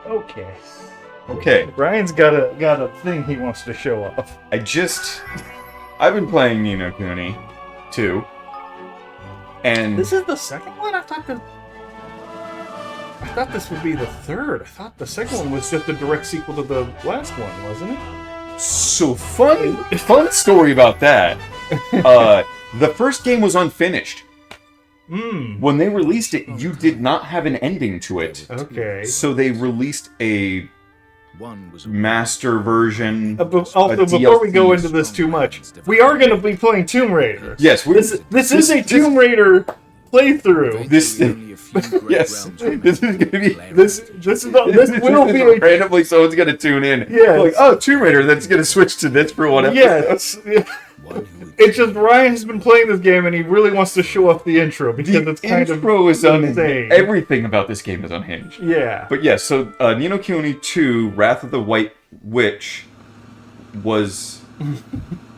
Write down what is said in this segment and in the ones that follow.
Okay. Okay. Brian's got a thing he wants to show off. I've been playing Ni no Kuni 2, and This is the second one? I thought this would be the third. I thought the second one was just a direct sequel to the last one, wasn't it? so fun story about that. The first game was unfinished. When they released it, you did not have an ending to it. Okay. So they released a master version. Also, before we go into this too much, we are going to be playing Tomb Raider. Yes, this is a Tomb Raider playthrough. This yes, this is gonna be This will be a, randomly someone's gonna tune in. Yes. Like, oh, Tomb Raider, that's gonna switch to this for one episode. yes. It's just Ryan's been playing this game and he really wants to show off the intro because The it's kind intro of is insane. everything about this game is unhinged. Yeah. But yes, so Ni no Kuni 2, Wrath of the White Witch was.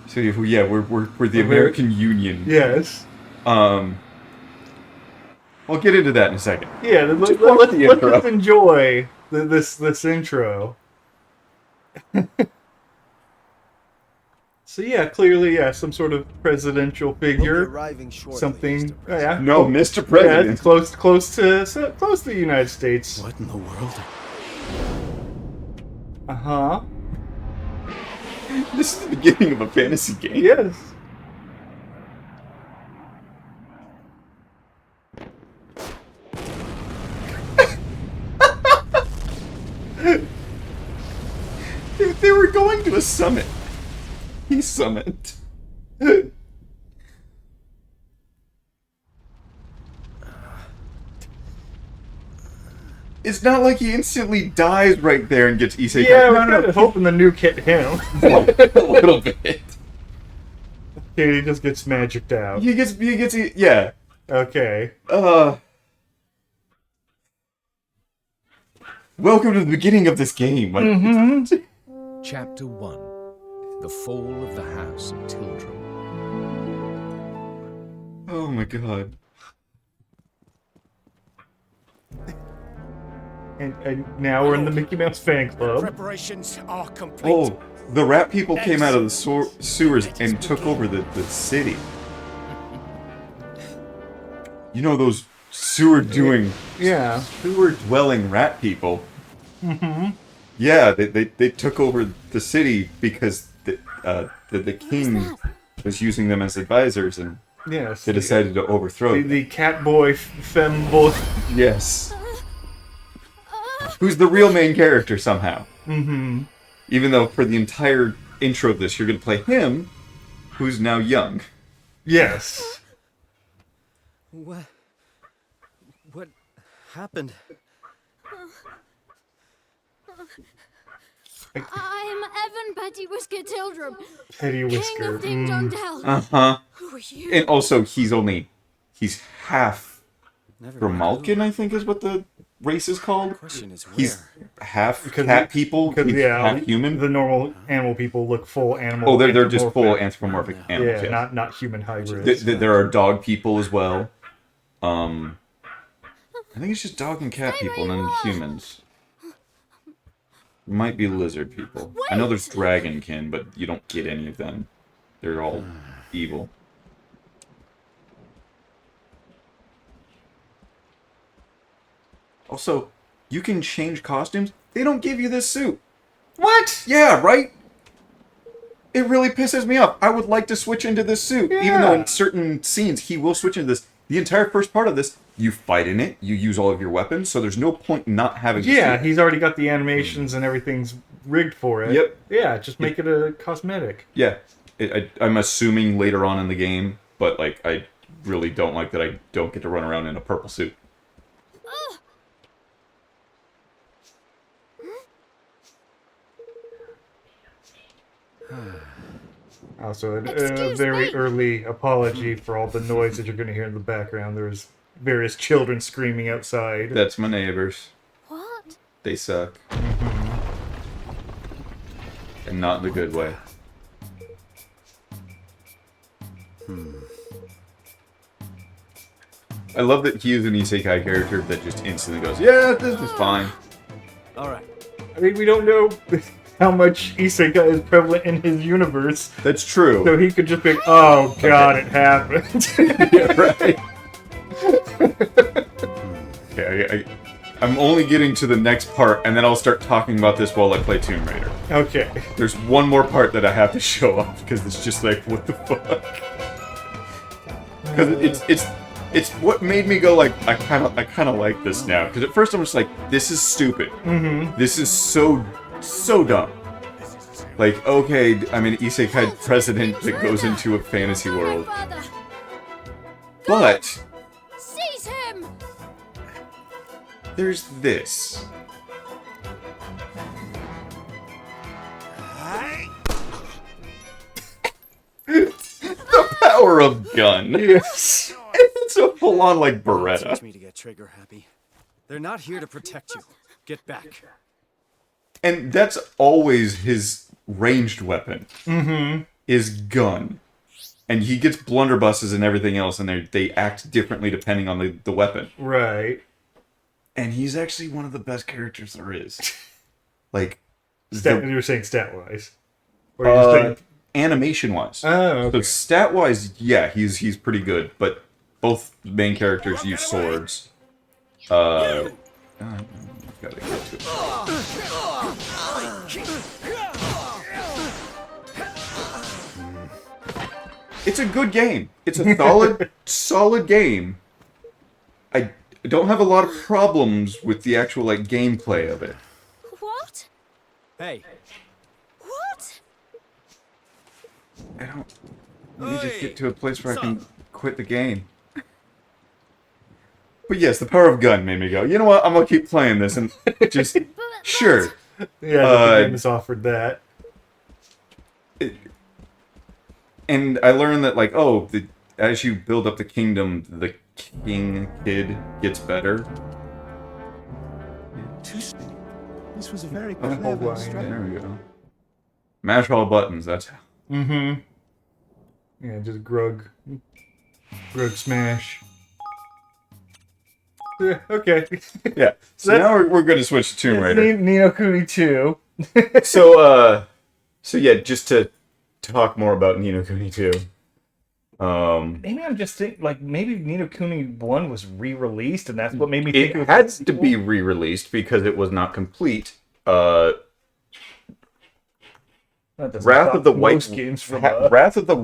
So yeah, we're the American Union. Yes. I'll get into that in a second. Yeah. Let's just enjoy this intro. So yeah, clearly, some sort of presidential figure, something. Oh, yeah, No, Mr. yeah, President. it's close to the United States. What in the world? Uh huh. This is the beginning of a fantasy game. Yes. They were going to a summit. Peace summit. It's not like he instantly dies right there and gets isekai. Yeah, we're kind of hoping the nuke hit him. A little bit. Okay, he just gets magicked out. He gets, yeah. Okay. Welcome to the beginning of this game. Like, Chapter 1. The Fall of the House of Tildrum. oh my god. And now we're in the Mickey Mouse fan club. Preparations are complete. Oh, the rat people came out of the sewers and took over the city. You know those sewer-doing, Yeah. sewer-dwelling rat people? Yeah, they took over the city because the king was using them as advisors, and Yes. they decided to overthrow them. The cat boy, femme boy. Yes. Who's the real main character somehow. Even though for the entire intro of this, you're going to play him, who's now young. Yes. What happened? I'm Evan Petty Whisker Tildrum, Petty King Whisker. of Ding Dong Dell. Uh-huh. Who are you? And also, he's half Never Grimalkin, I think is what the race is called. Question is where? He's half Because cat people, Because he's half human. The normal animal people look full animal. Oh, they're just full anthropomorphic. anthropomorphic animals. Yeah, yes. not human hybrids. There are dog people as well. I think it's just dog and cat people, none of the humans. Might be lizard people. I know there's dragonkin, but you don't get any of them. They're all evil. Also, you can change costumes. They don't give you this suit. What? Yeah, right? It really pisses me off. I would like to switch into this suit. Even though in certain scenes he will switch into this. The entire first part of this, you fight in it, you use all of your weapons, so there's no point in not having the Yeah, suit. he's already got the animations and everything's rigged for it. Yep. Yeah, just make it a cosmetic. Yeah. I'm assuming later on in the game, but like I really don't like that I don't get to run around in a purple suit. Also, a Excuse very me. early apology for all the noise that you're going to hear in the background. There's various children screaming outside. That's my neighbors. What? They suck. And not in the good way. I love that he is an isekai character that just instantly goes, yeah, this is fine. All right. I mean, we don't know how much isekai is prevalent in his universe, That's true. so he could just be, oh god, it happened. Yeah, right. Okay, I'm only getting to the next part, and then I'll start talking about this while I play Tomb Raider. Okay. There's one more part that I have to show off because it's just like, what the fuck? Because it's what made me go like, I kind of like this now. Because at first I'm just like, this is stupid. Mm-hmm. This is so dumb. Like, okay, I'm an isekai president that goes into a fantasy world, Grandfather, but seize him! there's this. The power of gun. Yes. It's a full-on like Beretta. Teach me to get trigger happy. They're not here to protect you. Get back. And that's always his ranged weapon. Mm-hmm. Is gun. And he gets blunderbusses and everything else, and they act differently depending on the weapon. Right. And he's actually one of the best characters there is. Like, You were saying stat-wise. Or you're saying... animation-wise. Oh, okay. So stat-wise, yeah, he's pretty good, but both main characters use swords. Gotta get to it. It's a good game. It's a solid game. I don't have a lot of problems with the actual like gameplay of it. What? Hey. What? I don't. Let me just get to a place where I can quit the game. But yes, the power of gun made me go, you know what, I'm gonna keep playing this and just, sure. Yeah, the game has offered that. And I learned that, like, oh, as you build up the kingdom, the king kid gets better. This was a very Oh, clever wow, strategy. There we go. Mash all buttons, that's how. Mm-hmm. Yeah, just Grug smash. Yeah, okay. Yeah, so now we're going to switch to Tomb Raider. Ni no Kuni 2. So yeah, just to talk more about Ni no Kuni 2. Maybe I'm just thinking, like, maybe Ni no Kuni 1 was re-released, and that's what made me think It was had to be re-released because it was not complete. That doesn't Wrath stop of the most White games from Wrath of the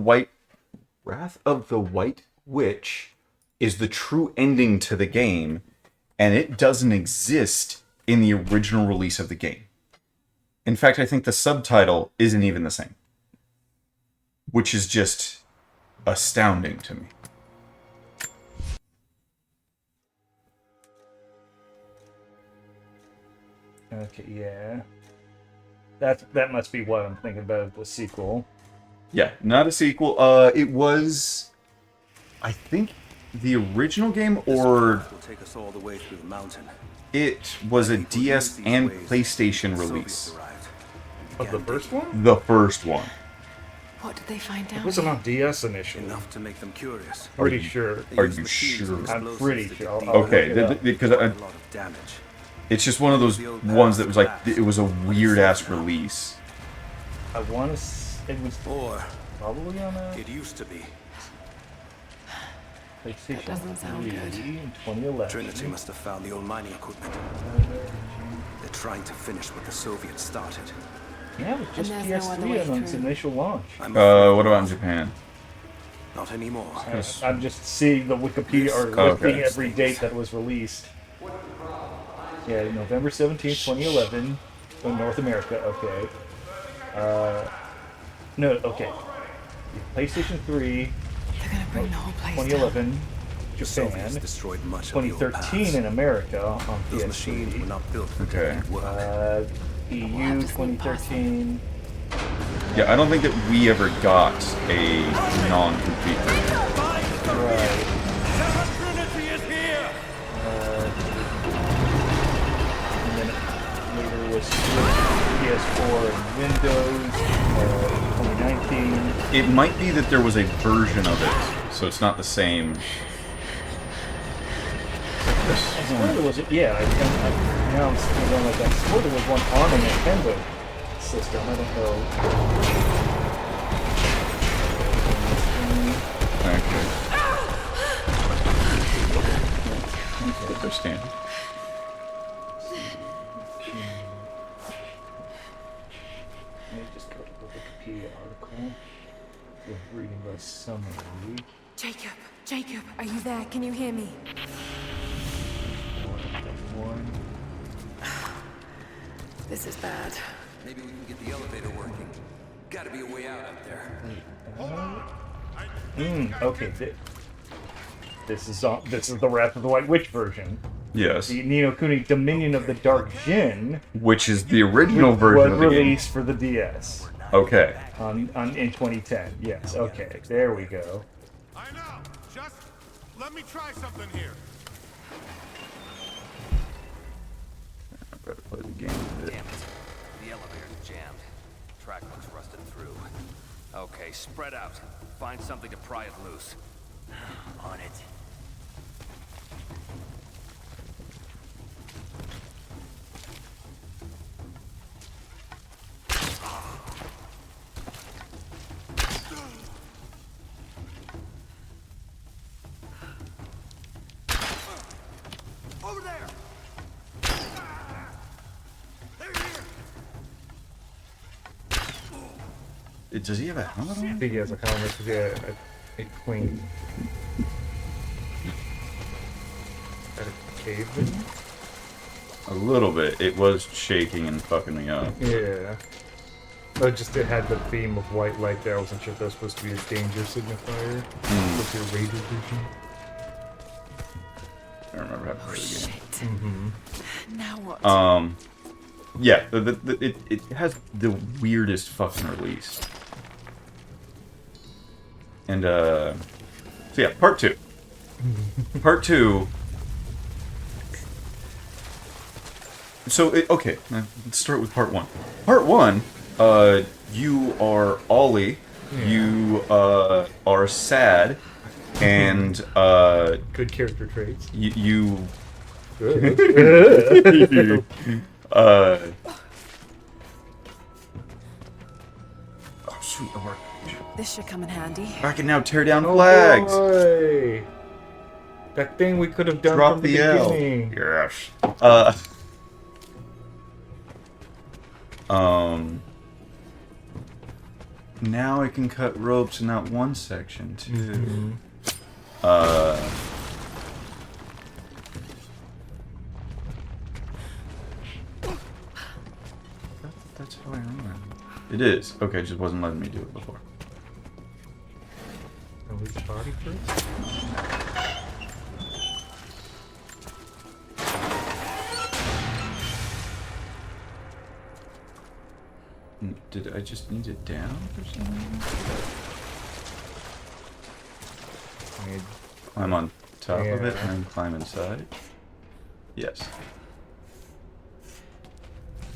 White Witch is the true ending to the game, and it doesn't exist in the original release of the game. In fact, I think the subtitle isn't even the same, which is just astounding to me. Okay, yeah. That must be what I'm thinking about, the sequel. Yeah, not a sequel. It was, I think, the original game, or Will take us all the way through the mountain. it was a DS and PlayStation release. Of the first one? The first one. What did they find It out? wasn't on DS initially. Enough to make them curious. Pretty sure. They Are use you machines sure? and I'm explosives pretty that sure. get I'll deep look Okay, it up. because quite a lot of damage. it's just one of those ones that was like, it was a weird ass release. I want to. It was Or probably on a it used to be. PlayStation doesn't sound 3 good. in 2011. Trinity must have found the old mining equipment. They're trying to finish what the Soviets started. Yeah, it was just And there's no other PS3 way on its through. initial launch. I'm What about in Japan? Not anymore. I'm just seeing the Wikipedia or Okay. looking every date that was released. Yeah, November 17th, 2011, in North America. Okay. No, okay. PlayStation 3, They're gonna bring the whole place down. 2011, The Soviets Japan. destroyed much of the old 2013 paths. in America on Those machines were PS3. not built for Okay. daily work. EU have to sneak past 2013. Yeah, I don't think that we ever got a non-complete version. Right. And then later was PS4 and Windows, 2019. It might be that there was a version of it, so it's not the same. this. I swore there was yeah. Now I'm still going like that. I swore there was one on a Nintendo system. I don't know. Okay. Okay, they're standing. Let me just go to the Wikipedia article. We're reading the summary. Jacob, Jacob, are you there? Can you hear me? One. This is bad. Maybe we can get the elevator working. Gotta be a way out up there. Okay. This is the Wrath of the White Witch version. Yes. The Ni no Kuni Dominion of the Dark Djinn Which is the original version was of the game. released for the DS Okay. in 2010. Yes. Okay. There we go. I know. Just let me try something here. I better play the game. Damn it. The elevator's jammed. Track looks rusted through. Okay, spread out. Find something to pry it loose. On it. Over there! They're here! Does he have a helmet on? I think he has a helmet. Yeah, a queen. At a cave. A little bit. It was shaking and fucking me up. Yeah. It had the theme of white light there. I wasn't sure if that was supposed to be a danger signifier. What's your radio vision? I remember how to play the game. Shit. Now what? Yeah, it has the weirdest fucking release. And, so yeah, part 2. Part 2. So, okay, let's start with part 1. Part 1, you are Ollie, you, are sad, and, Good character traits. you Good. oh, sweet Lord. This should come in handy. I can now tear down flags. Boy. That thing we could have done Drop from the the L. beginning. Yes. Now I can cut ropes in that one section too. That's how I remember. It is. Okay, it just wasn't letting me do it before. And which body first? Did I just need it down or something? Climb on top of it and then climb inside? Yes.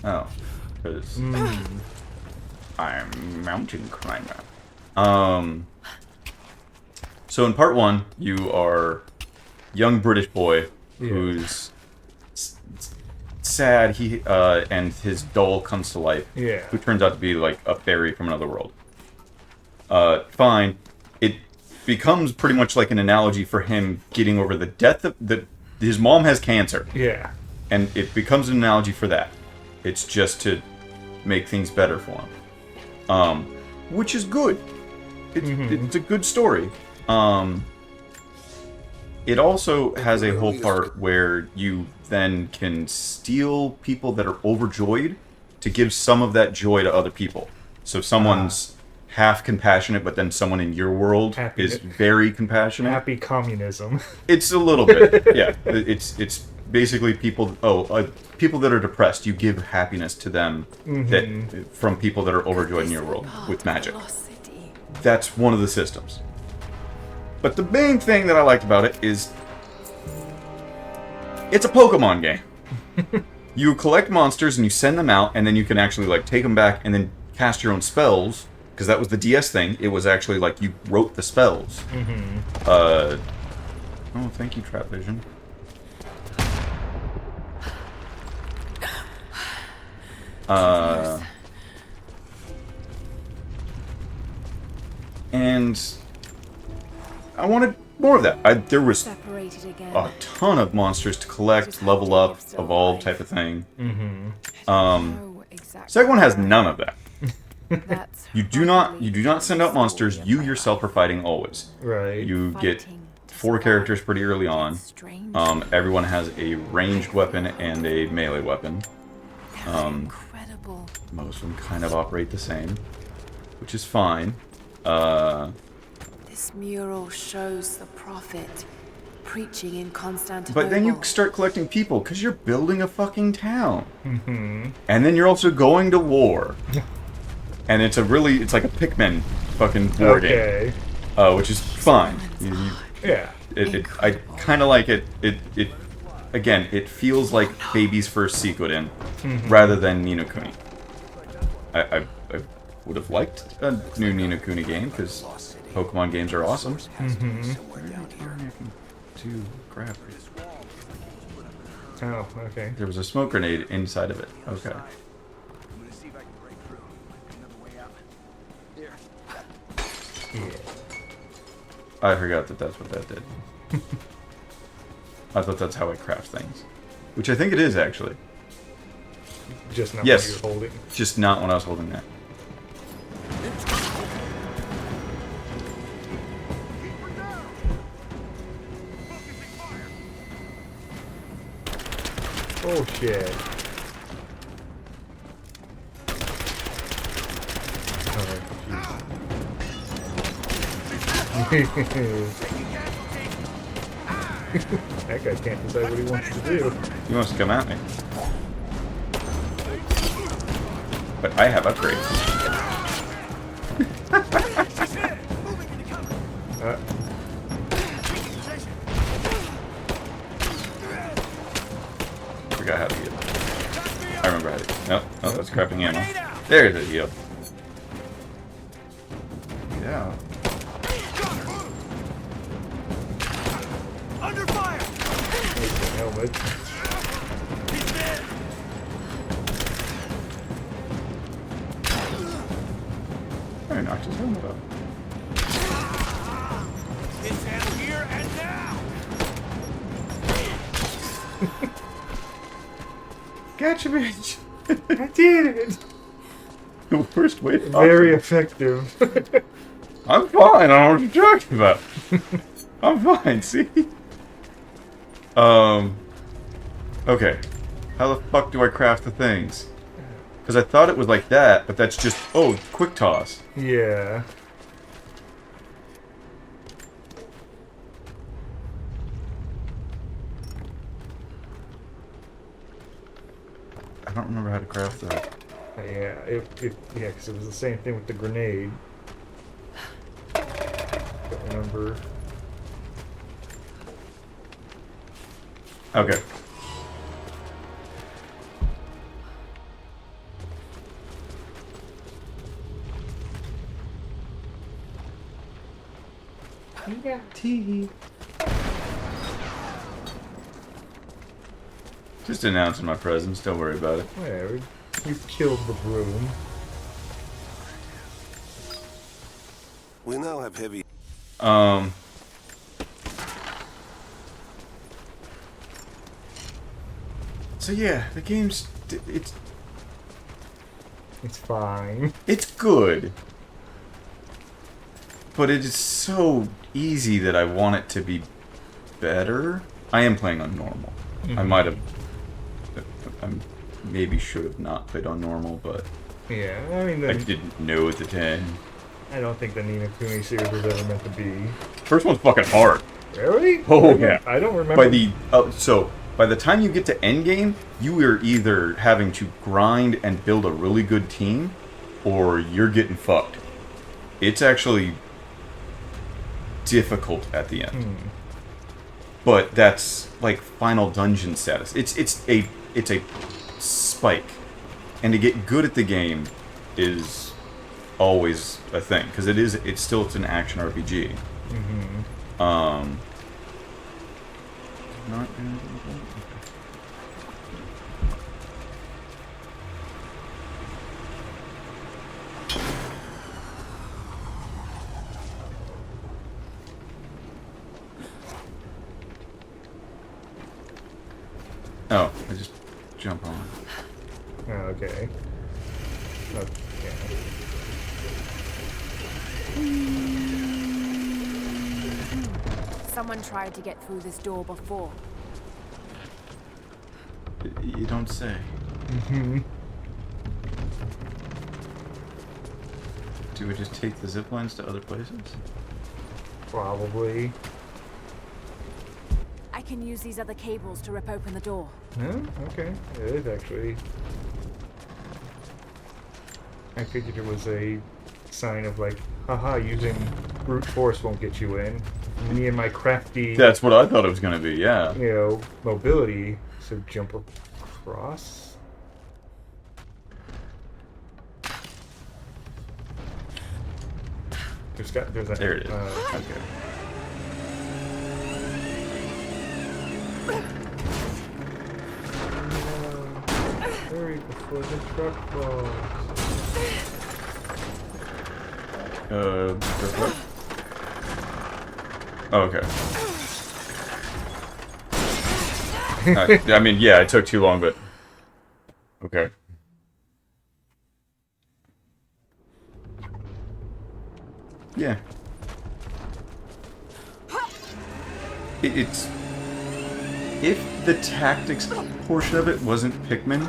Oh, because I'm mountain climber. So in part 1, you are young British boy who's sad. He and his doll comes to life. Yeah. Who turns out to be like a fairy from another world. Fine. It becomes pretty much like an analogy for him getting over the death of his mom has cancer. Yeah. And it becomes an analogy for that. It's just to make things better for him. Which is good. It's a good story. It also has a whole part where you then can steal people that are overjoyed to give some of that joy to other people. So someone's half compassionate, but then someone in your world is very compassionate. Happy communism. It's a little bit, yeah. It's basically people. People that are depressed. You give happiness to them that from people that are overjoyed in your world with magic. That's one of the systems. But the main thing that I liked about it is it's a Pokemon game. You collect monsters and you send them out, and then you can actually like take them back and then cast your own spells. Because that was the DS thing. It was actually like you wrote the spells. Oh, thank you, Trap Vision. And I wanted more of that. There was Separated again. a ton of monsters to collect, level up, evolve type of thing. Oh, exactly. Second one has none of that. That's You do not send out monsters. You yourself are fighting always. Right. You get 4 characters pretty early on. strange. Everyone has a ranged weapon and a melee weapon. Incredible. Most of them kind of operate the same, which is fine. This mural shows the prophet preaching in Constantinople. But then you start collecting people because you're building a fucking town. And then you're also going to war. And it's like a Pikmin fucking war game. Okay. Which is fine. Yeah. I kind of like it. Again, it feels like baby's first Suikoden rather than Ni no Kuni. I would have liked a new Ni no Kuni game because Pokemon games are awesome. To grab it. Oh, okay. There was a smoke grenade inside of it. Okay. Yeah. I forgot that that's what that did. I thought that's how I craft things. Which I think it is, actually. Just not Yes. what you're holding. Just not when I was holding that. Oh shit. That guy can't decide what he wants to do. He wants to come at me. But I have upgrades. Forgot how to heal. I remember how to heal. Nope, that's crafting ammo. There's the heal. Yeah. Under fire! Take the helmet. I knocked his helmet off. His hand here and now! Gotcha, bitch! I did it! The worst way to Very effective. I'm fine, I don't know what you're talking about. I'm fine, see? Okay. How the fuck do I craft the things? Because I thought it was like that, but that's just, oh, quick toss. Yeah. I don't remember how to craft that. Yeah, because it was the same thing with the grenade. Don't remember. Okay. Yeah. Tea. Just announcing my presence, don't worry about it. Whatever. You killed the broom. We now have heavy. So yeah, the game's It's fine. it's good, but it is so easy that I want it to be better. I am playing on normal. I might have, I maybe should have not played on normal, but Yeah, I mean, I didn't know at the time. I don't think the Ni no Kuni series was ever meant to be. First one's fucking hard. Really? Oh, yeah. I don't remember. By the time you get to endgame, you are either having to grind and build a really good team, or you're getting fucked. It's actually difficult at the end. But that's like final dungeon status. It's a spike, and to get good at the game is always a thing because it's still an action RPG. Not Oh, I just jump on. Oh, okay. Okay. Someone tried to get through this door before. You don't say. Mm-hmm. Do we just take the zip lines to other places? Probably. I can use these other cables to rip open the door. No? Okay. It is actually. I figured it was a sign of like, haha, using brute force won't get you in. Me and my crafty, That's what I thought it was gonna be, yeah. you know, mobility, so jump across. There's a. There it is. Okay. Hurry before the truck falls. What? Oh, okay. I mean, yeah, it took too long, but... Okay. Yeah. It's... If the tactics portion of it wasn't Pikmin,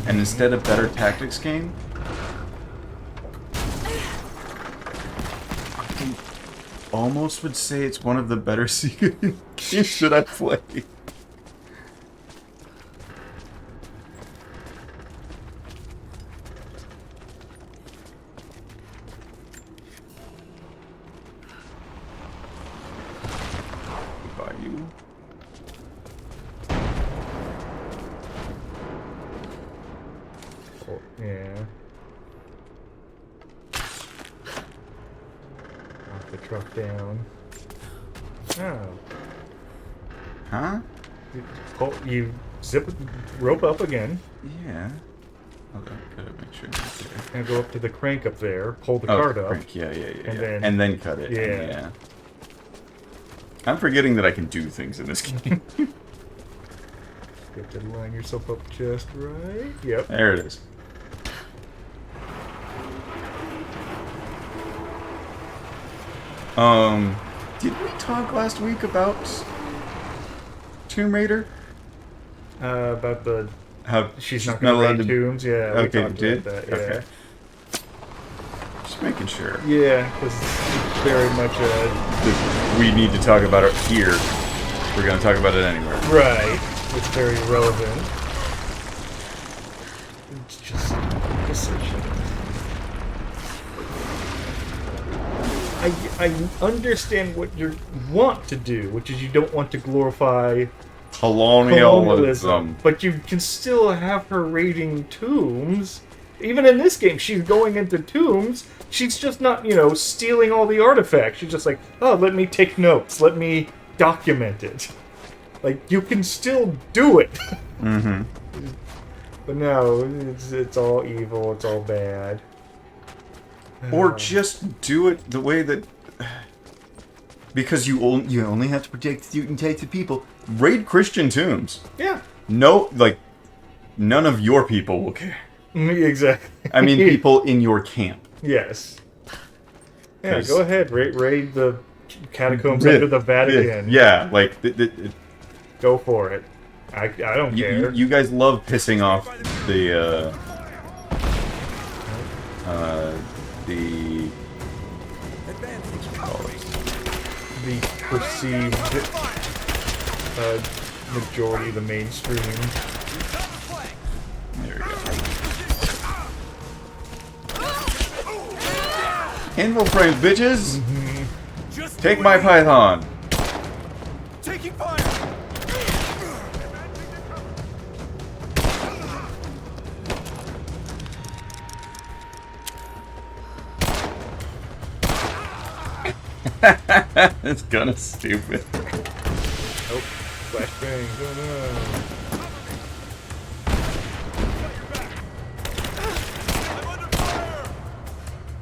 and instead a better tactics game, I almost would say it's one of the better Sega games that I played. Goodbye, you. Oh, yeah. Knock the truck down. Oh. Huh? You zip rope up again, Yeah. Hold on, gotta make sure it's there. and go up to the crank up there, pull the Oh, cart up. crank. Yeah. and And then- then cut it. Yeah. I'm forgetting that I can do things in this game. You have to line yourself up just right. Yep. There it is. Did we talk last week about Tomb Raider? About the How she's not going to raid tombs. Yeah. we Okay, talked did? about that, yeah. Okay. Just making sure. Yeah, because it's very much a We need to talk about it here. We're gonna talk about it anywhere. right. It's very relevant. It's just decision. I understand what you want to do, which is you don't want to glorify Colonialism. but you can still have her raiding tombs. Even in this game, she's going into tombs. She's just not, stealing all the artifacts. She's just like, oh, let me take notes. Let me document it. Like, you can still do it. Mm-hmm. But no, it's all evil. It's all bad. Or just do it the way that... Because you only have to protect certain types of people. Raid Christian tombs. Yeah. No, none of your people will care. Exactly. I mean, people in your camp. Yes. Yeah, 'Cause- go ahead. Raid the catacombs under the Vatican. Yeah, Go for it. I don't care. you guys love pissing off the The perceived majority, the mainstream. There we go. Anvil frames, bitches! Just Take the my way- python! Taking fire. It's kinda stupid. Oh, flashbang. Oh no. I'm under fire.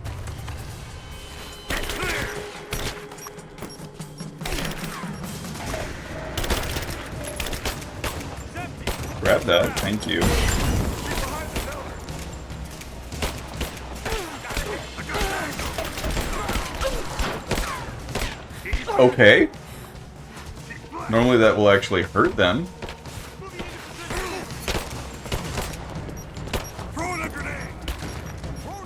grab that. Thank you. Okay. Normally that will actually hurt them.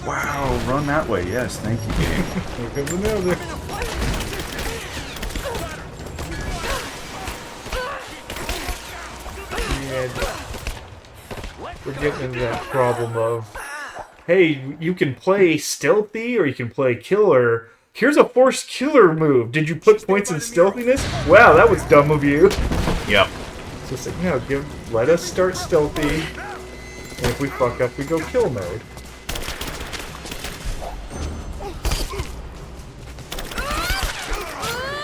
Wow, run that way. Yes, thank you, game. Here comes another. And we're getting into that problem of, hey, you can play stealthy or you can play killer. Here's a forced killer move. Did you put points in stealthiness? Wow, that was dumb of you. Yep. So it's like, no, let us start stealthy. And if we fuck up, we go kill mode.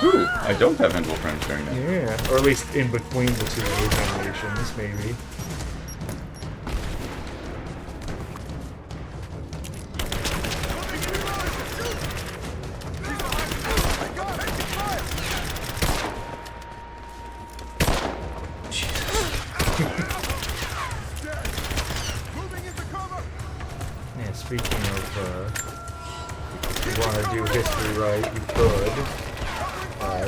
Ooh, I don't have invul frames during that. Yeah, or at least in between the two animations, maybe. Yeah, speaking of, if you want to do history right, you could.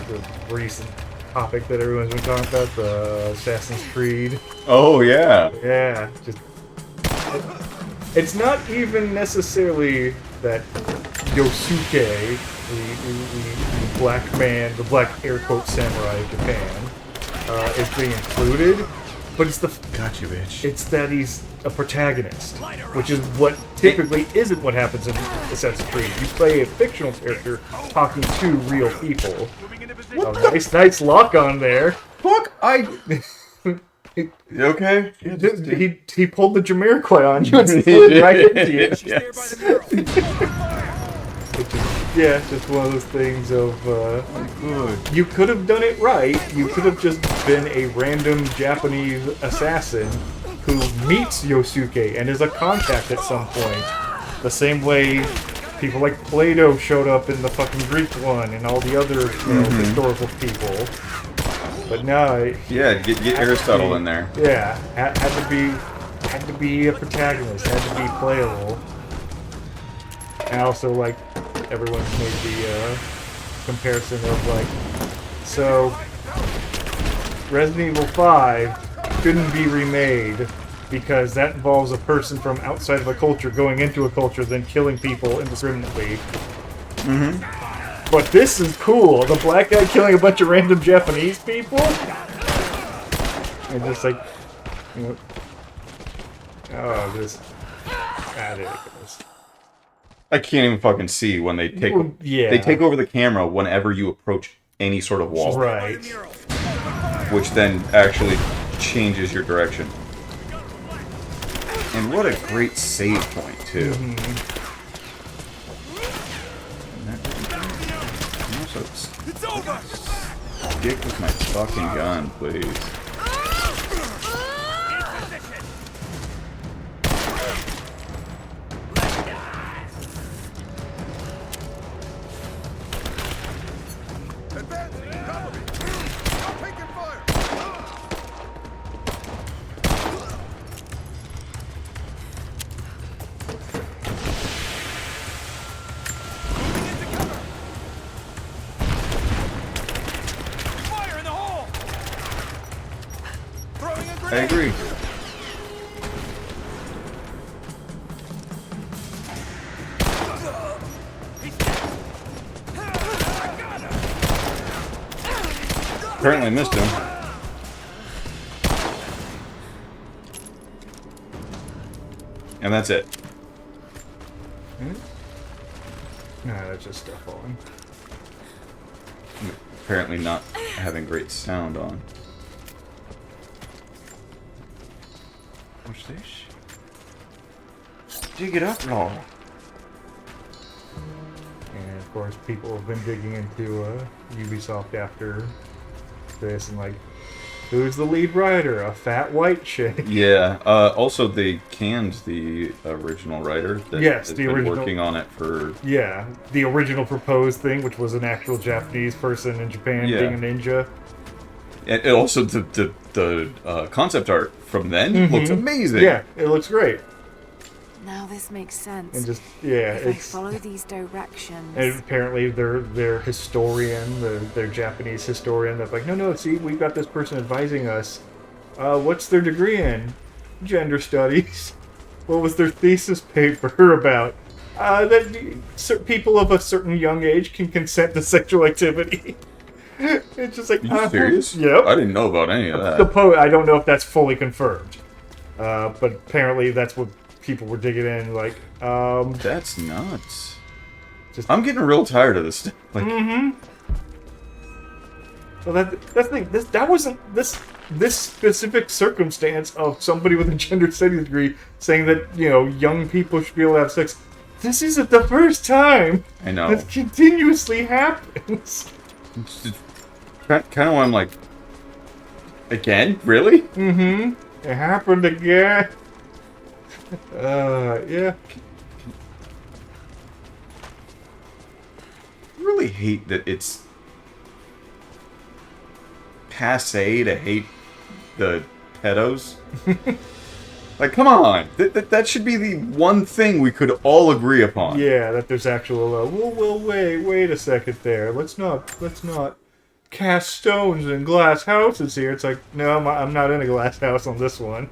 The recent topic that everyone's been talking about, the Assassin's Creed. Oh, yeah. Yeah, just... It's not even necessarily that Yosuke, the black man, the black air quote samurai of Japan, is being included, but it's the... Gotcha, bitch. It's that he's a protagonist, which is what typically isn't what happens in Assassin's Creed. You play a fictional character talking to real people. Nice lock on there. Fuck, You okay? He pulled the Jamiroquai on you and slid right into you. Yes. Yeah, it's just one of those things of, Good. you could have done it right. You could have just been a random Japanese assassin who meets Yosuke and is a contact at some point. The same way people like Plato showed up in the fucking Greek one and all the other historical people. But no, Yeah, get Aristotle in there. yeah, had to be a protagonist, had to be playable. And also, like, everyone's made the comparison of, like, so Resident Evil 5 couldn't be remade because that involves a person from outside of a culture going into a culture, then killing people indiscriminately. But this is cool. The black guy killing a bunch of random Japanese people? And just like, you know, oh, this, there it goes. I can't even fucking see when they take Yeah. they take over the camera whenever you approach any sort of wall, Right. which then actually changes your direction. And what a great save point too. And also, stick with my fucking gun, please. I agree. Apparently missed him. And that's it. Nah, that's just stuff falling. Apparently not having great sound on. What's this? Dig it up, Law. And of course, people have been digging into Ubisoft after this and like, who's the lead writer? A fat white chick. Yeah. Also, they canned the original writer. That Yes, has the been original. working on it for. Yeah, the original proposed thing, which was an actual Japanese person in Japan Yeah. being a ninja. And also the concept art from then looks amazing. Yeah, it looks great. Now this makes sense. And just yeah, if I it's follow these directions. and apparently their historian, their Japanese historian, that's like, no, see, we've got this person advising us. What's their degree in? Gender studies. What was their thesis paper about? That people of a certain young age can consent to sexual activity. It's just like, Are you serious? Yep. I didn't know about any of that. I don't know if that's fully confirmed, but apparently that's what people were digging in. Like, That's nuts. I'm getting real tired of this stuff. Like, well, that's the thing. That wasn't this specific circumstance of somebody with a gender studies degree saying that young people should be able to have sex. This isn't the first time. I know. This continuously happens. Kind of why I'm like, again? Really? It happened again. Yeah. I really hate that it's passe to hate the pedos. Like, come on. That should be the one thing we could all agree upon. Yeah, that there's actual. Well, wait a second there. Let's not cast stones in glass houses here. It's like, no, I'm not in a glass house on this one.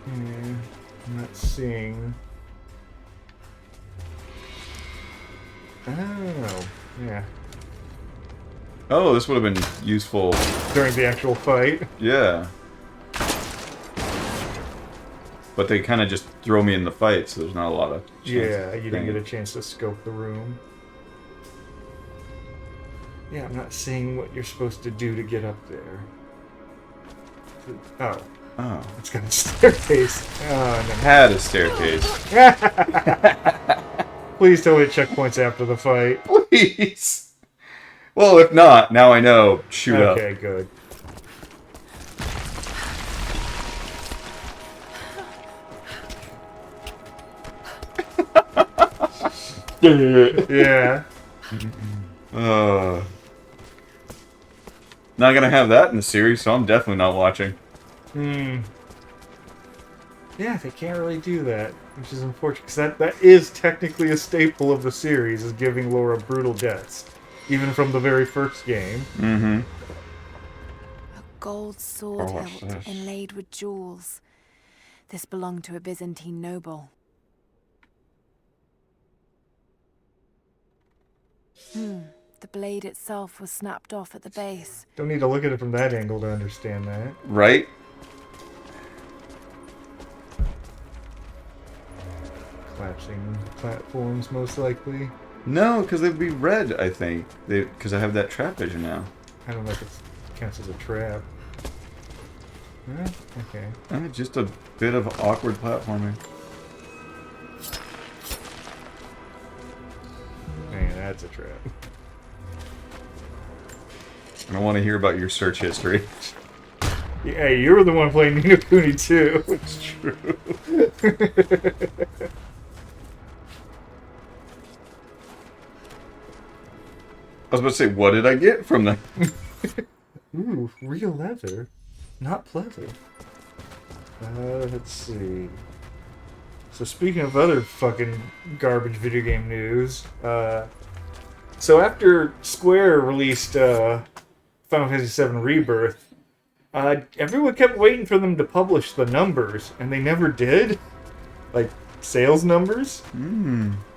I'm not seeing. Oh, yeah. Oh, this would have been useful. During the actual fight. Yeah. But they kind of just throw me in the fight, so there's not a lot of chance. Yeah, you didn't get a chance to scope the room. Yeah, I'm not seeing what you're supposed to do to get up there. Oh. Oh. It's got a staircase. Oh, no. Had a staircase. Please don't hit checkpoints after the fight. Please. Well, if not, now I know. Shoot up. Okay, good. Yeah. Not gonna have that in the series, so I'm definitely not watching. Yeah, they can't really do that, which is unfortunate, because that is technically a staple of the series, is giving Laura brutal deaths. Even from the very first game. A gold sword Oh, what's hilt this? inlaid with jewels. This belonged to a Byzantine noble. The blade itself was snapped off at the base. Don't need to look at it from that angle to understand that. Right? Collapsing platforms, most likely. No, because they'd be red, I think. Because I have that trap vision now. I don't know if it counts as a trap. Okay. Just a bit of awkward platforming. Man, that's a trap. I don't want to hear about your search history. Yeah, you were the one playing Ni no Kuni too. It's true. I was about to say, what did I get from that? Ooh, real leather. Not pleather. Let's see. So speaking of other fucking garbage video game news, so after Square released Final Fantasy VII Rebirth, everyone kept waiting for them to publish the numbers, and they never did. Like, sales numbers.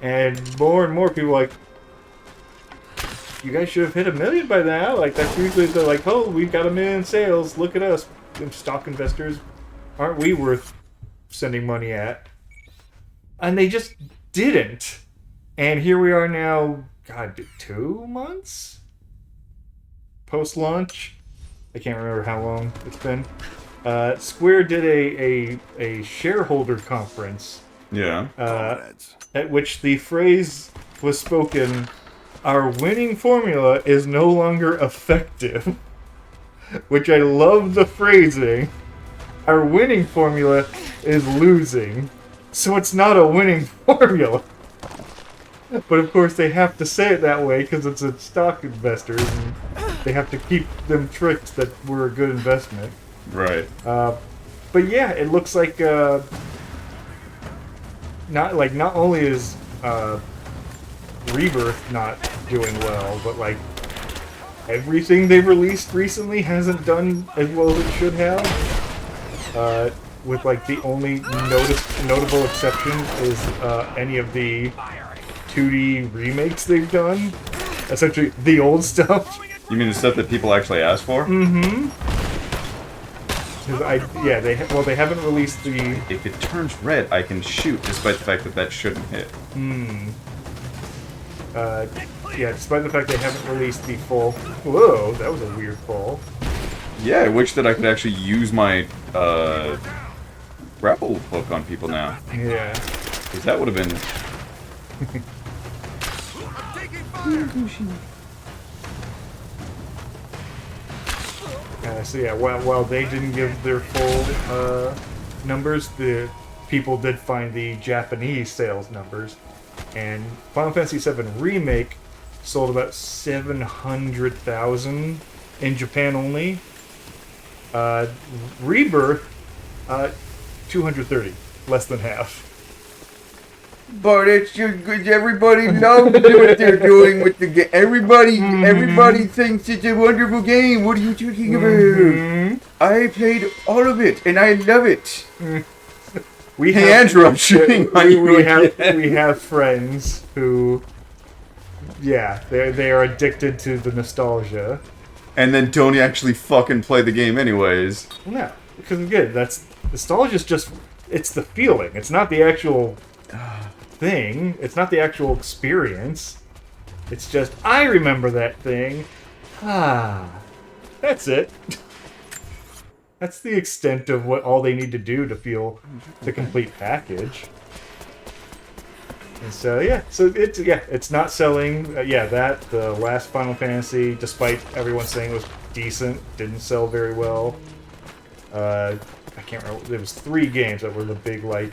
And more people were like, you guys should have hit 1 million by now. Like, that's usually they're like, oh, we've got 1 million sales. Look at us. Stock investors. Aren't we worth sending money at? And they just didn't. And here we are now, God, 2 months? Post-launch? I can't remember how long it's been. Square did a shareholder conference. Yeah. At which the phrase was spoken, our winning formula is no longer effective. Which I love the phrasing. Our winning formula is losing. So it's not a winning formula. But of course, they have to say it that way because it's a stock investors, and they have to keep them tricked that we're a good investment. Right. But yeah, it looks like not only is Rebirth not doing well, but like everything they've released recently hasn't done as well as it should have. With like the only notable exception is any of the 2D remakes they've done. Essentially, the old stuff. You mean the stuff that people actually asked for? Mm-hmm. They haven't released the. If it turns red, I can shoot, despite the fact that that shouldn't hit. Despite the fact they haven't released the full. Whoa, that was a weird fall. Yeah, I wish that I could actually use my grapple hook on people now. Yeah. Because that would have been. While they didn't give their full numbers, the people did find the Japanese sales numbers, and Final Fantasy VII Remake sold about 700,000 in Japan only. Rebirth, 230, less than half. But it's just good. Everybody loves what they're doing with the game. Everybody thinks it's a wonderful game. What are you talking about? I played all of it, and I love it. Andrew, I'm shooting on you We have friends who, they are addicted to the nostalgia. And then don't actually fucking play the game anyways. No, because again, nostalgia's just, it's the feeling. It's not the actual thing. It's not the actual experience. It's just, I remember that thing. That's it. That's the extent of what all they need to do to feel the complete package. And so it's not selling. The last Final Fantasy, despite everyone saying it was decent, didn't sell very well. I can't remember. There was 3 games that were the big I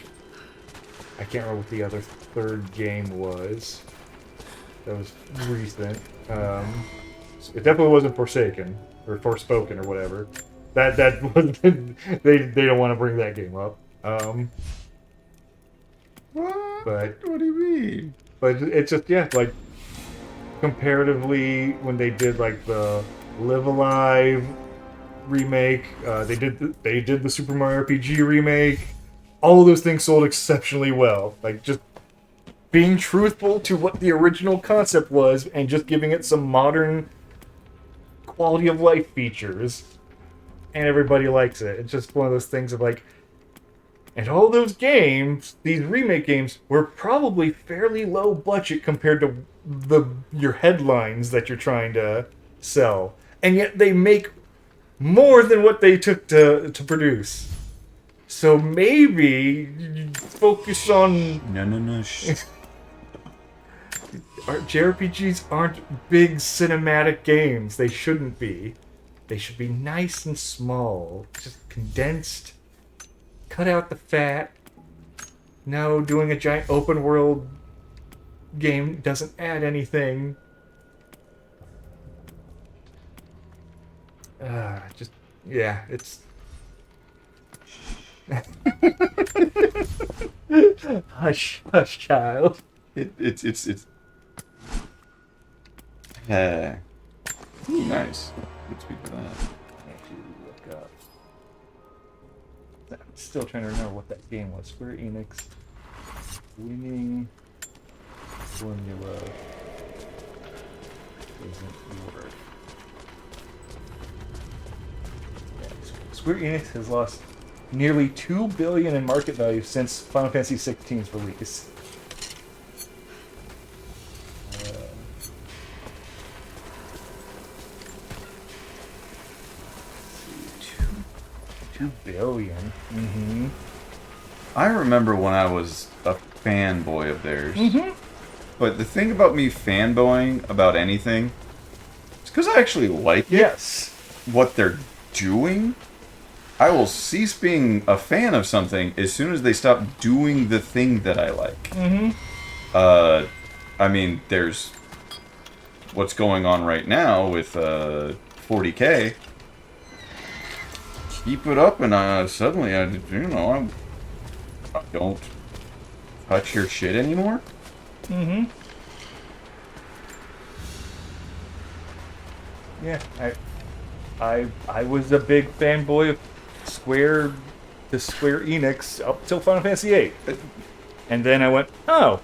can't remember what the other third game was. That was recent. It definitely wasn't Forsaken or Forspoken or whatever. That wasn't. They don't want to bring that game up. What? But What do you mean? But it's just comparatively, when they did the Live Alive remake, they did the Super Mario RPG remake. All of those things sold exceptionally well. Just being truthful to what the original concept was and just giving it some modern quality of life features, and everybody likes it. It's just one of those things of and all those games, these remake games, were probably fairly low budget compared to your headlines that you're trying to sell, and yet they make more than what they took to produce. So maybe focus on... No. Shh. JRPGs aren't big cinematic games. They shouldn't be. They should be nice and small. Just condensed. Cut out the fat. No, doing a giant open world game doesn't add anything. It's... Hush, child. It's nice. Good speak for that. Look up. I'm still trying to remember what that game was. Square Enix winning formula isn't work. Square Enix has lost nearly $2 billion in market value since Final Fantasy XVI's release. $2 billion. Mm-hmm. I remember when I was a fanboy of theirs. Mm-hmm. But the thing about me fanboying about anything, it's because I actually like what they're doing. I will cease being a fan of something as soon as they stop doing the thing that I like. Mm-hmm. I mean, there's what's going on right now with 40K. Keep it up, and suddenly, I don't touch your shit anymore. Mm-hmm. Yeah, I was a big fanboy of Square Enix up till Final Fantasy VIII. And then I went, oh,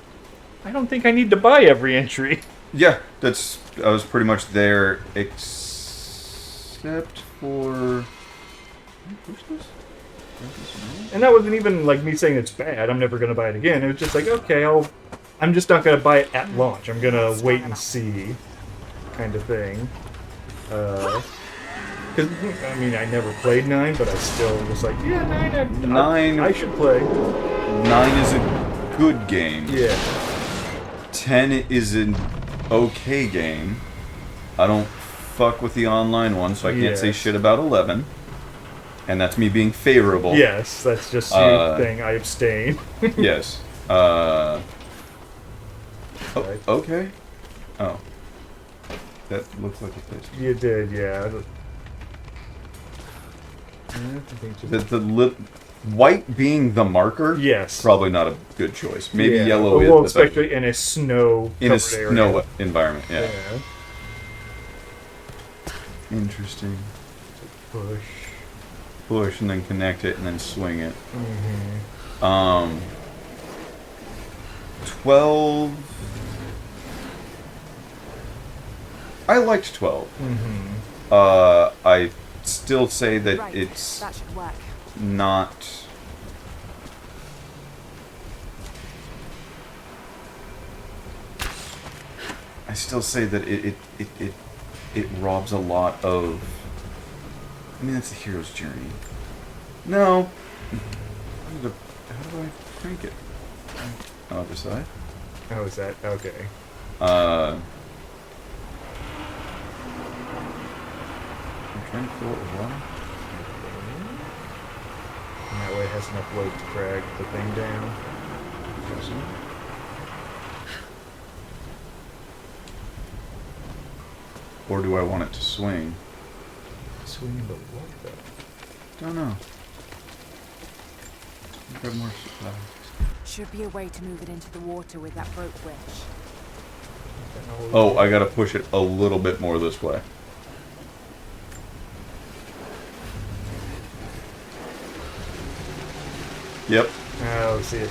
I don't think I need to buy every entry. Yeah, I was pretty much there, except for... Who's this? And that wasn't even like me saying it's bad, I'm never going to buy it again. It was just like, okay, I'm just not going to buy it at launch. I'm going to wait and see kind of thing. Because, I mean, I never played 9, but I still was like, yeah, 9, I should play. 9 is a good game. Yeah. 10 is an okay game. I don't fuck with the online one, so I can't say shit about 11. And that's me being favorable. Yes, that's just your thing. I abstain. Yes. Okay. Oh. That looks like a place. You did, yeah. The white being the marker? Yes. Probably not a good choice. Maybe Yeah. yellow Well, is. especially in a snow snow environment, yeah. Interesting. Push and then connect it and then swing it. 12. I liked 12. I still say that it's that should work. not. I still say that it robs a lot of. I mean, that's the hero's journey. No. How do I crank it? Other side. Oh, is that okay? I'm trying to pull it as well. And that way it has enough weight to drag the thing down. Or do I want it to swing? Swing the what though? Don't know. Grab more supplies. Should be a way to move it into the water with that rope winch. Oh, I gotta push it a little bit more this way. Yep. Oh, see, it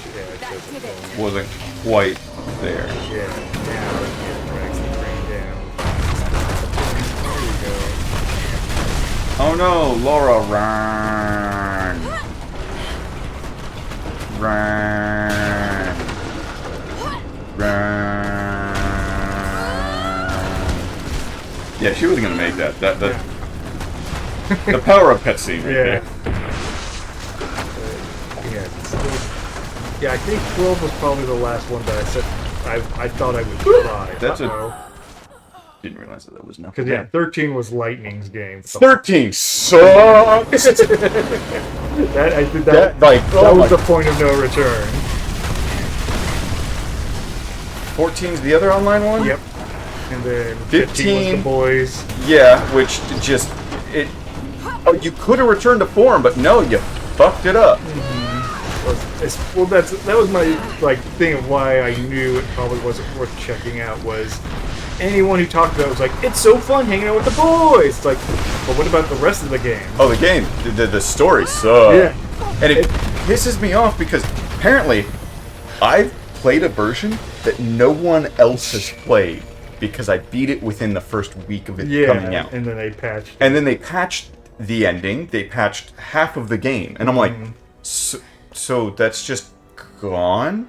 Wasn't quite there. Yeah, now it drags the train down. There you go. Oh no, Laura, run! Run! Run! Yeah, she wasn't gonna make that. The power up cutscene right there. Yeah, I think 12 was probably the last one that I said I thought I would try. That's didn't realize that was nothing. Because, yeah, 13 was Lightning's game. 13 sucks! I think that was the point of no return. 14's the other online one? Yep. And then 15 was the boys. Yeah, which just... Oh, you could have returned to form, but no, you fucked it up. Well, that was my thing of why I knew it probably wasn't worth checking out. Was anyone who talked about it was like, it's so fun hanging out with the boys. It's like, but what about the rest of the game? Oh, the game, the story sucks. Yeah, and it pisses me off because apparently I've played a version that no one else has played because I beat it within the first week of it coming out. And then they patched. And then they patched the ending. They patched half of the game, and I'm like, so that's just gone?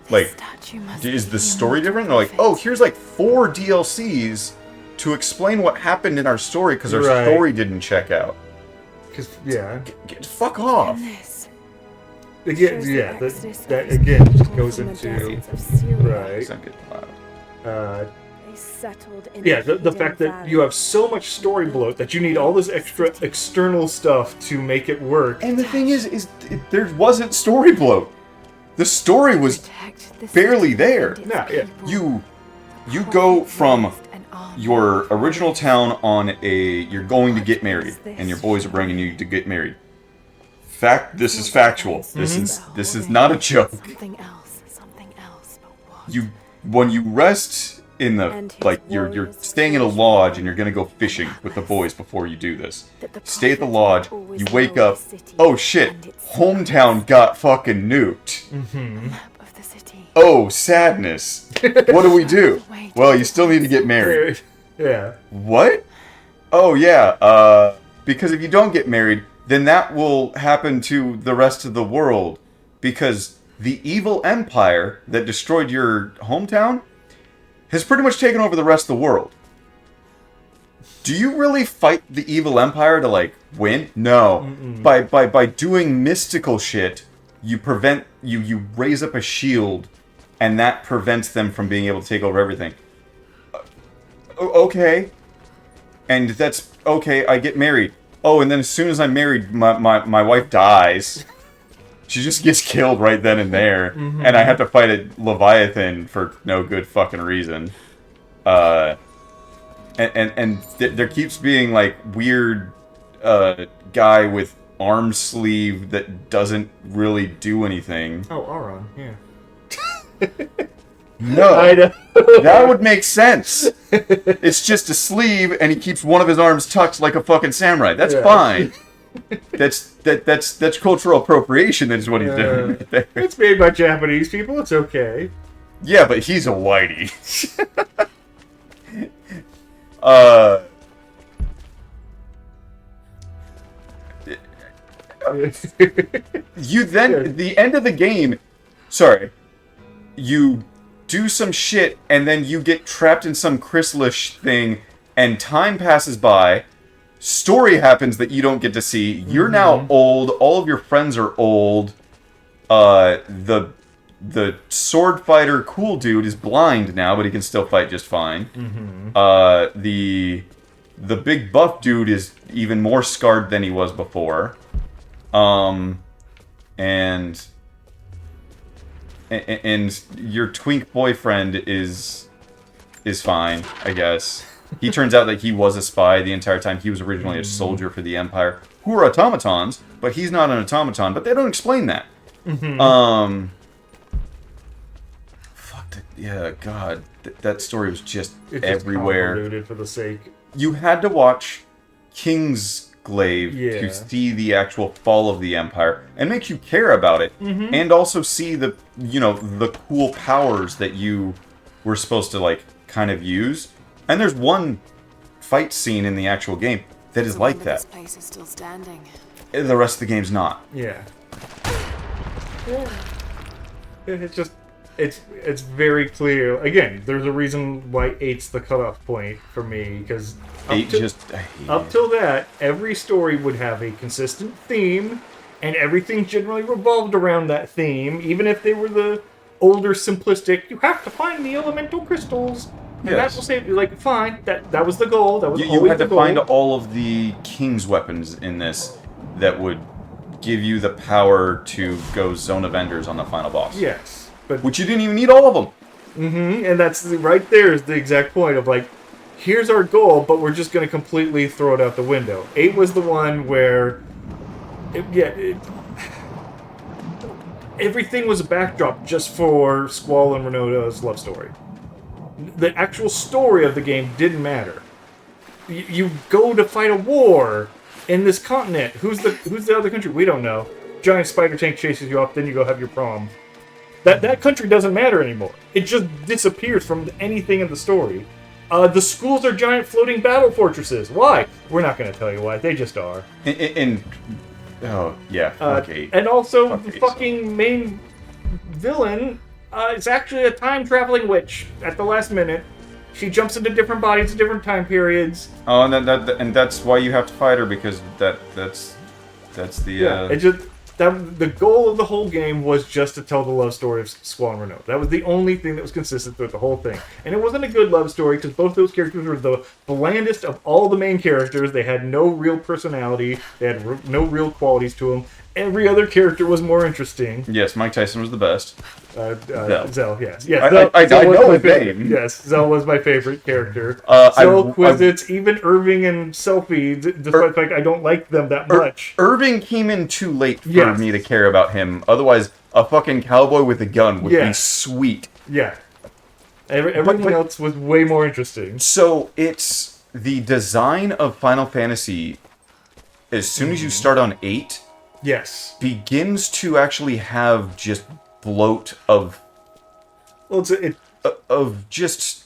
Like, is the story different? They're like, oh, here's 4 DLCs to explain what happened in our story because our story didn't check out. Fuck off. Again, that again just goes into the fact that you have so much story bloat that you need all this extra external stuff to make it work. And the thing is there wasn't story bloat. The story was Protect the barely city there. and its Yeah, yeah. people. You go from Raised an army. your original town on you're going to get married, and your boys are bringing you to get married. This is factual. This is not a joke. Something else, but what? When you rest in the And his you're warriors staying in a fought lodge and you're gonna go fishing with the boys before you do this. That the Stay at the prophet lodge. always You wake know up. the city Oh shit! and its Hometown got fucking nuked. map of the city. Oh sadness. What do we do? Well, you still need to get married. Yeah. What? Oh yeah. Because if you don't get married, then that will happen to the rest of the world. Because the evil empire that destroyed your hometown has pretty much taken over the rest of the world. Do you really fight the evil empire to like win? No. By doing mystical shit, you raise up a shield, and that prevents them from being able to take over everything. Okay. And that's okay, I get married. Oh, and then as soon as I'm married, my wife dies. She just gets killed right then and there. And I have to fight a Leviathan for no good fucking reason. And there keeps being like weird guy with arm sleeve that doesn't really do anything. Oh, Auron, yeah. No. I know. That would make sense. It's just a sleeve, and he keeps one of his arms tucked like a fucking samurai. That's Yeah. fine. That's cultural appropriation. That is what he's doing. Right there. It's made by Japanese people. It's okay. Yeah, but he's a whitey. You then at the end of the game. Sorry. You do some shit, and then you get trapped in some chrysalis thing, and time passes by. Story happens that you don't get to see. You're now old. All of your friends are old. The sword fighter cool dude is blind now, but he can still fight just fine. The big buff dude is even more scarred than he was before. And your twink boyfriend is fine, I guess. He turns out that he was a spy the entire time. He was originally a soldier for the Empire, who are automatons, but he's not an automaton. But they don't explain that. Yeah, God, that story was just It's everywhere. Just convoluted for the sake. You had to watch Kingsglaive Yeah. to see the actual fall of the Empire, and makes you care about it, and also see the cool powers that you were supposed to like kind of use. And there's one fight scene in the actual game that is The like wonder that. This place is still standing. The rest of the game's not. Yeah. It's just, it's very clear. Again, there's a reason why 8's the cutoff point for me, because I hate up it. till that, every story would have a consistent theme, and everything generally revolved around that theme, even if they were the older, simplistic, you have to find the elemental crystals. And Yes. that will save you. Like, fine, that was the goal. That was You always had the to goal. find all of the king's weapons in this that would give you the power to go Zone of Enders on the final boss. Yes, but Which you didn't even need all of them. and that's right there is the exact point of like, here's our goal, but we're just going to completely throw it out the window. 8 was the one where, everything was a backdrop just for Squall and Renoda's love story. The actual story of the game didn't matter. You go to fight a war in this continent. Who's the other country? We don't know. Giant spider tank chases you off, then you go have your prom. That country doesn't matter anymore. It just disappears from anything in the story. The schools are giant floating battle fortresses. Why? We're not going to tell you why. They just are. Oh, yeah, fuck 8. And also, Fuck the 8 fucking main villain is actually a time-traveling witch at the last minute. She jumps into different bodies at different time periods. Oh, and that's why you have to fight her, because that's the It just the goal of the whole game was just to tell the love story of Squall and Renault. That was the only thing that was consistent throughout the whole thing. And it wasn't a good love story because both those characters were the blandest of all the main characters. They had no real personality. They had no real qualities to them. Every other character was more interesting. Yes, Mike Tyson was the best. Zell, yes. I Zell was know my his favorite. name. Yes, Zell was my favorite character. I- Zell, Quizits, even Irving and Selfie, despite the fact I don't like them that much. Irving came in too late for Yes. me to care about him. Otherwise, a fucking cowboy with a gun would be Yes. sweet. Yeah. Everything but- else was way more interesting. So it's the design of Final Fantasy. As soon as you start on 8, Yes. begins to actually have just bloat of Well, just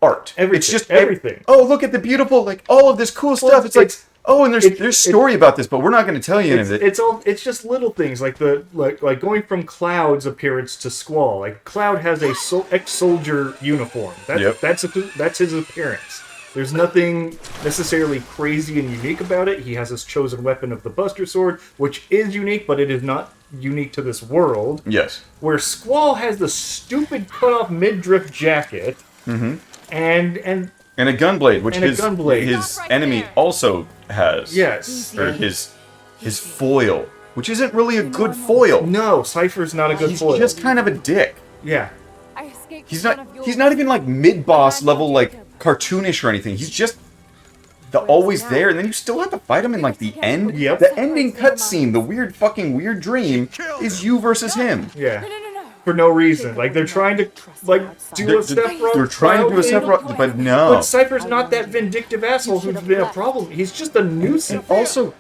art. Everything, It's just everything. Oh, look at the beautiful, like all of this cool stuff. It's like, it's- oh, and there's story about this, but we're not going to tell you any of it. It's just little things like like going from Cloud's appearance to Squall. Like Cloud has a ex-soldier uniform. Yep. That's his appearance. There's nothing necessarily crazy and unique about it. He has his chosen weapon of the Buster Sword, which is unique, but it is not unique to this world. Yes. Where Squall has the stupid cut-off midriff jacket, and And a gunblade, which And a his gunblade. his Stop right enemy there. also has. yes, Or his foil, which isn't really a good foil. no, Cypher's not a good He's foil. just kind of a dick. Yeah, I escaped He's one not of yours. he's not even like mid-boss level, like cartoonish or anything. He's just always there, and then you still have to fight him in like the end. Yep. The ending cutscene, the weird dream, is you versus him. yeah. No. For no reason. Like they're trying to do They're, a Sephiroth. they're trying to do a thing, Sephiroth, but no. But Cypher's not that vindictive asshole who's been a problem. He's just a nuisance. Also,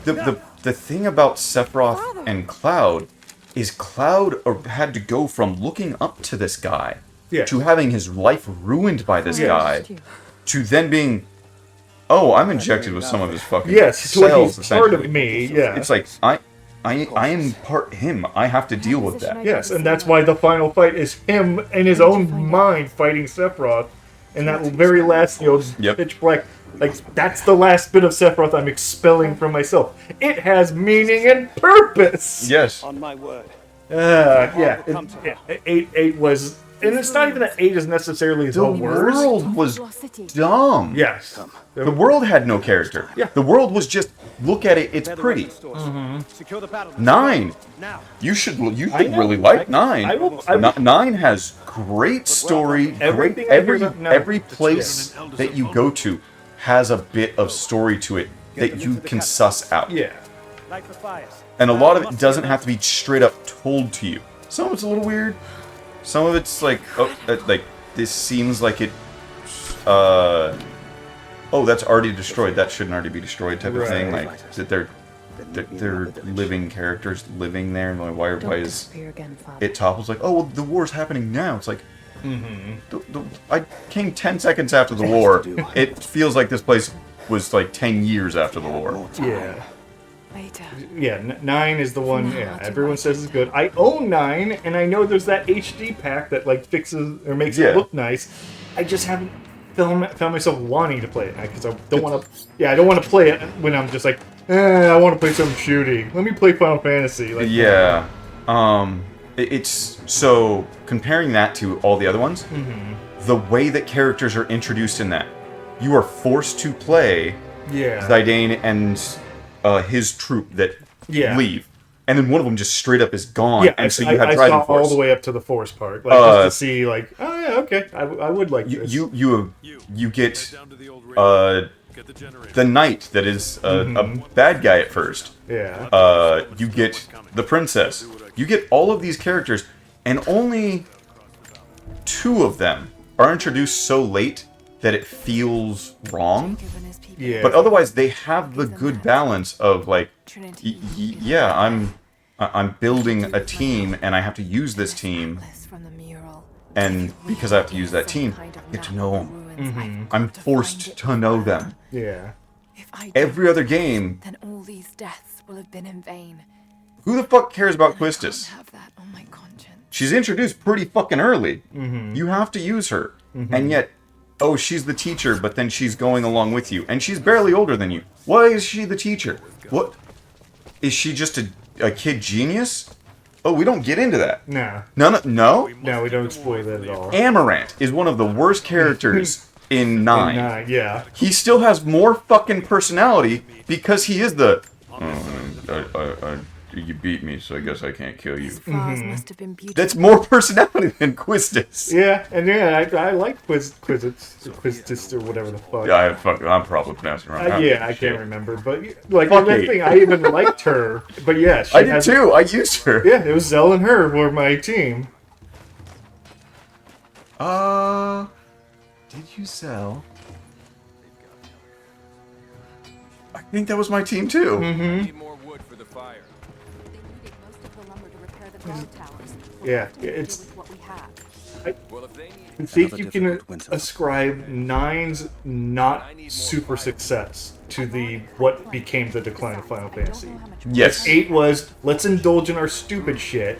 the thing about Sephiroth and Cloud is Cloud had to go from looking up to this guy Yeah. to having his life ruined by this Yes. guy to then being, oh, I'm injected with some of his fucking Yes, so cells. he's part of essentially. me. Yeah. It's like I am part him. I have to deal with that. Yes, and that's why the final fight is him in his own mind fighting Sephiroth. And that very last, Yep. pitch black, like, that's the last bit of Sephiroth I'm expelling from myself. It has meaning and purpose! Yes. On my word. Yeah. Eight was... And it's not even that 8 is necessarily the The worst. world was dumb. Yes. The world had no character. Yeah. The world was just, look at it, it's Clear the pretty. weapon stores. Secure the battle. 9. Now. You should know. really like 9. I will- 9 has great story. Everything Great, I hear about 9, every it's place that you go to has a bit of story to it that you can suss out. Yeah. Light the fires. And a lot of it doesn't have to be straight up told to you. Some of it's a little weird. Some of it's like, like this seems like it. Oh, that's already destroyed. That shouldn't already be destroyed, type of thing. Right. Like that they're living characters living there, and like, why is it topples? Like, oh, well, the war's happening now. It's like, I came 10 seconds after the war. It feels like this place was like 10 years after the war. Yeah. Later. Yeah, 9 is the one. Yeah, everyone says it's good. I own 9, and I know there's that HD pack that like fixes or makes Yeah. it look nice. I just haven't found myself wanting to play it because I don't want to. Yeah, I don't want to play it when I'm just like, I want to play some shooting. Let me play Final Fantasy. Like, Yeah. It's so comparing that to all the other ones, the way that characters are introduced in that, you are forced to play yeah, Zidane and his troop that Yeah. leave, and then one of them just straight up is gone, yeah. and so I you have saw Trident Force. all the way up to the Force part, like just to see, like, oh yeah, okay, I would like this. You get the knight that is a bad guy at first. Yeah. You get the princess. You get all of these characters, and only 2 of them are introduced so late that it feels wrong. Given his people Yeah. But otherwise, they have the good balance of like, yeah, I'm building a team, and I have to use this team, from the mural. and because I have to use that team, I get to know them. I'm forced to know them. Yeah. If I Every other game, then all these deaths will have been in vain. who the fuck cares about I Quistis? can't have that on my conscience. She's introduced pretty fucking early. You have to use her. And yet, oh, she's the teacher, but then she's going along with you. And she's barely older than you. Why is she the teacher? What? Is she just a kid genius? Oh, we don't get into that. No. No? No, we don't explore that at all. Amaranth is one of the worst characters in 9. Yeah. He still has more fucking personality because he is the You beat me, so I guess I can't kill you. His vase must have been beautiful. That's more personality than Quistis. Yeah, and I like Quistis or whatever the fuck. Yeah, I'm probably pronouncing it wrong. I can't remember, but like Fuck that it. thing, I even liked her. But yeah, she I did too. I used her. Yeah, it was Zell and her were my team. Did you sell? I think that was my team too. Need more wood for the fire. They needed most of the lumber to repair the guard towers. Yeah, We'll it's- deal with what we have. Well, if they need I think Another you can difficult winter. ascribe 9's not super success to the what became the decline of Final Fantasy. Yes. 8 was, let's indulge in our stupid shit.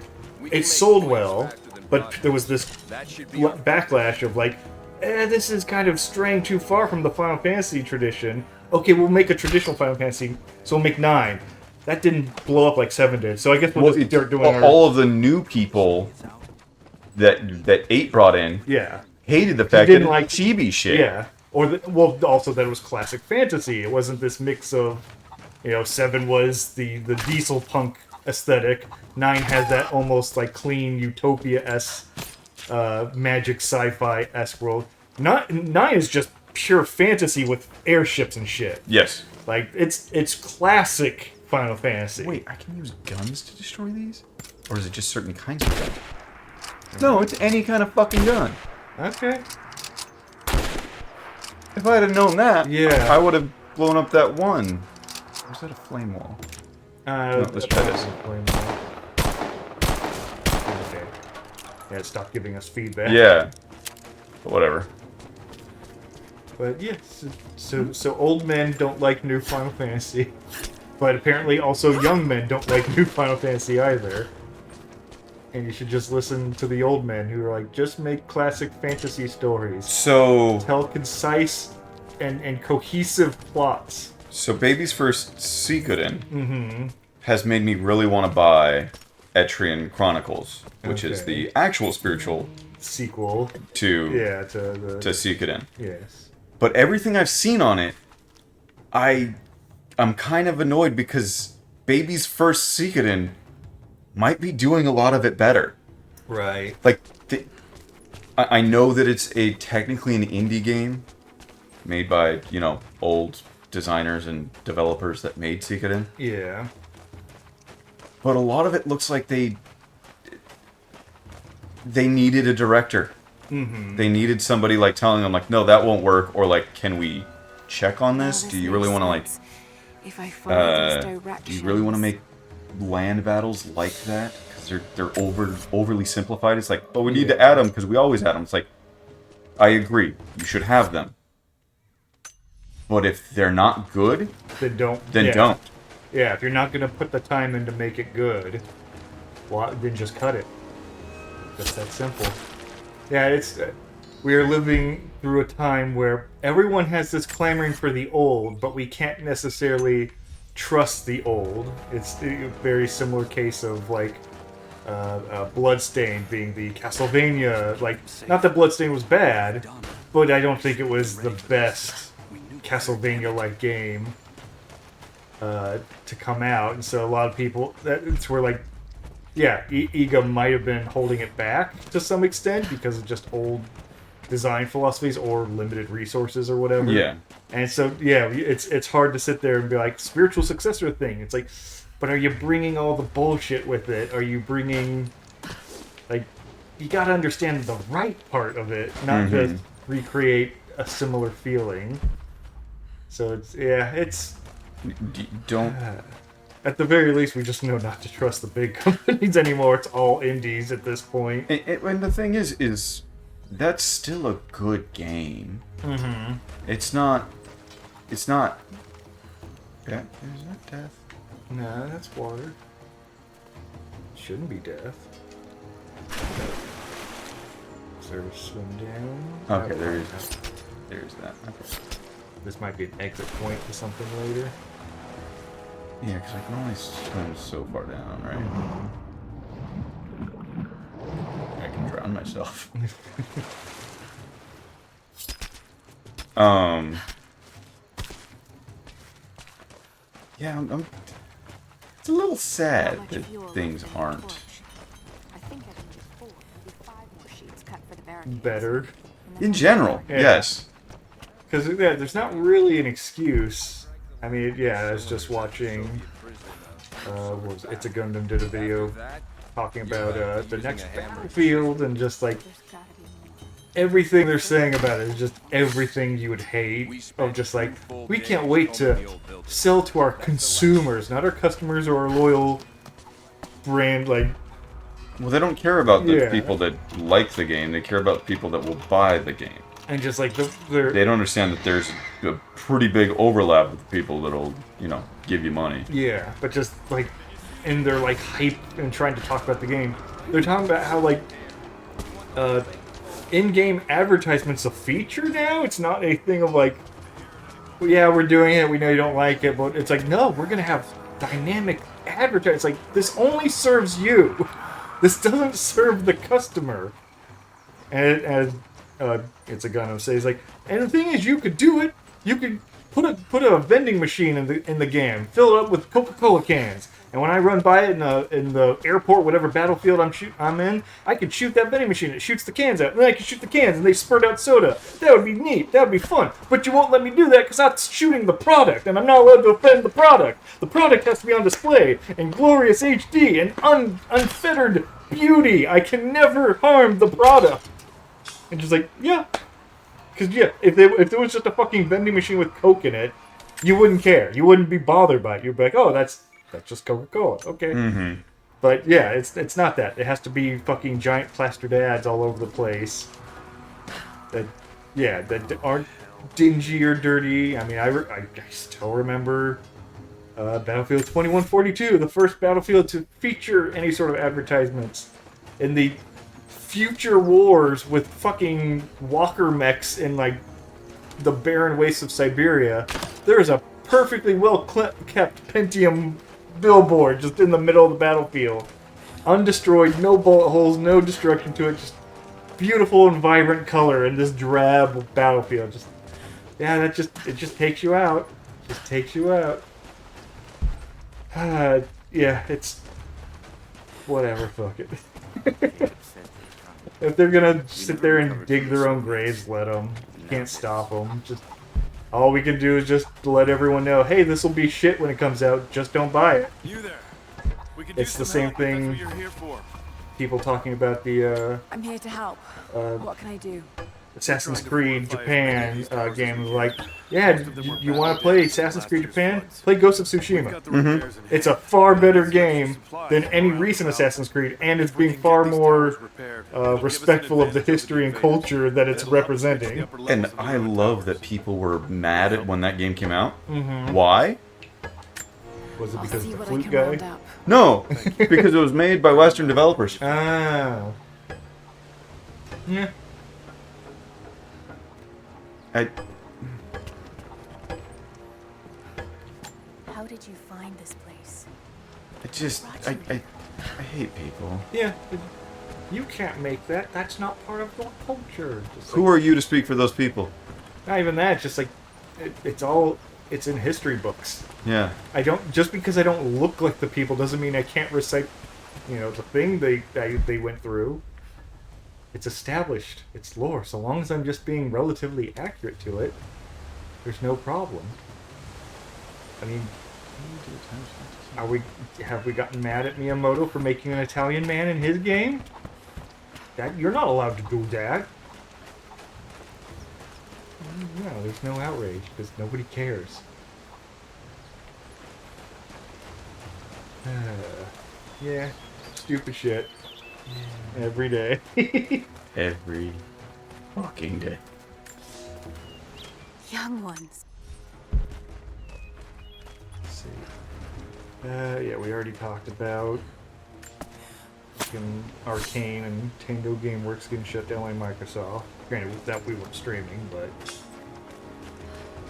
It sold well, but there was this that should be backlash of like, this is kind of straying too far from the Final Fantasy tradition. Okay, we'll make a traditional Final Fantasy, so we'll make 9. That didn't blow up like 7 did, so I guess we'll just start doing our... all of the new people that 8 brought in Yeah. hated the fact didn't that like- it's chibi shit. Yeah. Or, also that it was classic fantasy. It wasn't this mix of, 7 was the diesel punk aesthetic. 9 has that almost like clean utopia-esque, magic sci-fi-esque world. 9 is just pure fantasy with airships and shit. Yes. Like, it's classic Final Fantasy. Wait, I can use guns to destroy these? Or is it just certain kinds of guns? No, it's any kind of fucking gun. Okay. If I had known that, Yeah. I would have blown up that one. Or is that a flame wall? let's try this. Okay. Yeah, stop giving us feedback. Yeah. But whatever. But yes, so old men don't like new Final Fantasy, but apparently also young men don't like new Final Fantasy either. And you should just listen to the old men who are like, just make classic fantasy stories. So Tell concise and cohesive plots. So Baby's First Suikoden has made me really want to buy Etrian Chronicles, which is Okay. the actual spiritual Sequel. to Yeah, to the... Suikoden. Yes. But everything I've seen on it, I'm kind of annoyed because Baby's First Suikoden might be doing a lot of it better. Right. Like, I know that it's technically an indie game made by, old designers and developers that made Suikoden. Yeah. But a lot of it looks like they needed a director. They needed somebody like telling them like, no, that won't work, or like, can we check on this? Do you really want to like? If I follow these Do directions, you really want to make land battles like that? Because they're overly simplified. It's like, oh, we need to add them because we always add them. It's like, I agree, you should have them. But if they're not good, Then don't. then yeah. don't. Yeah, if you're not gonna put the time in to make it good, well, then just cut it. Just that simple. Yeah, it's we are living through a time where everyone has this clamoring for the old, but we can't necessarily trust the old. It's a very similar case of like Bloodstained being the Castlevania. Like, not that Bloodstained was bad, but I don't think it was the best Castlevania-like game to come out, and so a lot of people, it's where like, yeah, Iga might have been holding it back to some extent because of just old design philosophies or limited resources or whatever. Yeah. And so yeah, it's hard to sit there and be like, spiritual successor thing. It's like, but are you bringing all the bullshit with it? Are you bringing, like, you gotta understand the right part of it, not just recreate a similar feeling. So it's Don't. at the very least, we just know not to trust the big companies anymore. It's all indies at this point. And the thing is that's still a good game. It's not. Yeah, is that death? No, that's water. Shouldn't be death. Is there a swim down? Okay, No, there no. is. There's that. Okay. This might be an exit point to something later. Yeah, because I can only swim so far down, right? I can drown myself. Yeah, It's a little How sad much that fuel things left in the aren't torch? I think I can use 4, maybe 5 more sheets cut for the barricades. better. And then in I'll general. Yeah. Yes. Because yeah, there's not really an excuse. I mean, yeah, I was just watching. What was it? It's a Gundam did a video talking about the next Battlefield and just like There's gotta be more. everything they're saying about it is just everything you would hate. Of just like we can't wait to sell to our consumers, not our customers or our loyal brand. Like Well, they don't care about the Yeah. people that like the game. They care about the people that will buy the game. and just like they're They don't understand that there's a pretty big overlap with the people that'll, give you money. yeah, but just like in their like hype and trying to talk about the game, they're talking about how like in-game advertisements a feature now. It's not a thing of like, well, yeah, we're doing it. We know you don't like it, but it's like, no, we're gonna have dynamic advertising. It's like this only serves you. This doesn't serve the customer. And as it's a Gundam says, like, and the thing is, you could do it. You could put a vending machine in the game, fill it up with Coca-Cola cans, and when I run by it in the airport, whatever battlefield I'm in, I could shoot that vending machine. It shoots the cans out, and then I can shoot the cans, and they spurt out soda. That would be neat. That would be fun. But you won't let me do that because that's shooting the product, and I'm not allowed to offend the product. The product has to be on display in glorious HD and unfettered beauty. I can never harm the product. And just like, yeah. Because, yeah, if there was just a fucking vending machine with Coke in it, you wouldn't care. You wouldn't be bothered by it. You'd be like, oh, that's just Coca-Cola. Okay. Mm-hmm. But, yeah, it's not that. It has to be fucking giant plastered ads all over the place. That aren't dingy or dirty. I mean, I still remember Battlefield 2142, the first Battlefield to feature any sort of advertisements. In the future wars with fucking walker mechs in like the barren wastes of Siberia, there is a perfectly well kept Pentium billboard just in the middle of the battlefield, undestroyed, no bullet holes, no destruction to it, just beautiful and vibrant color in this drab battlefield. Just it just takes you out, just takes you out. Yeah, it's whatever. Fuck it. If they're gonna sit there and dig their own graves, let them. Can't stop them. Just all we can do is just let everyone know, hey, this will be shit when it comes out. Just don't buy it. You there. We can It's use the some same help if that's thing. what you're here for. People talking about the I'm here to help. What can I do? Assassin's Creed Japan game. Like, yeah, you want to play Assassin's Creed Japan? Play Ghost of Tsushima. It's a far better game than any recent Assassin's Creed, and it's being far more respectful of the history and culture that it's representing. And I love that people were mad at when that game came out. Mm-hmm. Why? Was it I'll because see of the what I flute can guy? round up. No, because it was made by Western developers. Ah. Yeah. How did you find this place? I hate people. Yeah. You can't make that. That's not part of your culture. Just Who like, are you to speak for those people? not even that. Just like it's in history books. Yeah. Just because I don't look like the people doesn't mean I can't recite, the thing they went through. It's established. It's lore. So long as I'm just being relatively accurate to it, there's no problem. I mean, have we gotten mad at Miyamoto for making an Italian man in his game? You're not allowed to do that. No, there's no outrage because nobody cares. Yeah, stupid shit. Every day. Every fucking day. Young ones. Let's see. Yeah, we already talked about fucking Arcane and Nintendo GameWorks getting shut down by Microsoft. Granted, that we weren't streaming, but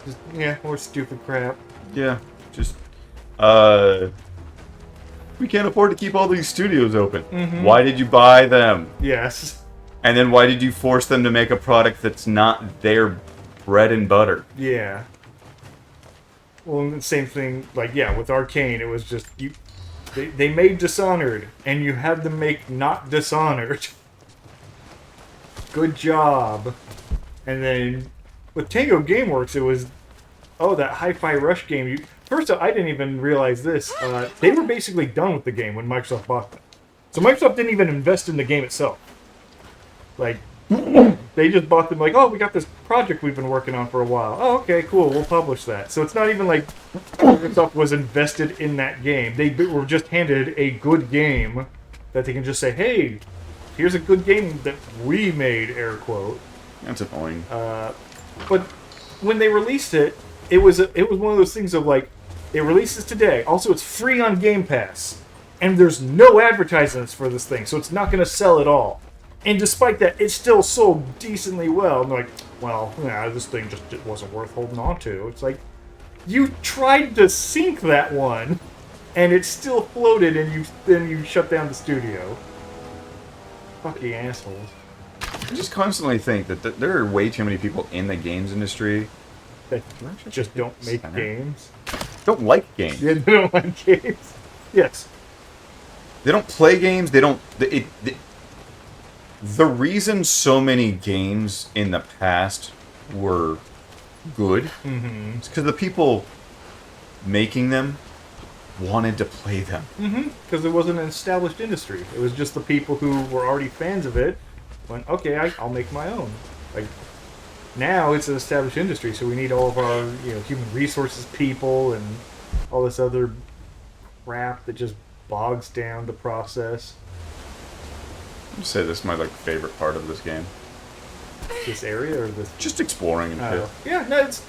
just, yeah, more stupid crap. Yeah. Just we can't afford to keep all these studios open. Mm-hmm. Why did you buy them? Yes. And then why did you force them to make a product that's not their bread and butter? Yeah. Well, and the same thing, like, yeah, with Arcane, it was just, They made Dishonored, and you had them make not Dishonored. Good job. And then with Tango Gameworks, it was, that Hi-Fi Rush game. First off, I didn't even realize this. They were basically done with the game when Microsoft bought them. So Microsoft didn't even invest in the game itself. Like, they just bought them like, oh, we got this project we've been working on for a while. Oh, okay, cool, we'll publish that. So it's not even like Microsoft was invested in that game. They were just handed a good game that they can just say, hey, here's a good game that we made, air quote. That's annoying. But when they released it, it was one of those things of like, it releases today. Also, it's free on Game Pass. And there's no advertisements for this thing, so it's not going to sell at all. And despite that, it still sold decently well. And they're like, well, this thing just wasn't worth holding on to. It's like, you tried to sink that one, and it still floated, and then you shut down the studio. Fucking assholes. I just constantly think that there are way too many people in the games industry That just don't make games. don't like games. Yeah, they don't like games. Yes. They don't play games. They don't. The reason so many games in the past were good is because the people making them wanted to play them. Because it wasn't an established industry. It was just the people who were already fans of it went, okay, I'll make my own. Like, now it's an established industry, so we need all of our human resources people and all this other crap that just bogs down the process. I'd say this is my favorite part of this game. This area or this? Just exploring and shit. Yeah, no, it's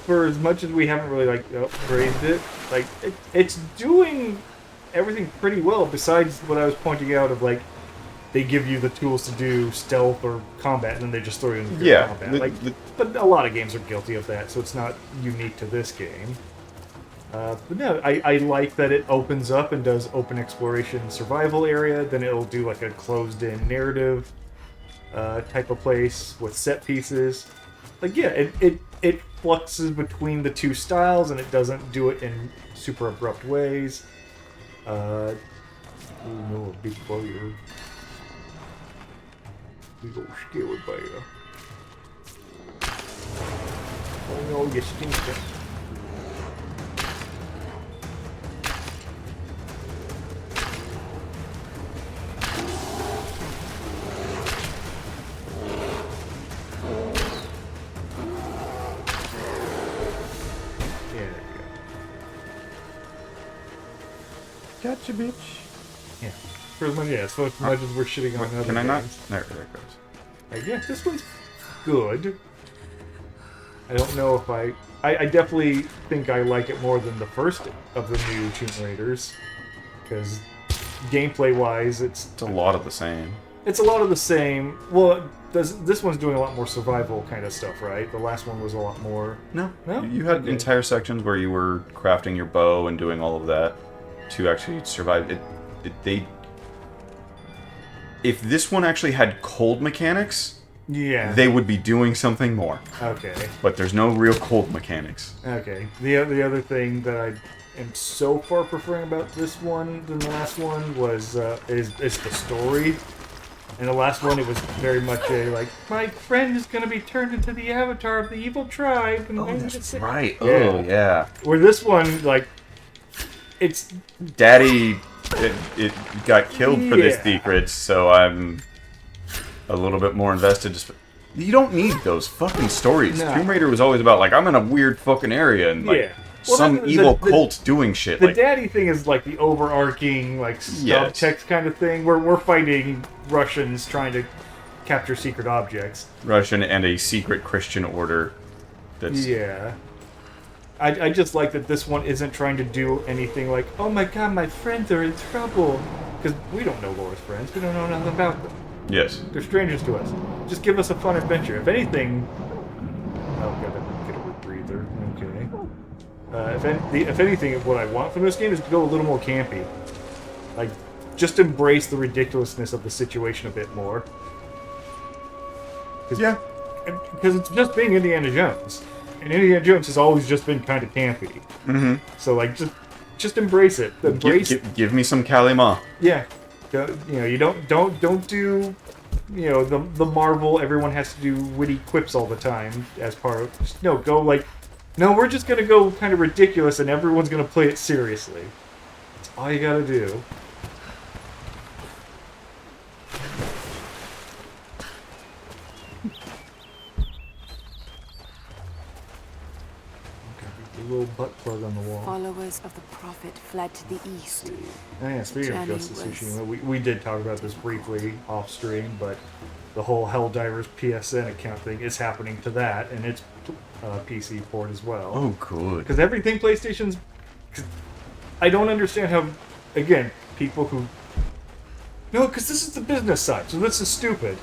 for as much as we haven't really praised it, it's doing everything pretty well. Besides what I was pointing out of they give you the tools to do stealth or combat, and then they just throw you into combat. But a lot of games are guilty of that, so it's not unique to this game. But no, I like that it opens up and does open exploration survival area, then it'll do a closed-in narrative type of place with set pieces. It fluxes between the two styles, and it doesn't do it in super abrupt ways. Oh no, a big fire. We go scared by you. Oh no, you stink. Gotcha, bitch. Yeah. For as much as we're shitting on other Can I not? games. There it goes. Yeah, this one's good. I don't know if I definitely think I like it more than the first of the new Tomb Raiders. Because gameplay-wise, it's a lot of the same. It's a lot of the same. Well, this one's doing a lot more survival kind of stuff, right? The last one was a lot more... No. No? You had entire sections where you were crafting your bow and doing all of that to actually survive. If this one actually had cold mechanics, they would be doing something more. Okay. But there's no real cold mechanics. Okay. The other thing that I am so far preferring about this one than the last one is the story. In the last one, it was very much my friend is going to be turned into the avatar of the evil tribe. And that's right. Yeah. Oh, yeah. Where this one, it's... Daddy, it got killed for this secret, so I'm a little bit more invested. You don't need those fucking stories. No. Tomb Raider was always about, I'm in a weird fucking area, and, some evil cult doing shit. The daddy thing is the overarching subtext kind of thing where we're fighting Russians trying to capture secret objects. Russian and a secret Christian order. That's I just like that this one isn't trying to do anything oh my god, my friends are in trouble. Because we don't know Laura's friends. We don't know nothing about them. Yes. They're strangers to us. Just give us a fun adventure. If anything... Oh, gotta get a rebreather. Okay. If anything, what I want from this game is to go a little more campy. Just embrace the ridiculousness of the situation a bit more. Because it's just being Indiana Jones. And Indiana Jones has always just been kind of campy. Mm-hmm. So, just just embrace it. Embrace. Give me some Kalima. Yeah. You don't do. The Marvel. Everyone has to do witty quips all the time as part of. Just, no, go like. No, we're just gonna go kind of ridiculous, and everyone's gonna play it seriously. That's all you gotta do. A little butt plug on the wall. Followers of the Prophet fled to the east. Oh yeah, speaking of Ghost of Tsushima, we did talk about this briefly off stream, but the whole Helldivers PSN account thing is happening to that, and it's PC port as well. Oh, good. Because everything PlayStation's... I don't understand how, again, people who... No, because this is the business side, so this is stupid.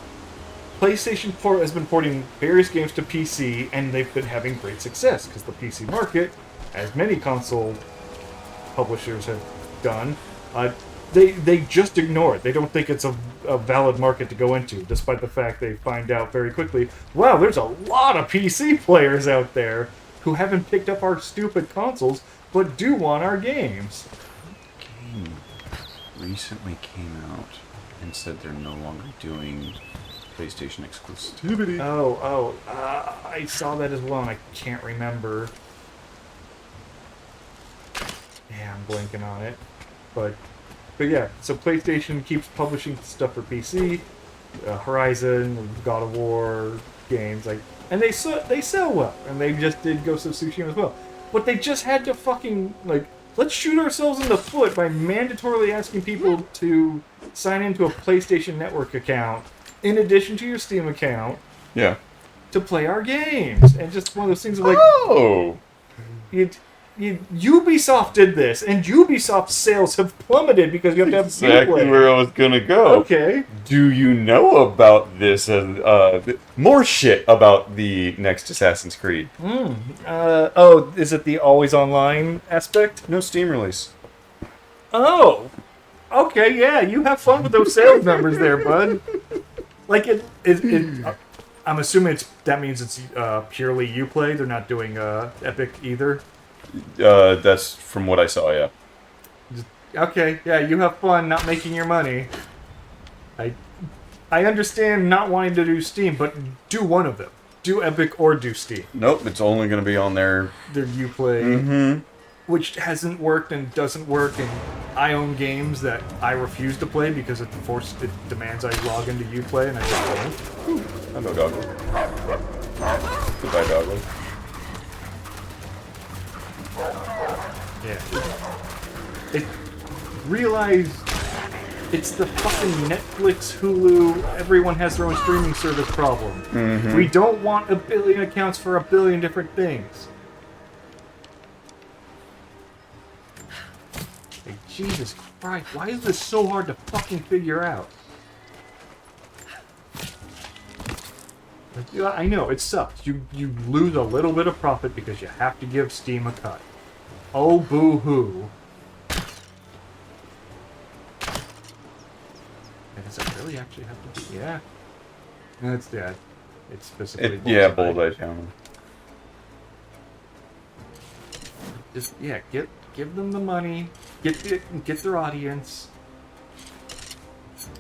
PlayStation has been porting various games to PC, and they've been having great success, because the PC market, as many console publishers have done, they just ignore it. They don't think it's a valid market to go into, despite the fact they find out very quickly, wow, there's a lot of PC players out there who haven't picked up our stupid consoles, but do want our games. Game recently came out and said they're no longer doing PlayStation exclusivity. I saw that as well, and I can't remember. Yeah, I'm blanking on it. But yeah, so PlayStation keeps publishing stuff for PC, Horizon, God of War games, and they sell well, and they just did Ghost of Tsushima as well. But they just had to fucking, let's shoot ourselves in the foot by mandatorily asking people to sign into a PlayStation Network account in addition to your Steam account. Yeah. To play our games. And just one of those things of Ubisoft did this, and Ubisoft sales have plummeted because you have to have exactly where I was gonna go. Okay. Do you know about this? More shit about the next Assassin's Creed. Is it the always online aspect? No Steam release. Oh. Okay, yeah, you have fun with those sales numbers there, bud. I'm assuming that means it's purely Uplay. They're not doing Epic either. That's from what I saw, yeah. Okay, yeah, you have fun not making your money. I understand not wanting to do Steam, but do one of them. Do Epic or do Steam. Nope, it's only going to be on their Uplay, which hasn't worked and doesn't work, and I own games that I refuse to play because it demands I log into Uplay, and I just won't. Hello, Doggo. Goodbye, Doggo. Yeah. Realize it's the fucking Netflix, Hulu, everyone has their own streaming service problem. We don't want a billion accounts for a billion different things. Jesus Christ, why is this so hard to fucking figure out? I know, it sucks. You lose a little bit of profit because you have to give Steam a cut. Oh, boo-hoo. Does it really actually have to be? Yeah. No, it's dead. It's specifically Bullseye Channel. Just, yeah, give them the money. Get their audience.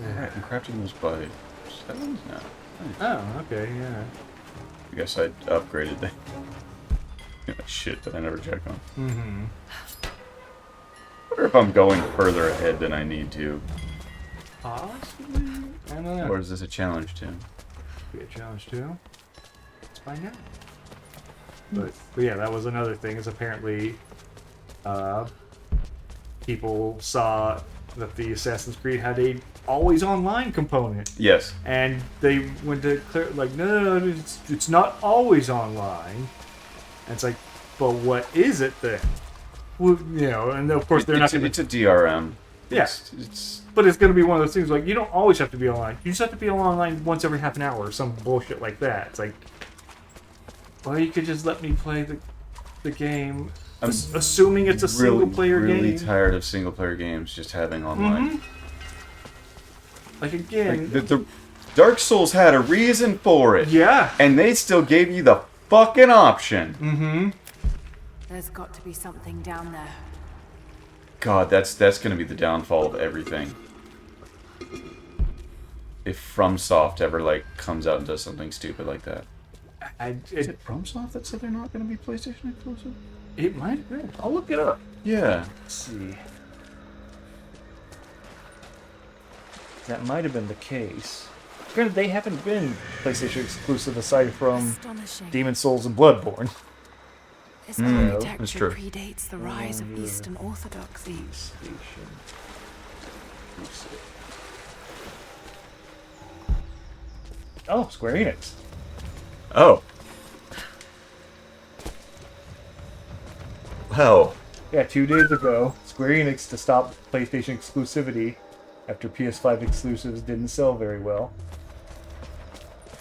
Alright, I'm crafting those by 7s now. Nice. Oh, okay, yeah. I guess I upgraded the shit that I never check on. I wonder if I'm going further ahead than I need to. Possibly? I don't know. Or is this a challenge, Tim? Be a challenge too. Let's find out. But yeah, that was another thing. Is apparently people saw that the Assassin's Creed had a always online component. Yes. And they went to clear no, it's not always online. And it's like, but what is it then? Well, and of course they're not going to. It's a DRM. Yes. Yeah. It's But it's going to be one of those things like you don't always have to be online. You just have to be online once every half an hour or some bullshit like that. It's like, well, you could just let me play the game, assuming it's a single player game. I'm really tired of single player games just having online. Like again, the Dark Souls had a reason for it. Yeah. And they still gave you the fucking option. There's got to be something down there. God, that's gonna be the downfall of everything. If FromSoft ever like comes out and does something stupid like that. Is it FromSoft that said they're not gonna be PlayStation exclusive? It might have been. I'll look it up. Yeah. Let's see. That might have been the case. Granted, they haven't been PlayStation exclusive aside from Astonishing. Demon's Souls and Bloodborne. This that's architecture true. predates the rise of Eastern Orthodoxy. Oh, Square Enix. Oh. Well. Yeah, 2 days ago, Square Enix to stop PlayStation exclusivity after PS5 exclusives didn't sell very well.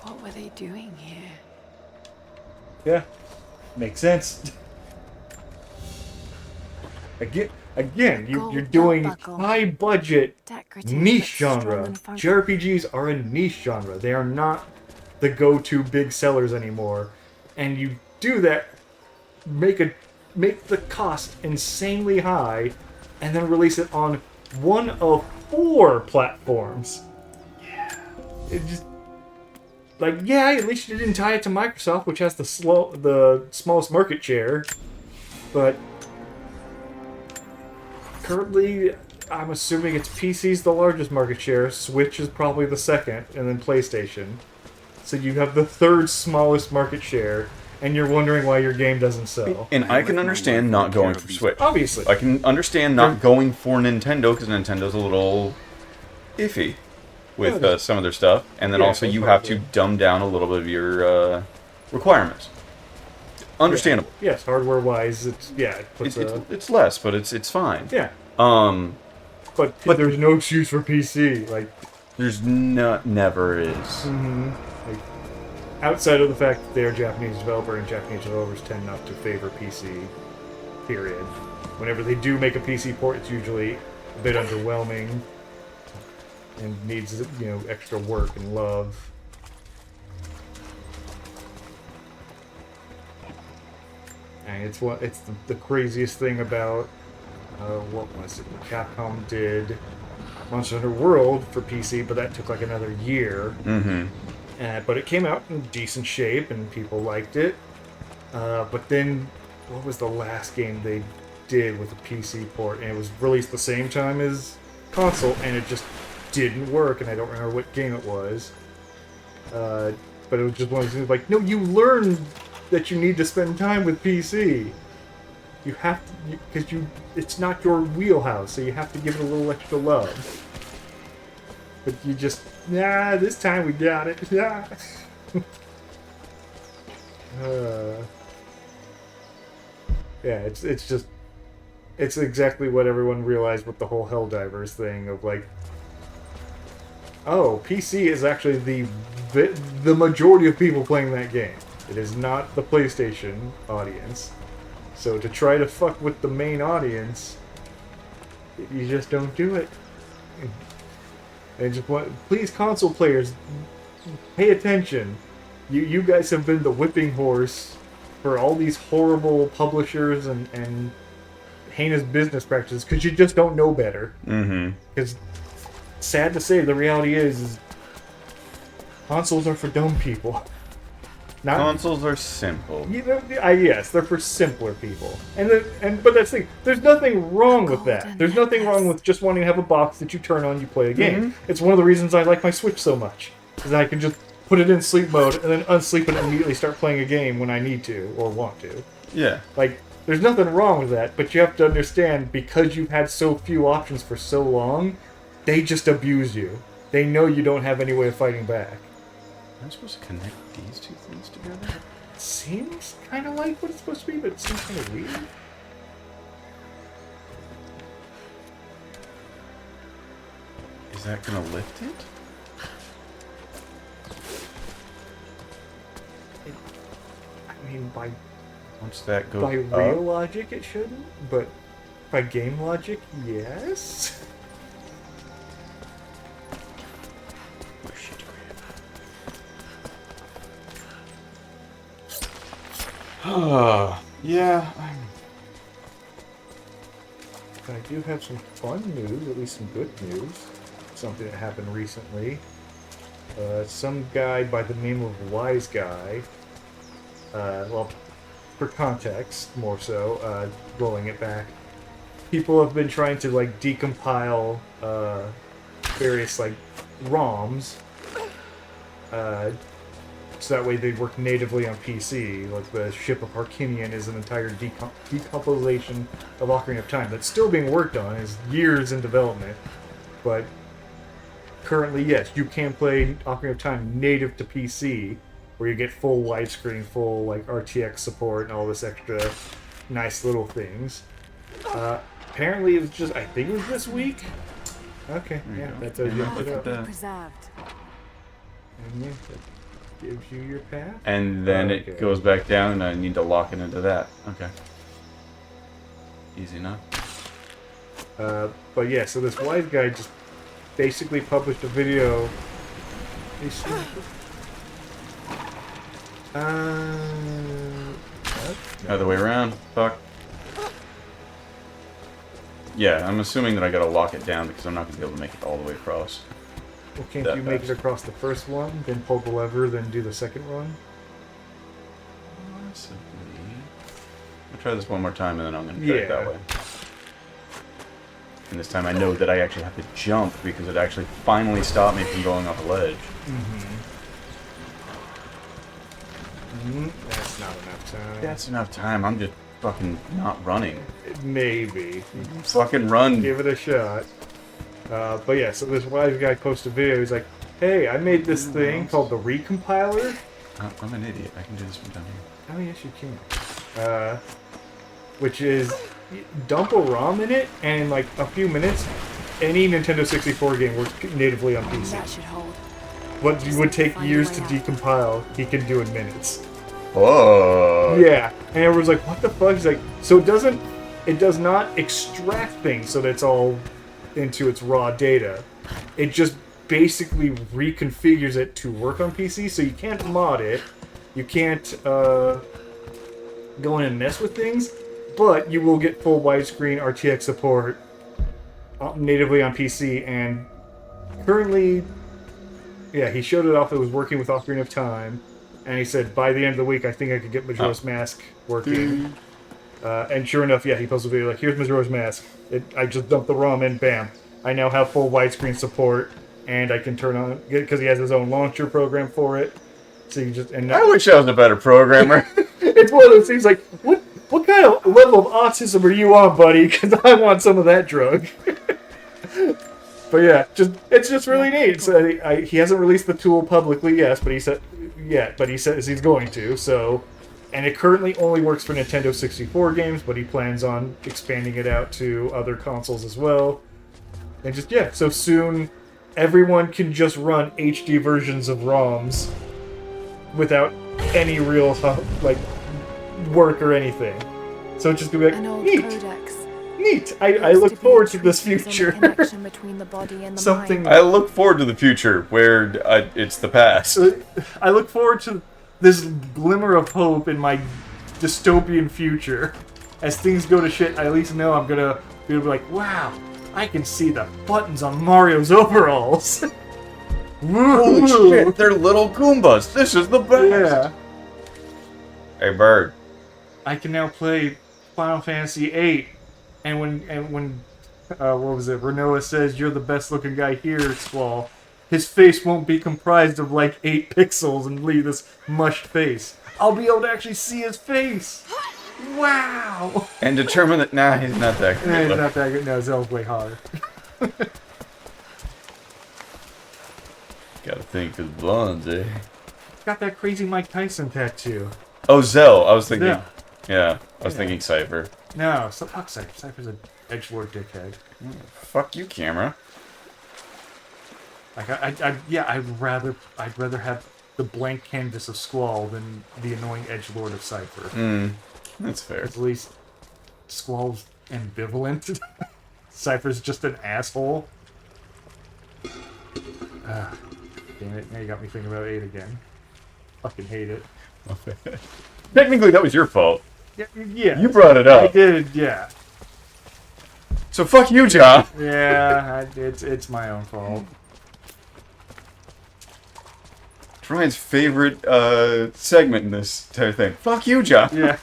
What were they doing here? Yeah, makes sense. Again, you're Gold doing belt buckle. high budget Decorative, niche but strong genre. and functional. JRPGs are a niche genre. They are not the go-to big sellers anymore. And you do that, make the cost insanely high, and then release it on one of 4 platforms. Yeah. It just like, yeah, at least you didn't tie it to Microsoft, which has the smallest market share. But currently, I'm assuming it's PC's the largest market share, Switch is probably the second, and then PlayStation. So you have the 3rd smallest market share, and you're wondering why your game doesn't sell. And I can understand not going for Switch. Obviously. I can understand not going for Nintendo because Nintendo's a little iffy with some of their stuff, and then Yeah, also you have to probably. dumb down a little bit of your requirements. Understandable. Yes, hardware-wise, it puts It's less, but it's fine. yeah. Um, But there's no excuse for PC. Like, there's never is. like, outside of the fact that they're a Japanese developer, and Japanese developers tend not to favor PC. Period. Whenever they do make a PC port, it's usually a bit underwhelming and needs extra work and love. And it's the craziest thing about what was it? Capcom did Monster Hunter World for PC, but that took like another year. But it came out in decent shape and people liked it. But then, what was the last game they did with a PC port? And it was released the same time as console, and it just didn't work. And I don't remember what game it was. But it was just one of those things like, no, you learned that you need to spend time with PC. You have to, because it's not your wheelhouse, so you have to give it a little extra love. But you just, this time we got it. Yeah. It's exactly what everyone realized with the whole Helldivers thing of like, oh, PC is actually the majority of people playing that game. It is not the PlayStation audience. So to try to fuck with the main audience, you just don't do it. And please, console players, pay attention. You guys have been the whipping horse for all these horrible publishers and heinous business practices because you just don't know better. Because sad to say, the reality is consoles are for dumb people. Consoles are simple. Yes, they're for simpler people, but that's the thing. There's nothing wrong with that. There's nothing wrong with just wanting to have a box that you turn on, you play a game. It's one of the reasons I like my Switch so much, because I can just put it in sleep mode and then unsleep it and immediately start playing a game when I need to or want to. Yeah. Like, there's nothing wrong with that, but you have to understand, because you've had so few options for so long, they just abuse you. They know you don't have any way of fighting back. Am I supposed to connect these two things together? It seems kind of like what it's supposed to be, but it seems kind of weird. Is that gonna lift it? I mean, by Once that goes by up, real logic, it shouldn't, but by game logic, yes. where should you grab? Yeah, I do have some fun news, at least some good news. Something that happened recently. Some guy by the name of Wise Guy, well, for context, more so, rolling it back, people have been trying to, like, decompile, various, like, ROMs, so that way they work natively on PC. Like, the Ship of Harkinian is an entire decompilation of Ocarina of Time that's still being worked on, is years in development, but currently, yes, you can play Ocarina of Time native to PC, where you get full widescreen, full like RTX support, and all this extra nice little things. Apparently, it was just, I think it was this week. Okay, yeah, that tells you It up. will be preserved. And yeah, that gives you your path. And then Okay. it goes back down, and I need to lock it into that. Okay. Easy enough. But yeah, so this wise guy just basically published a video. Other way around. Fuck. Yeah, I'm assuming that I gotta lock it down because I'm not gonna be able to make it all the way across. Well, can't that you make fast. it across the first one, then pull the lever, then do the second one? Possibly. I'll try this one more time and then I'm gonna try it that Yeah. way. And this time I know that I actually have to jump because it actually finally stopped me from going off a ledge. That's not enough time. That's enough time. I'm just fucking not running. Maybe. Fucking run. Give it a shot. But yeah, so this wise guy posted a video. He's like, hey, I made this thing called the Recompiler. Oh, I'm an idiot. I can do this from down here. Oh, yes, you can. Which is, dump a ROM in it, and in like a few minutes, any Nintendo 64 game works natively on PC. That should hold. What would take years to decompile, he can do in minutes. Whoa. Yeah, and everyone's like, what the fuck? He's like, so it does not extract things so that it's all into its raw data. It just basically reconfigures it to work on PC, so you can't mod it, you can't go in and mess with things, but you will get full widescreen RTX support natively on PC, and currently, yeah, he showed it off. It was working with Ocarina of Time, and he said, by the end of the week, I think I could get Majora's Mask working. And sure enough, yeah, he posted a video like, here's Majora's Mask. I just dumped the ROM in, bam. I now have full widescreen support, and I can turn on, because he has his own launcher program for it. So you just, and I wish I was a better programmer. it's one of those things like, what kind of level of autism are you on, buddy? Because I want some of that drug. But yeah, it's just really neat. So he hasn't released the tool publicly, yes, but he says he's going to. So, and it currently only works for Nintendo 64 games, but he plans on expanding it out to other consoles as well. And just yeah, so soon everyone can just run HD versions of ROMs without any real like work or anything. So it's just gonna be An like old neat. codex. Neat. I Looks look to be forward to this traces on the future. connection between the body and the Something. mind. I look forward to the future where it's the past. I look forward to this glimmer of hope in my dystopian future. As things go to shit, I at least know I'm gonna be like, wow, I can see the buttons on Mario's overalls. Holy Woo! shit, they're little Goombas. This is the best. Yeah. Hey, bird. I can now play Final Fantasy VIII, and when what was it? Renoa says you're the best looking guy here, Squall. His face won't be comprised of like 8 pixels and leave this mushed face. I'll be able to actually see his face. Wow. And determine that, nah, he's not that Nah, good. it's not that good. No, Zell's way hotter. Gotta think of blondes, eh? Got that crazy Mike Tyson tattoo. Oh, Zell. I was thinking. Zell. Yeah, I was thinking Cypher. No, fuck Cypher. Cypher's an edgelord dickhead. Fuck you, camera. Like I'd rather have the blank canvas of Squall than the annoying edgelord of Cypher. That's fair. At least Squall's ambivalent. Cypher's just an asshole. Damn it! Now you got me thinking about 8 again. Fucking hate it. Technically, that was your fault. Yeah. You brought it up. I did. Yeah. So fuck you, John. Yeah, it's my own fault. Ryan's favorite segment in this entire thing. Fuck you, John. Yeah.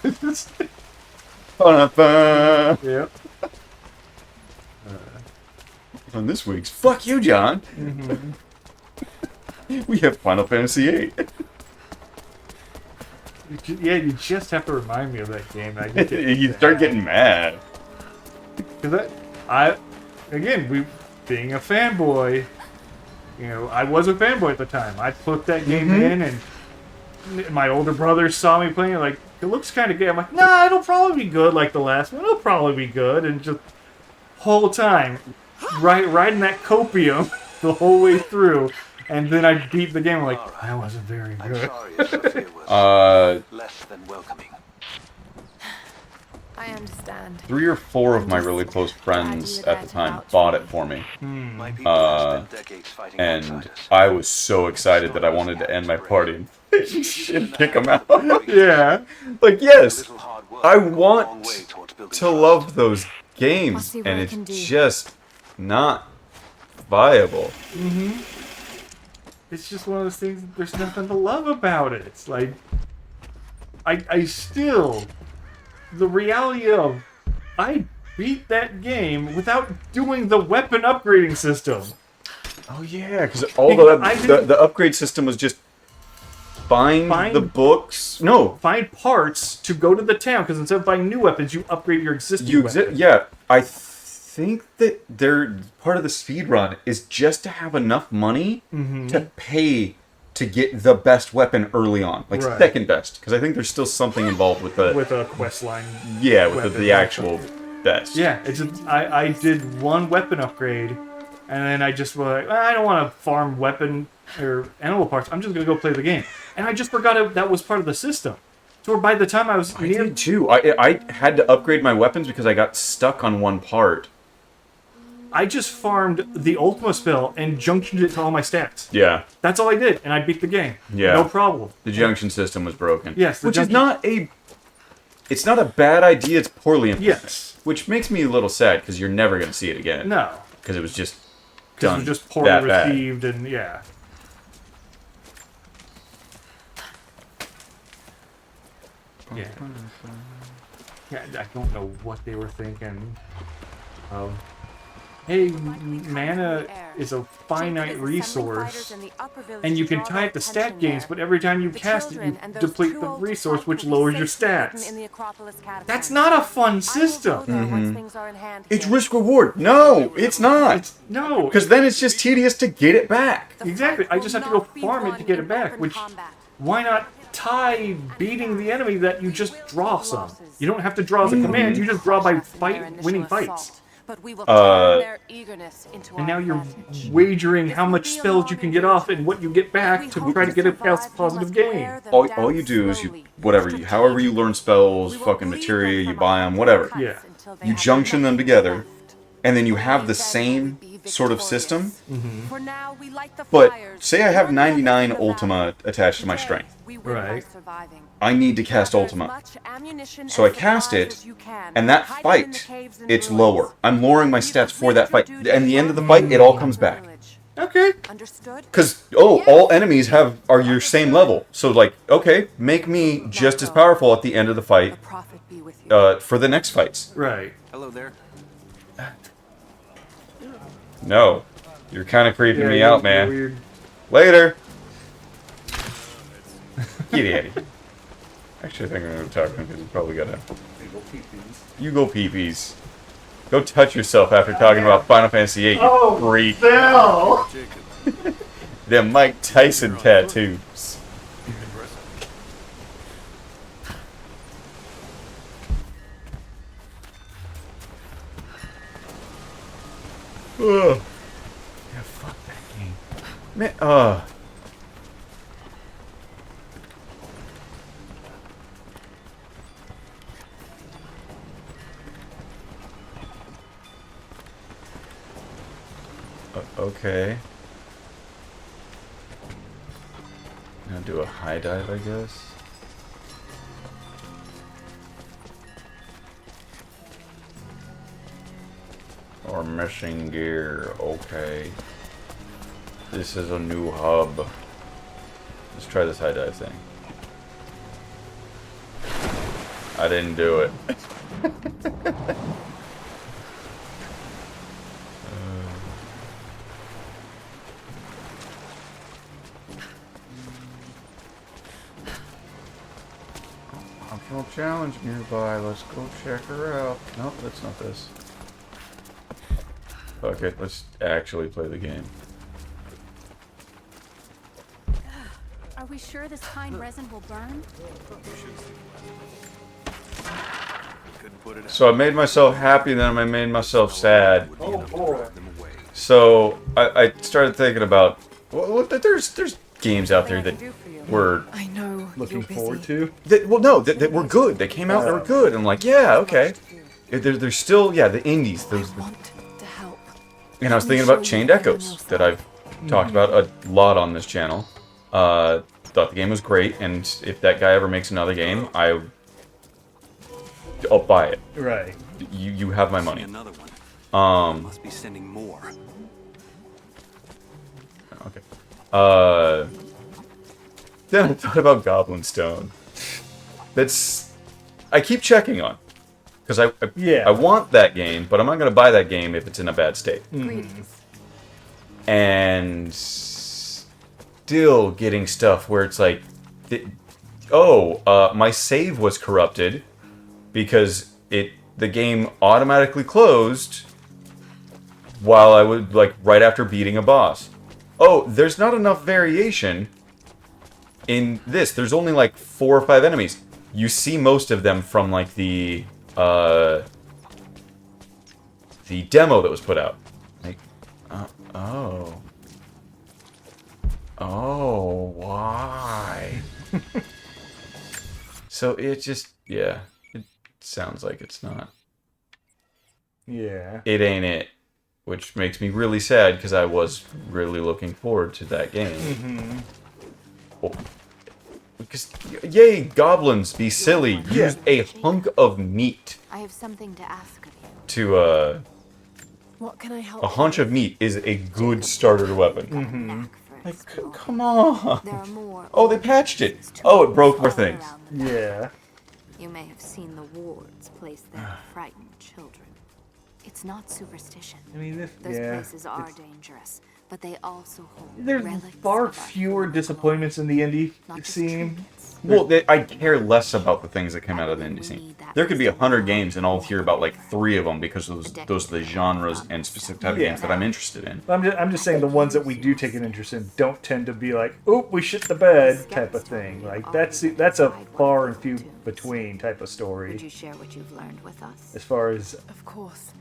Ba-da-ba. Yep. On this week's Fuck You, John. We have Final Fantasy VIII. Yeah, you just have to remind me of that game. I get You start getting mad. Because again, being a fanboy, you know, I was a fanboy at the time. I put that game in, and my older brothers saw me playing it, like, it looks kind of good. I'm like, nah, it'll probably be good like the last one. It'll probably be good. And just whole time, riding that copium the whole way through. And then I beat the game. I'm like, that wasn't very good. Less than welcoming. I understand. 3 or 4 of my really close friends at the time bought it for me. My people have spent decades fighting And outsiders. I was so excited that I wanted to end my party and kick them out. Yeah. Like, A yes, little hard work I will go a long want way towards building to trust. love those I'll games, see what and I it's can do. just not viable. It's just one of those things that there's nothing to love about it. It's like, I still, the reality of, I beat that game without doing the weapon upgrading system. Oh yeah, because all I the didn't- upgrade system was just find Find- the books. No, Find parts to go to the town, because instead of buying new weapons, you upgrade your existing weapon. yeah. I think that they're part of the speed run is just to have enough money to pay to get the best weapon early on, like Right. second best, because I think there's still something involved with the With a quest line. with weapon. the actual best. Yeah, it's just, I did one weapon upgrade, and then I just was like, I don't want to farm weapon or animal parts. I'm just going to go play the game. And I just forgot that was part of the system. So by the time I was I did too. I had to upgrade my weapons because I got stuck on one part. I just farmed the Ultima spell and junctioned it to all my stats. Yeah, That's all I did, and I beat the game. Yeah. No problem. the junction system was broken. Yes, the which is junction- not a. It's not a bad idea. It's poorly implemented. Yes. Which makes me a little sad because you're never going to see it again. No. Because it was just Because it done was just poorly that bad. received, and yeah. Yeah. Yeah, I don't know what they were thinking. Hey, mana is a finite resource, and you can tie it to stat gains, but every time you cast it, you deplete the resource, which lowers your stats. That's not a fun system. It's risk reward. No, it's not. No, Because then it's just tedious to get it back. exactly. I just have to go farm it to get it back, which why not tie beating the enemy that you just draw some? You don't have to draw as a command, you just draw by winning fights. And now you're wagering how much spells you can get off and what you get back to try to get a positive gain. All you do is however you learn spells, fucking materia, you buy them, whatever. Yeah. You junction them together, and then you have the same sort of system. But say I have 99 Ultima attached to my strength. Right. I need to cast Ultima. So I cast it, and that fight, it's lower. I'm lowering my stats for that fight. And the end of the fight, it all comes back. Okay. Understood? Because, all enemies are your same level. So, like, okay, make me just as powerful at the end of the fight Prophet be with you. for the next fights. Right. Hello there. No. You're kind of creeping me you're- out, you're man. Weird. Later. Get out of here. Actually, I think I'm going to talk to him because he's probably got to... You go pee-pees. Go touch yourself after talking about Final Fantasy VIII, you freak. Phil! Them Mike Tyson tattoos. Ugh. Yeah, fuck that game. Man, okay. Now do a high dive, I guess. missing gear. Okay. This is a new hub. Let's try this high dive thing. I didn't do it. Optional challenge nearby. Let's go check her out. Nope, that's not this. Okay, let's actually play the game. Are we sure this pine resin will burn? So I made myself happy, then I made myself sad. Oh boy. So I started thinking about, well, there's games out there that were I know. Looking you're busy. forward to. that were good. They came out, they were good. I'm like, yeah, okay. There's still, yeah, the indies. Those, I want to help. and I was thinking about Chained Echoes that I've talked about a lot on this channel. Thought the game was great, and if that guy ever makes another game, I'll buy it. Right. You have my money. Another one. Must be sending more. Okay. Then I thought about Goblin Stone. I keep checking on, because I want that game, but I'm not gonna buy that game if it's in a bad state. Greetings. And still getting stuff where it's like, my save was corrupted because the game automatically closed while I would, like, right after beating a boss. Oh, there's not enough variation in this. There's only like 4 or 5 enemies. You see most of them from like the demo that was put out. Like, why? So it just, yeah, it sounds like it's not. Yeah. It ain't it. Which makes me really sad, because I was really looking forward to that game. Oh, because, yay, goblins, be silly. Use a hunk of meat I have something to ask of you. to, What can I help? a hunch of meat is a good starter weapon. Like, come on. There are more. Oh, they patched it. Oh, it broke more things. Yeah. You may have seen the wards placed there to frighten children. It's not superstition. I mean, Those places are dangerous, but they also hold There's relics far of our fewer human disappointments in the indie not just scene. trinkets. Well, I care less about the things that came out of the indie scene. There could be 100 games, and I'll hear about like 3 of them because those are the genres and specific type of games that I'm interested in. I'm just saying the ones that we do take an interest in don't tend to be like, oop, we shit the bed type of thing. Like that's a far and few between type of story. Would you share what you've learned with us? As far as Of course.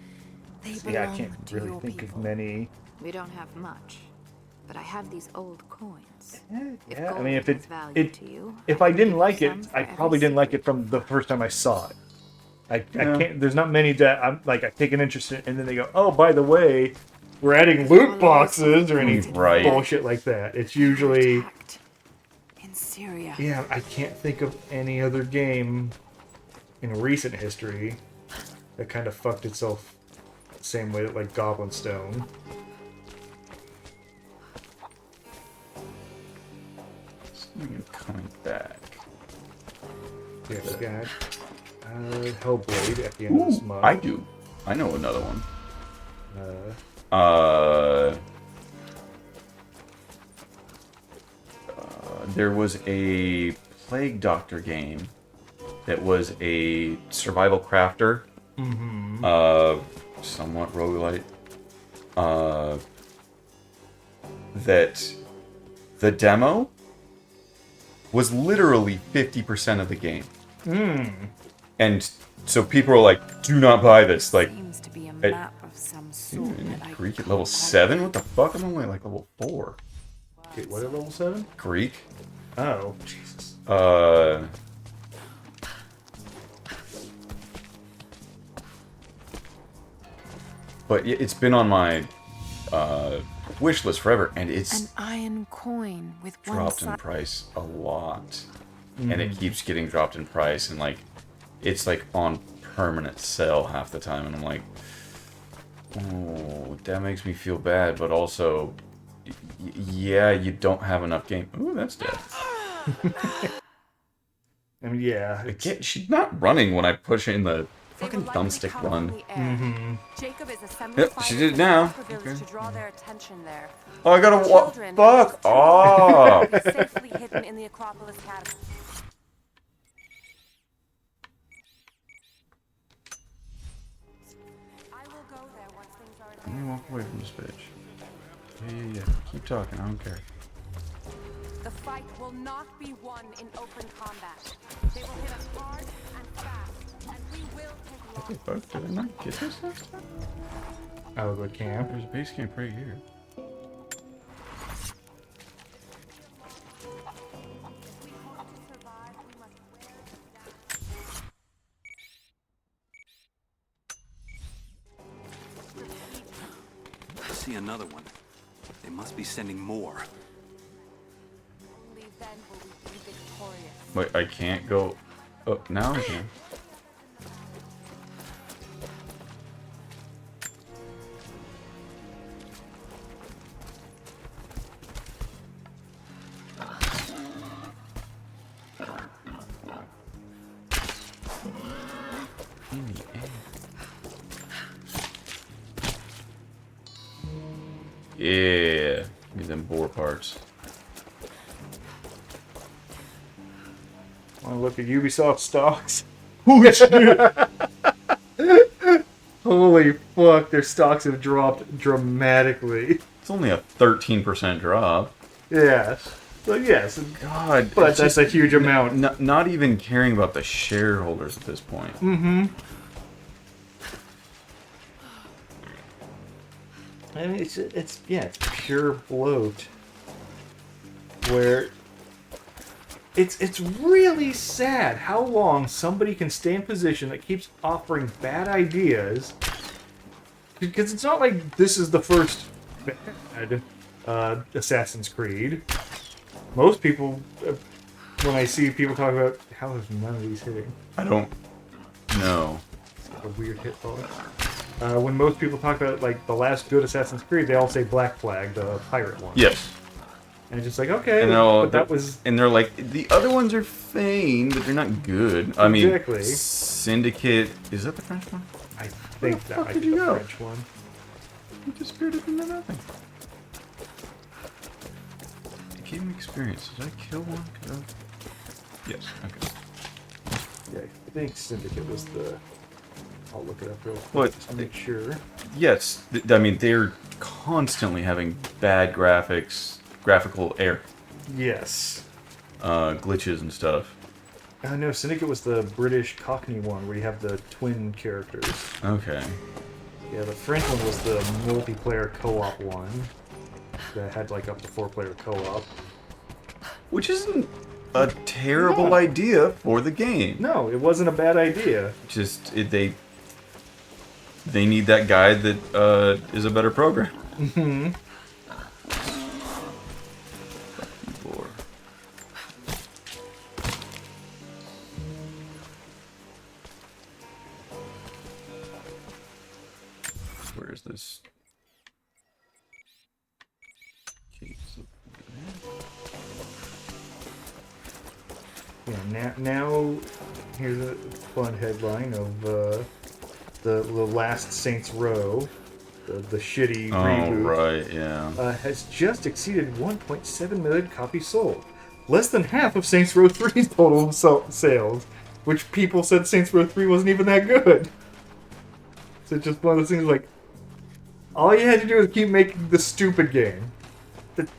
They I belong can't to really your think people. of many. We don't have much, but I have these old coins. Yeah, I mean, if has value to you, if I didn't like it, some for I every probably didn't like cent. it from the first time I saw it. I can't. There's not many that I'm like I take an interest in, and then they go, oh, by the way, we're adding loot boxes or any Right. bullshit like that. It's usually Attacked in Syria. yeah. I can't think of any other game in recent history that kind of fucked itself the same way that like Goblin Stone. Coming back. Yeah, we got Hellblade at the end of this month. I do. I know another one. Uh, There was a Plague Doctor game that was a survival crafter. Somewhat roguelite. That the demo was literally 50% of the game. And so people were like, do not buy this. Like, Seems to be a Hey. map of some sort that I Greek at can't level 7? What the fuck? I'm only like level 4. okay, what at level 7? Greek? Oh, Jesus. But it's been on my wish list forever, and it's An iron coin with one dropped in side. price a lot. And it keeps getting dropped in price, and like it's like on permanent sale half the time, and I'm like, Oh, that makes me feel bad, but also, yeah, you don't have enough game. Ooh, that's dead. I mean, yeah. She's not running when I push in the fucking thumbstick run. Jacob is Yep, she did it now. Okay. To draw their attention there. Oh, I gotta walk. Fuck off. Safely hidden in the Acropolis Academy. I will go there once things are Let me walk away from this bitch. Yeah. Keep talking. I don't care. The fight will not be won in open combat. They will hit us hard and fast, and we will take What the loss. fuck? Did I not get this last time? Oh, the camp. There's a base camp right here. If we hope to survive, we must wear it down. I see another one. They must be sending more. Only then will we be victorious. Wait, I can't go. Oh, now I can. Yeah, give me them bore parts. Want to look at Ubisoft stocks? Holy fuck, their stocks have dropped dramatically. It's only a 13% drop. Yes. So yes, God, but it's that's just a huge amount. not even caring about the shareholders at this point. Mm-hmm. I mean, it's pure bloat. Where it's really sad how long somebody can stay in position that keeps offering bad ideas. Because it's not like this is the first bad Assassin's Creed. Most people, when I see people talk about how is none of these hitting, I don't know. a weird hitbox. When most people talk about like the last good Assassin's Creed, they all say Black Flag, the pirate one. Yes. And it's just like, okay, And they're all, but that was... and they're like, the other ones are fine, but they're not good. I mean, Exactly. Syndicate, is that the French one? I think that fuck might did be you the go? French one. He disappeared into nothing. It gave me experience. Did I kill one? Yes, okay. Yeah, I think Syndicate was the... I'll look it up real quick What? just to make sure. Yes, I mean, they're constantly having bad graphical error, Yes. glitches and stuff. No, Syndicate was the British Cockney one where you have the twin characters. Okay. Yeah, the French one was the multiplayer co-op one that had like up to 4-player co-op. Which isn't a terrible idea for the game. No, it wasn't a bad idea. Just, they need that guy that is a better program. Mm-hmm. Where is this? Yeah, now here's a fun headline of the last Saints Row, the shitty reboot. Right, yeah. Has just exceeded 1.7 million copies sold. Less than half of Saints Row 3's total sales, which people said Saints Row 3 wasn't even that good. So it's just one of those things like, all you had to do was keep making the stupid game.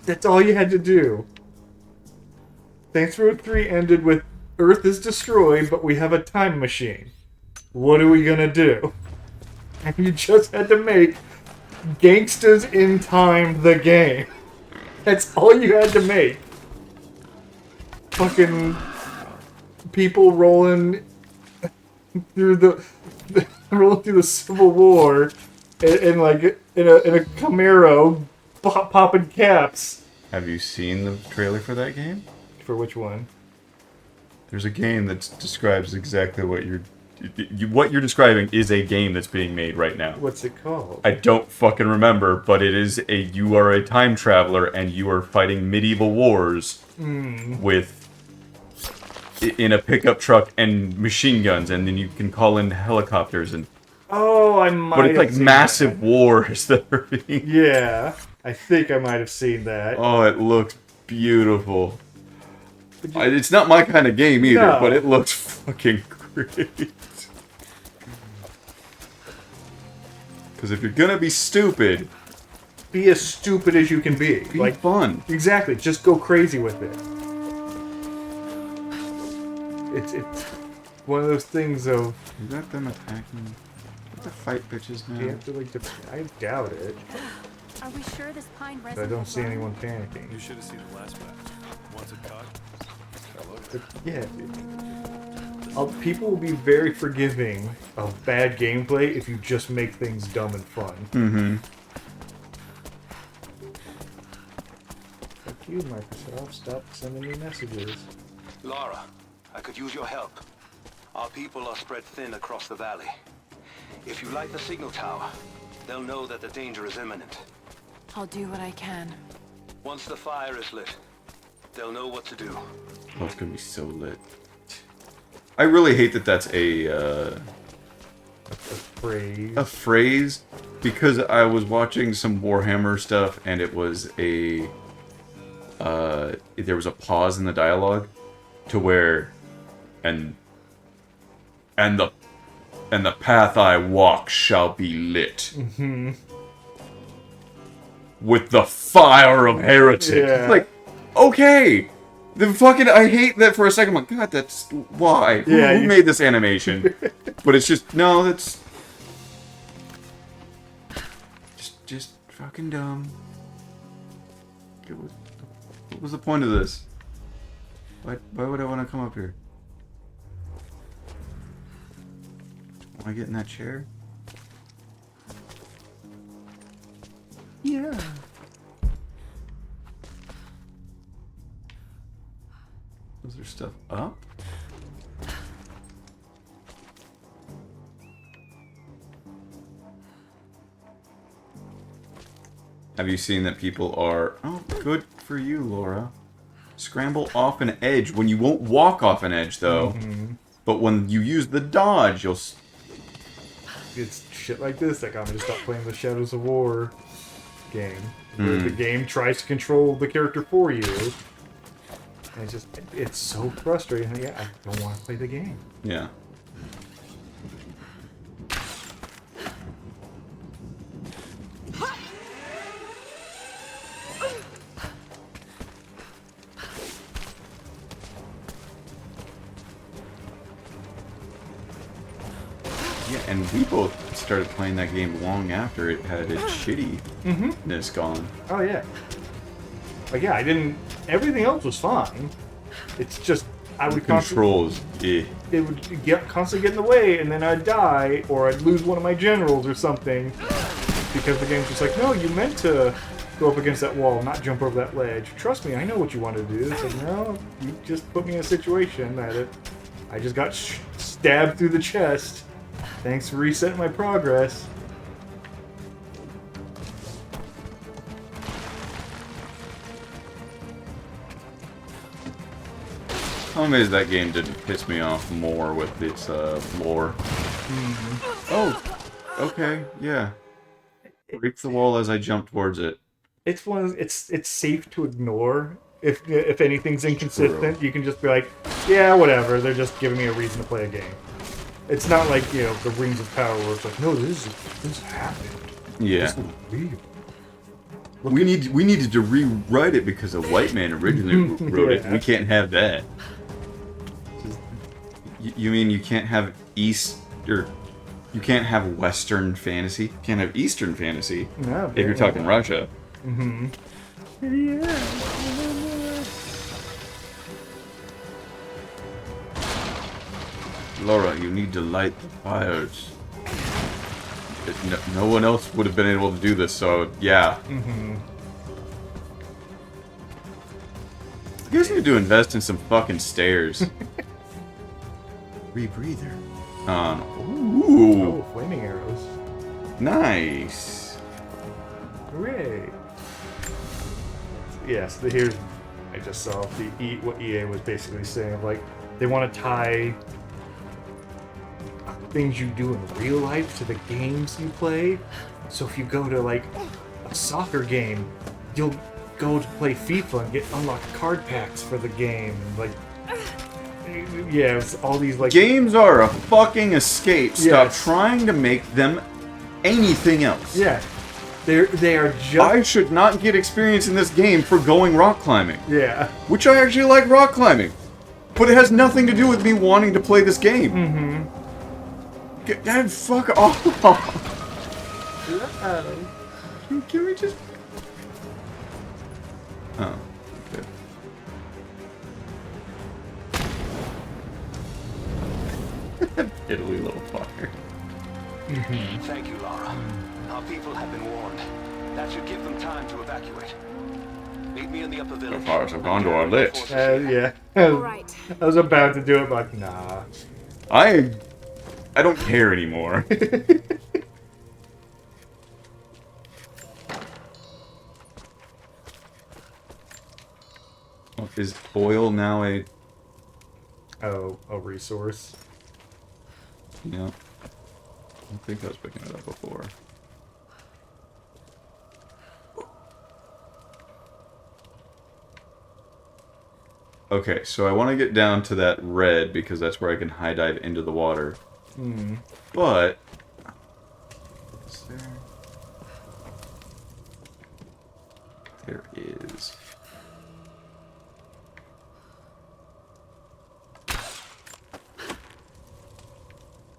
That's all you had to do. Saints Row 3 ended with Earth is destroyed, but we have a time machine. What are we gonna do? And you just had to make Gangsters in Time the game. That's all you had to make. Fucking people rolling through the Civil War and like in a Camaro popping caps. Have you seen the trailer for that game? For which one? There's a game that describes exactly what you're what you're describing is a game that's being made right now. What's it called? I don't fucking remember, but it is you are a time traveler and you are fighting medieval wars with in a pickup truck and machine guns, and then you can call in helicopters and. Oh, I might. But it's have like seen massive that. wars that are being. Yeah, I think I might have seen that. Oh, it looks beautiful. It's not my kind of game either, No. but it looks fucking great. Because if you're gonna be stupid, Be as stupid as you can be. be Like fun. exactly, just go crazy with it. It's one of those things of You got them attacking the fight bitches now. you have to like. I doubt it. Are we sure this pine resin But I don't will see run? anyone panicking. You should have seen the last match. Once it caught. But, yeah. People will be very forgiving of bad gameplay if you just make things dumb and fun. Mm-hmm. Fuck you, Microsoft. Stop sending me messages. Lara, I could use your help. Our people are spread thin across the valley. If you light the signal tower, they'll know that the danger is imminent. I'll do what I can. Once the fire is lit, they'll know what to do. Oh, it's gonna be so lit. I really hate that that's a phrase because I was watching some Warhammer stuff and it was there was a pause in the dialogue to where and the path I walk shall be lit with the fire of heretic. Yeah. Like, okay. The fucking I hate that for a second. I'm like, God, that's why. Yeah, Who made this animation? But it's just no, that's just fucking dumb. What was the point of this? Why would I want to come up here? Want to get in that chair? Yeah. Was there stuff up? Have you seen that people are... Oh, good for you, Laura. Scramble off an edge when you won't walk off an edge, though. But when you use the dodge, you'll... It's shit like this that got me to stop playing the Shadows of War game. Where the game tries to control the character for you. And it's so frustrating. Yeah, I don't want to play the game. Yeah. Yeah, and we both started playing that game long after it had its shittiness gone. Oh yeah. Like yeah, I didn't. Everything else was fine. It's just I would Controls, it would constantly get in the way, and then I'd die, or I'd lose one of my generals or something, because the game's just like, no, you meant to go up against that wall, not jump over that ledge. Trust me, I know what you want to do. It's like, no, you just put me in a situation that I just got stabbed through the chest. Thanks for resetting my progress. I'm amazed that game didn't piss me off more with its lore. Oh, okay, yeah. Break the wall as I jump towards it. It's one of it's safe to ignore if anything's inconsistent. True. You can just be like, yeah, whatever. They're just giving me a reason to play a game. It's not like the Rings of Power where it's like, no, this happened. Yeah. This is real. We needed to rewrite it because a white man originally wrote it. Yeah. We can't have that. You mean you can't have you can't have Western fantasy? You can't have Eastern fantasy No, if you're talking Russia. Mm-hmm. Laura, you need to light the fires. No one else would have been able to do this, so yeah. Mm-hmm. You guys need to invest in some fucking stairs. Rebreather. Ooh, Oh, flaming arrows. nice. Hooray! Yes, here's. I just saw what EA was basically saying. Like, they want to tie things you do in real life to the games you play. So if you go to like a soccer game, you'll go to play FIFA and get unlocked card packs for the game. Like, yeah, it's all these like Games are a fucking escape. Stop Yes. trying to make them anything else. Yeah, they are just I should not get experience in this game for going rock climbing. yeah. Which I actually like rock climbing. But it has nothing to do with me wanting to play this game. Mm-hmm. God, fuck off. Can we just... Oh, okay. Italy little fucker. Thank you, Lara. Our people have been warned. That should give them time to evacuate. Meet me in the upper village. So far as I've gone to our lit. Yeah. Alright. I was about to do it, but nah. I don't care anymore. Oh, is oil now a... Oh, a resource. Yeah. I don't think I was picking it up before. Okay, so I want to get down to that red because that's where I can high dive into the water. Hmm. But... Is there... There is...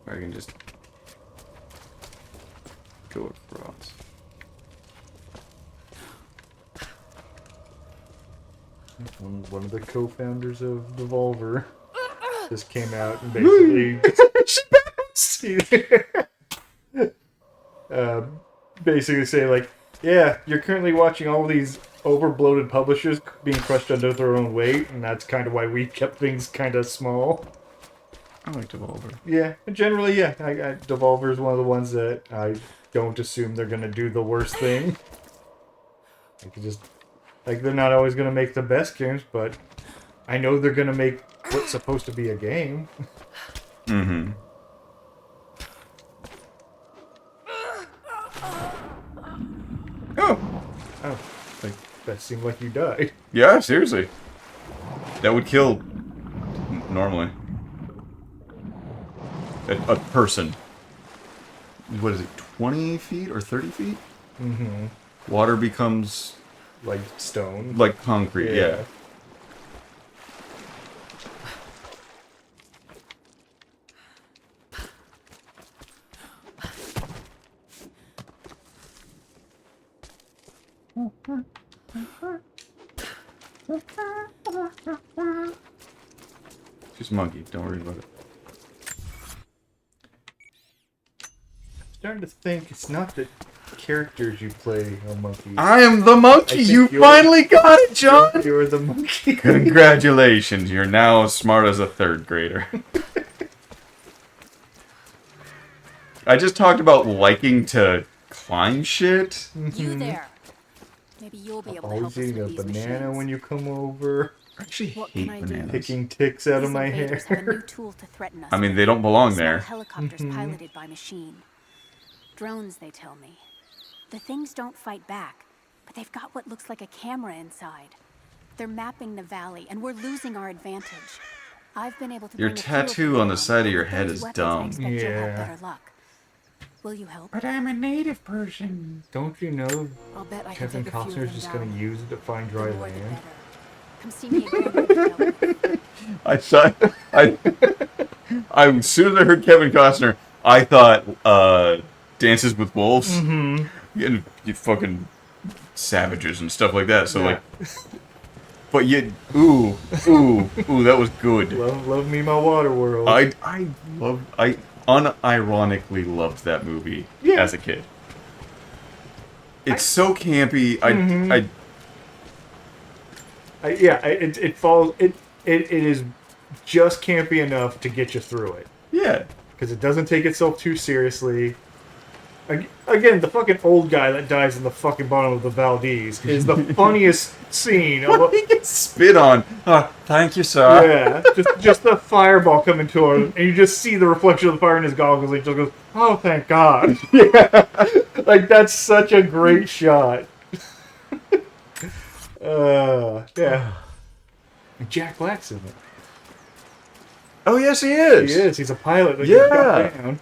Or I can just... go across. One of the co-founders of Devolver just came out and basically basically say like, yeah, you're currently watching all these overbloated publishers being crushed under their own weight, and that's kind of why we kept things kind of small. I like Devolver. Yeah, generally, yeah. Devolver is one of the ones that I don't assume they're gonna do the worst thing. I could just. Like, they're not always going to make the best games, but I know they're going to make what's supposed to be a game. Mm-hmm. Oh! Oh, like, that seemed like you died. Yeah, seriously. That would kill... normally. A person. What is it, 20 feet or 30 feet? Mm-hmm. Water becomes... Like stone. Like concrete, yeah. Just a monkey, don't worry about it. Starting to think it's not the characters you play are monkeys. I am the monkey! You finally got it, John! You're the monkey. Congratulations, you're now as smart as a third grader. I just talked about liking to climb shit. You there. Maybe you'll be able to help Always us eating a with these banana machines. when you come over. I actually What hate can I do? bananas. Picking ticks out of These my invaders have a hair. new tool to threaten us. I mean, they don't belong Small there. helicopters piloted by machine. Drones, they tell me. The things don't fight back, but they've got what looks like a camera inside. They're mapping the valley, and we're losing our advantage. I've been able to Your bring a few of tattoo them on the down, side of your with head those is weapons, dumb. I expect you'll have Yeah. better luck. Will you help? But I'm a native person. Don't you know I'll bet I can Kevin take a few of Costner's them just down. going to use it to find The dry more the land? better. Come see me again. I thought as soon as I heard Kevin Costner, I thought Dances with Wolves. You fucking savages and stuff like that. So like, but yet, ooh, that was good. Love me my water world. I unironically loved that movie as a kid. It's so campy. It it falls. It is just campy enough to get you through it. Yeah. because it doesn't take itself too seriously. Again, the fucking old guy that dies in the fucking bottom of the Valdez is the funniest scene. He gets spit on. Oh, thank you, sir. Yeah, just the fireball coming to him, and you just see the reflection of the fire in his goggles, and he just goes, "Oh, thank God!" Yeah, like that's such a great shot. Yeah. And Jack Black's in it. Oh yes, he is. He is. He's a pilot that Yeah. got down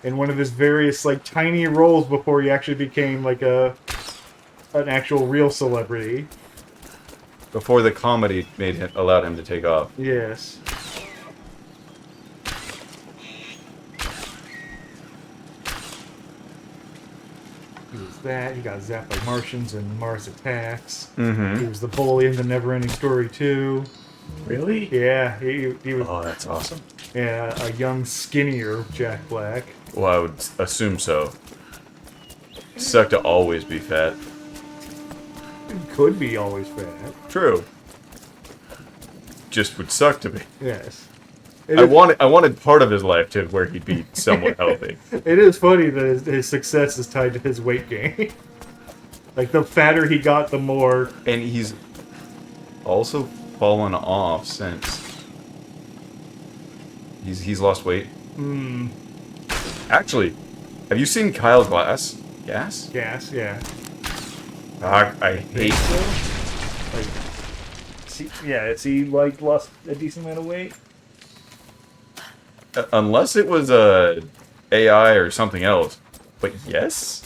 in one of his various like tiny roles before he actually became like an actual real celebrity. Before the comedy allowed him to take off. Yes. He was that. He got zapped by Martians and Mars Attacks. Mm-hmm. He was the bully in the Neverending Story 2. Really? Yeah, he was. Oh, that's awesome. Yeah, a young, skinnier Jack Black. Well, I would assume so. Suck to always be fat. Could be always fat. True. Just would suck to be. Yes. I wanted part of his life to where he'd be somewhat healthy. It is funny that his success is tied to his weight gain. Like, the fatter he got, the more... And he's also fallen off since. He's lost weight. Actually, have you seen Kyle Glass? Gas? Gas, yeah. I hate Has he, like, lost a decent amount of weight? unless it was a AI or something else. But yes?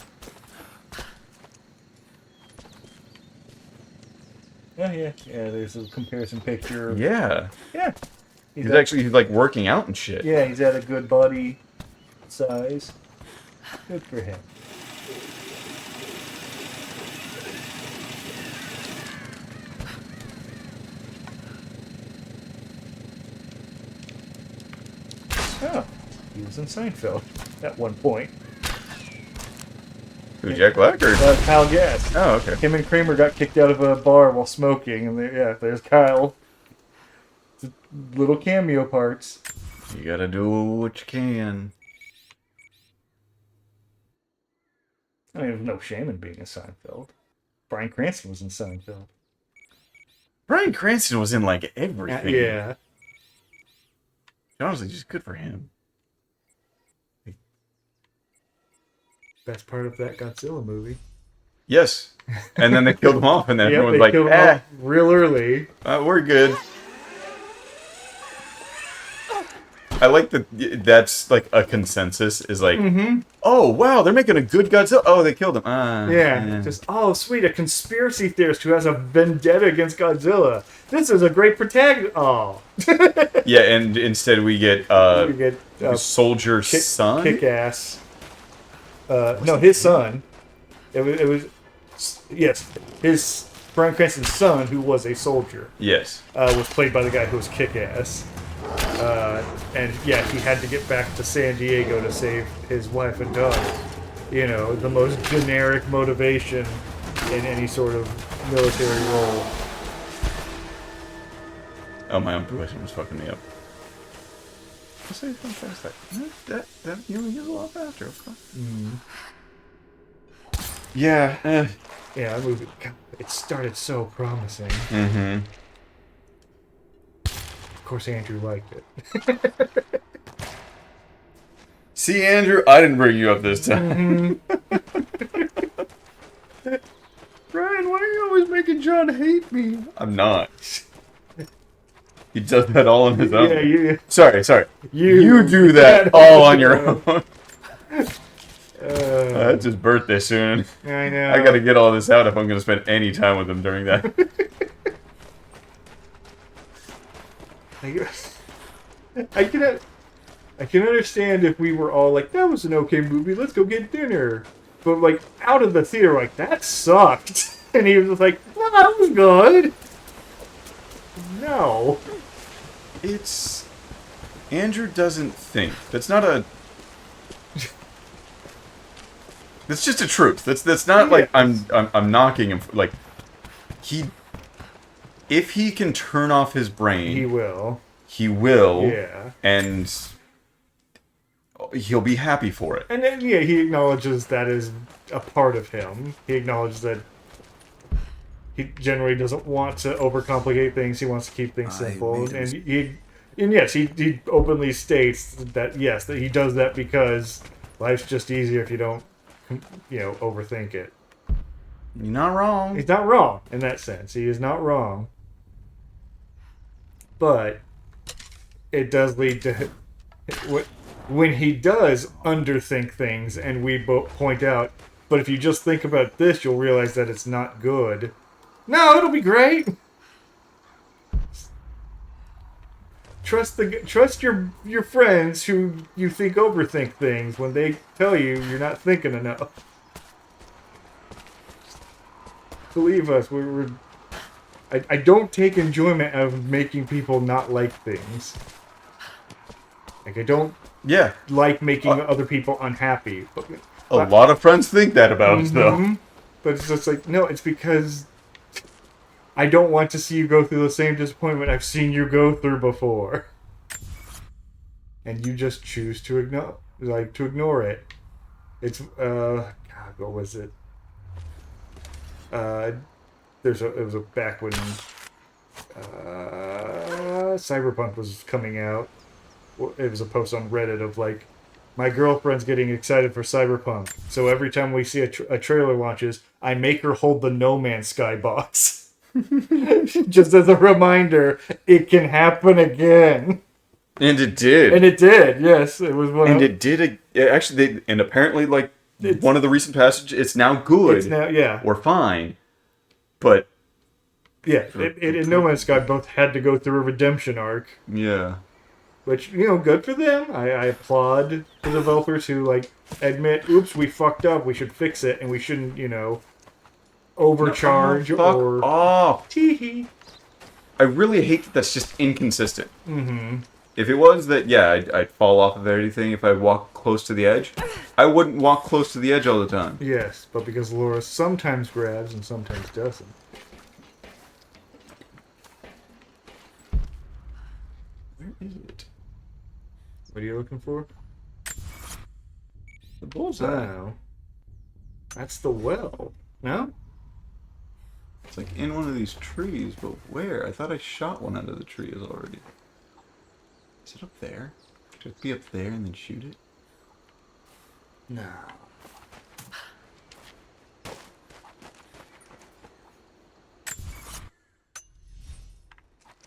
Yeah, there's a comparison picture. Yeah. Yeah. He's actually like working out and shit. Yeah, he's at a good body size. Good for him. Oh, he was in Seinfeld at one point. Who, Jack Black or? Kyle Gass. Oh, okay. Him and Kramer got kicked out of a bar while smoking, and there's Kyle. Little cameo parts. You gotta do what you can. I mean, there's no shame in being in Seinfeld. Bryan Cranston was in Seinfeld. Bryan Cranston was in like everything. Yeah. Honestly, just good for him. Best part of that Godzilla movie. Yes. And then they killed him off, and then Yep, everyone's they like, killed him off real early. We're good. I like that that's like a consensus is like, oh, wow, they're making a good Godzilla. Oh, they killed him. Just, oh, sweet, a conspiracy theorist who has a vendetta against Godzilla. This is a great protagonist. Oh. Yeah, and instead we get, Soldier's son? Kick-ass. No, his son. It was yes, his Bryan Cranston's son, who was a soldier. Yes. Was played by the guy who was Kick-ass. And yeah, he had to get back to San Diego to save his wife and daughter. You know, the most generic motivation in any sort of military role. Oh, my own question was fucking me up. I'll say something fast. That you only use a lot faster, of course. Yeah. Yeah, that movie, God, it started so promising. Mm-hmm. Of course, Andrew liked it. See, Andrew, I didn't bring you up this time. Brian, why are you always making John hate me? I'm not. He does that all on his own. Yeah, Sorry. You do that all on your own. It's his birthday soon. I know. I gotta get all this out if I'm gonna spend any time with him during that. I can understand if we were all like, that was an okay movie, let's go get dinner. But like, out of the theater, like, that sucked. And he was just like, no, that was good. No. It's... Andrew doesn't think. That's not a... That's just a truth. That's not like I'm knocking him. Like, if he can turn off his brain, He will. He will. Yeah. And he'll be happy for it. And then, yeah, he acknowledges that is a part of him. He acknowledges that he generally doesn't want to overcomplicate things. He wants to keep things simple. And yes, he openly states that, yes, that he does that because life's just easier if you don't, overthink it. You're not wrong. He's not wrong in that sense. He is not wrong. But it does lead to... When he does underthink things, and we both point out, but if you just think about this, you'll realize that it's not good. No, it'll be great. Trust your friends who you think overthink things when they tell you you're not thinking enough. Believe us, I don't take enjoyment out of making people not like things. Like, I don't like making other people unhappy. A lot of friends think that about us, though. But it's just like, no, it's because I don't want to see you go through the same disappointment I've seen you go through before. And you just choose to ignore it. It's, God, what was it? It was back when Cyberpunk was coming out. It was a post on Reddit of like, my girlfriend's getting excited for Cyberpunk, so every time we see a trailer launches, I make her hold the No Man's Sky box. Just as a reminder, it can happen again. And it did. And it did, yes. It was one. And it did. Actually, and apparently, like, one of the recent passages, it's now good. It's now, yeah. Or fine. But... yeah, it and No Man's Sky both had to go through a redemption arc. Yeah. Which, good for them. I applaud the developers who, like, admit, oops, we fucked up, we should fix it, and we shouldn't, overcharge or... Fuck off! Tee-hee. I really hate that that's just inconsistent. Mm-hmm. If it was that, yeah, I'd fall off of anything if I walk close to the edge. I wouldn't walk close to the edge all the time. Yes, but because Laura sometimes grabs and sometimes doesn't. Where is it? What are you looking for? The bullseye. Oh. That's the well. No? It's like in one of these trees, but where? I thought I shot one out of the trees already. Is it up there? Should it be up there and then shoot it? No.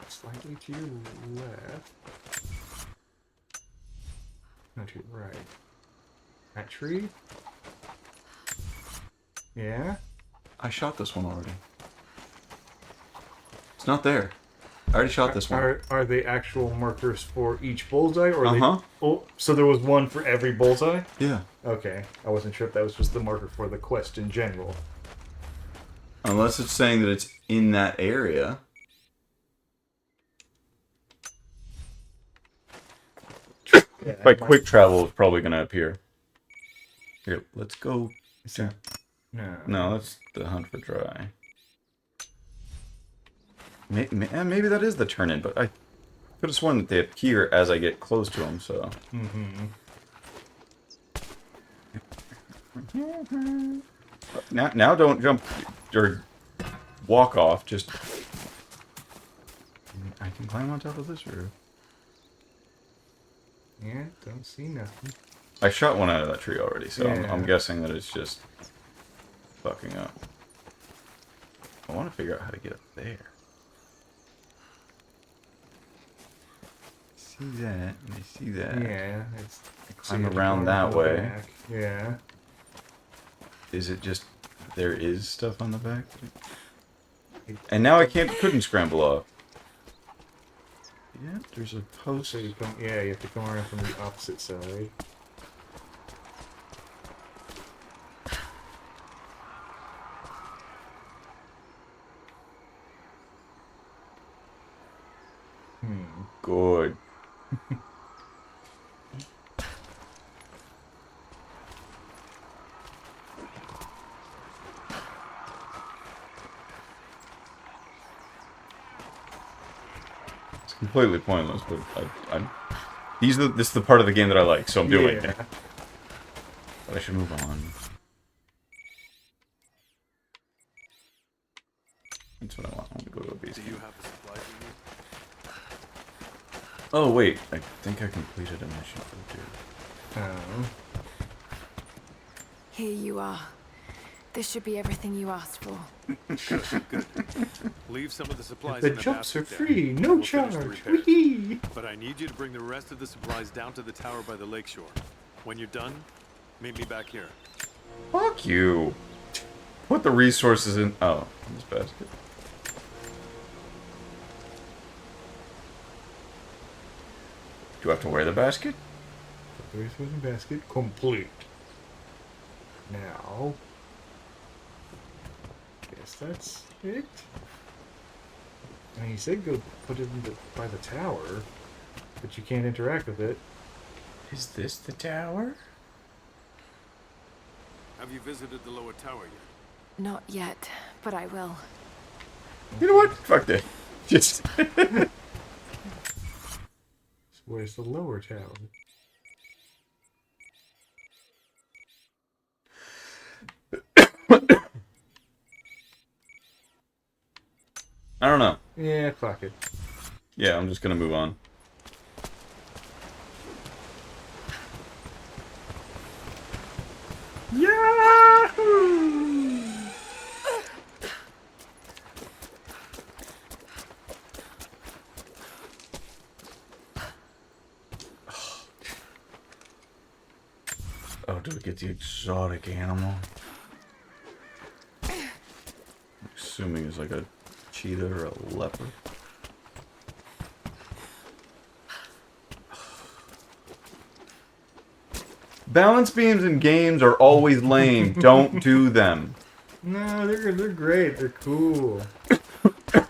Slightly to your left. No, to your right. That tree? Yeah? I shot this one already. It's not there. I already shot this one. Are they actual markers for each bullseye? Or Uh-huh. So there was one for every bullseye? Yeah. Okay. I wasn't sure if that was just the marker for the quest in general. Unless it's saying that it's in that area. By quick travel, it's probably going to appear. Here, let's go. No, that's the hunt for dry. Maybe that is the turn-in, but I could have sworn that they appear as I get close to them, so... Now don't jump or walk off, just... I can climb on top of this roof. Yeah, don't see nothing. I shot one out of that tree already, so Yeah. I'm guessing that it's just fucking up. I want to figure out how to get up there. See that, and I see that. Yeah, it's... Climb around that way. Back. Yeah. Is it just... there is stuff on the back? And now I couldn't scramble up. Yeah, there's a post. So you have to come around from the opposite side. Good. It's completely pointless, but I'm This is the part of the game that I like, so I'm doing Yeah. it. But I should move on. That's what I want. I want to go to a base. Do you have the supplies you need? Oh wait, I think I completed a mission for dude. Oh. Here you are. This should be everything you asked for. Leave some of the supplies The in the jumps are basket there. free, no We'll finish the charge. repairs. Whee! But I need you to bring the rest of the supplies down to the tower by the lakeshore. When you're done, meet me back here. Fuck you. Put the resources in. Oh, in this basket. Do I have to wear the basket? Put the resource in basket complete. Now, guess that's it. And he said go put it by the tower, but you can't interact with it. Is this the tower? Have you visited the lower tower yet? Not yet, but I will. You know what? Fuck that. Just. Where's the lower tower? I don't know. Yeah, fuck it. Yeah, I'm just gonna move on. Yahoo! Oh, do we get the exotic animal? I'm assuming it's like a cheetah or a leopard. Balance beams in games are always lame. Don't do them. No, they're great. They're cool.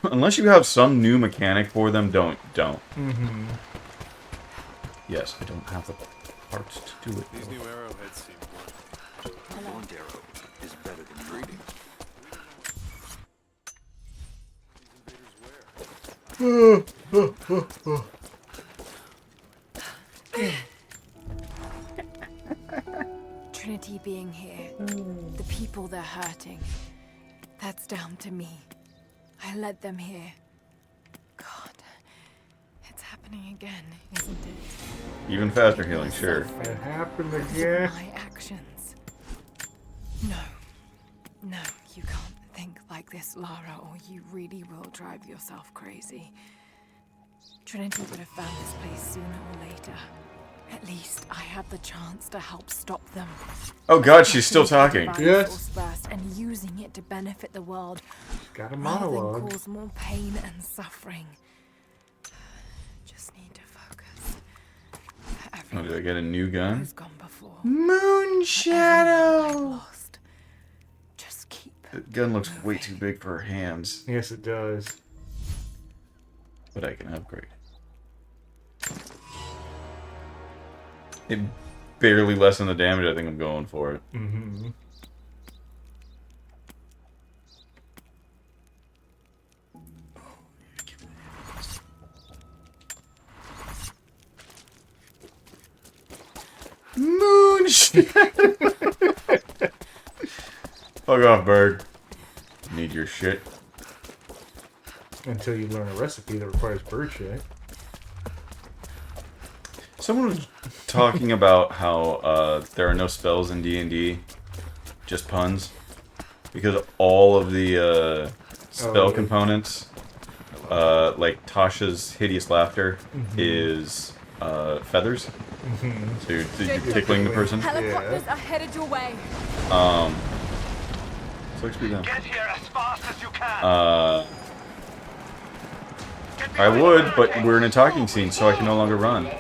Unless you have some new mechanic for them, don't. Mm-hmm. Yes, I don't have the parts to do it. These new arrowheads seem blunt. A blunt arrow is better than reading. Trinity being here, the people they're hurting, that's down to me. I led them here. God, it's happening again, isn't it? Even faster healing, sure. It happened Because of again. my actions. No, you can't think like this, Lara, or you really will drive yourself crazy. Trinity would have found this place sooner or later. At least I have the chance to help stop them. Oh god, she's still talking. Yes. First and using it to benefit the world, Got a rather than monologue. cause more pain and suffering. Just need to focus. Oh, Everyone did I get a new gun? who's gone before. Moon Everyone I've lost. Just keep. The gun looks way too big for her hands, Yes, it does. but I can upgrade. It barely lessened the damage. I think I'm going for it. Mm-hmm. Moonshine! Fuck off, bird. Need your shit. Until you learn a recipe that requires bird shit. Someone was talking about how there are no spells in D&D, just puns, because all of the spell components, like Tasha's hideous laughter, is feathers. So you're tickling the person. Helicopters are headed your way. So speed down. Get here as fast as you can. I would, but we're in a talking scene, so I can no longer run. Pull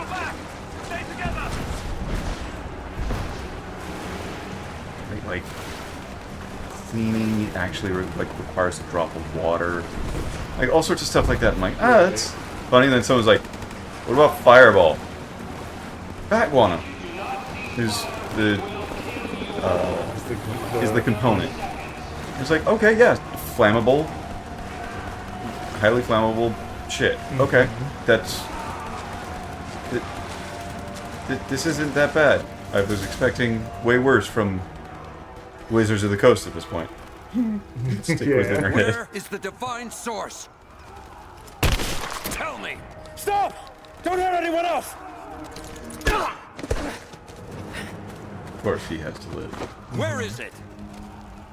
back. Stay together. Like cleaning actually requires a drop of water, like all sorts of stuff like that. I'm like, that's funny. And then someone's like, what about fireball? Bat guano is the component. It's like, okay, yeah, flammable, highly flammable shit. Okay, that's... This isn't that bad. I was expecting way worse from Wizards of the Coast at this point. Stick with it. Where is the divine source? Tell me! Stop! Don't hurt anyone else! Of course he has to live. Where is it?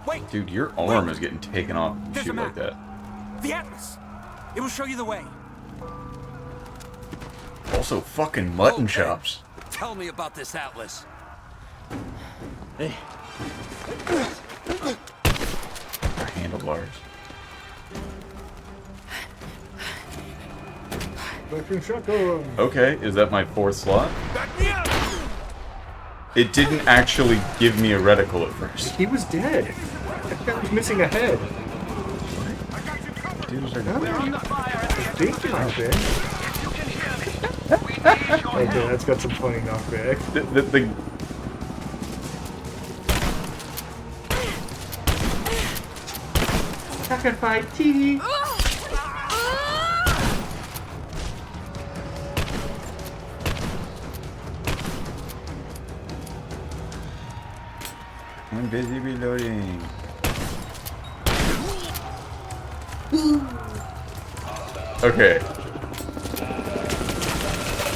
Wait! Dude, your arm is getting taken off if you There's a shoot like map. that. The Atlas! It will show you the way. Also, fucking mutton Okay. chops. Tell me about this Atlas. Handlebars. Fucking shotgun. Okay, is that my 4th slot? Back me up! It didn't actually give me a reticle at first. He was dead. That guy was missing a head. Dudes are Bacon, I think. Okay, that's got some funny knockback. the Sacrifice tea. I'm busy reloading. Okay.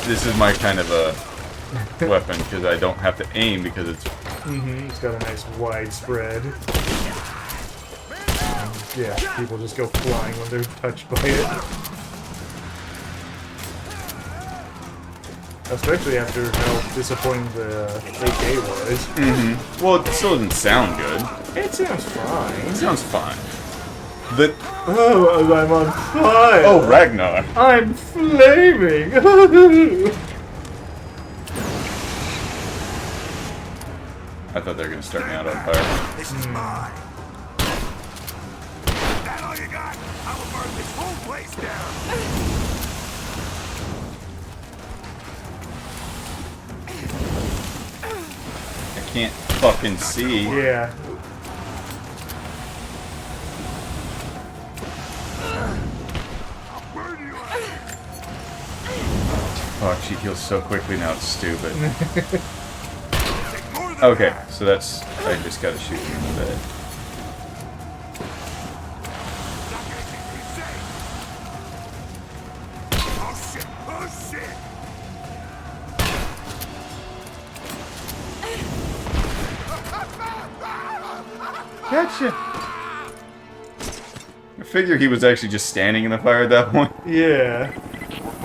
This is my kind of a weapon because I don't have to aim because it's It's got a nice wide spread. Yeah, people just go flying when they're touched by it. Especially after how disappointing the AK was. well, it still doesn't sound good. It sounds fine. It sounds fine. The Oh, I'm on fire! oh Ragnar. I'm flaming! I thought they were gonna start me out on fire. This is mine. Is that all you got? I will burn this whole place down. I can't fucking see. Yeah. Fuck, she heals so quickly now, it's stupid. Okay, so that's... I just gotta shoot him in the head. Oh shit! Oh shit! Gotcha! I figure he was actually just standing in the fire at that point. Yeah. We're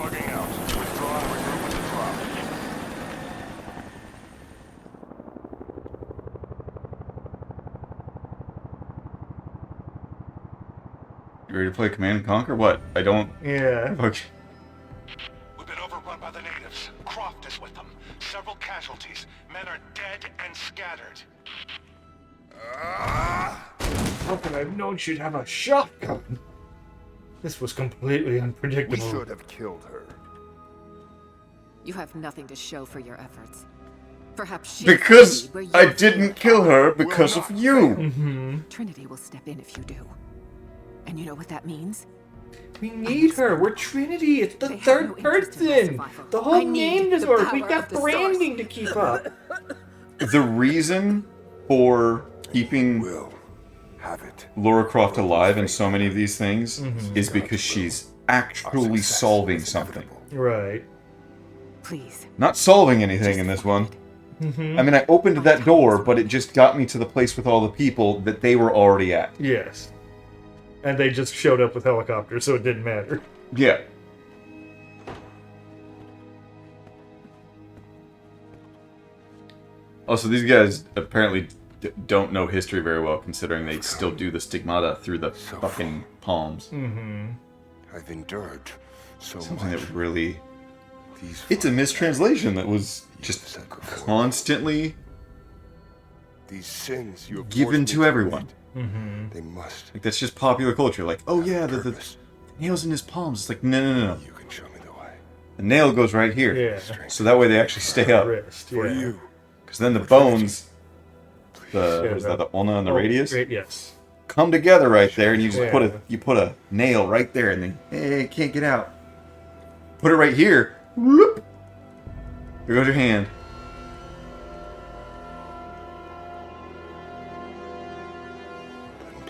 bugging out. Withdraw and regroup with the drop. You ready to play Command and Conquer? What? I don't... Yeah. Okay. We've been overrun by the natives. Croft is with them. Several casualties. Men are dead and scattered. How could I have known she'd have a shotgun? This was completely unpredictable. have killed her. You have nothing to show for your efforts. Perhaps she Because I didn't kill her because of you! Trinity will step in if you do. And you know what that means? We need her. We're Trinity. It's the They have third no interest in my person. survival. The I whole need name the is ours. power We of got the branding to keep up. The reason for keeping Will have it. Lara Croft alive in so many of these things is because she's actually solving something. Right. Please. Not solving anything in this one. I mean, I opened that door, but it just got me to the place with all the people that they were already at. Yes. And they just showed up with helicopters, so it didn't matter. Yeah. Also, these guys apparently don't know history very well, considering they still do the stigmata through the fucking palms. I've endured so Something that was really... These It's a mistranslation that was just constantly These sins you have given forced me to everyone. commit, They must. Like, that's just popular culture. Like, oh yeah, the Purpose. nail's in his palms. It's like, no. You can show me the way. The nail goes right here. Yeah. So that way they actually stay up. Wrist. For Yeah. you. Because then the bones, Yeah, what is that, the ulna and the Oh, radius, Yes. come together right there, and you just Yeah. put a nail right there, and then hey, can't get out. Put it right here. Whoop. There goes your hand.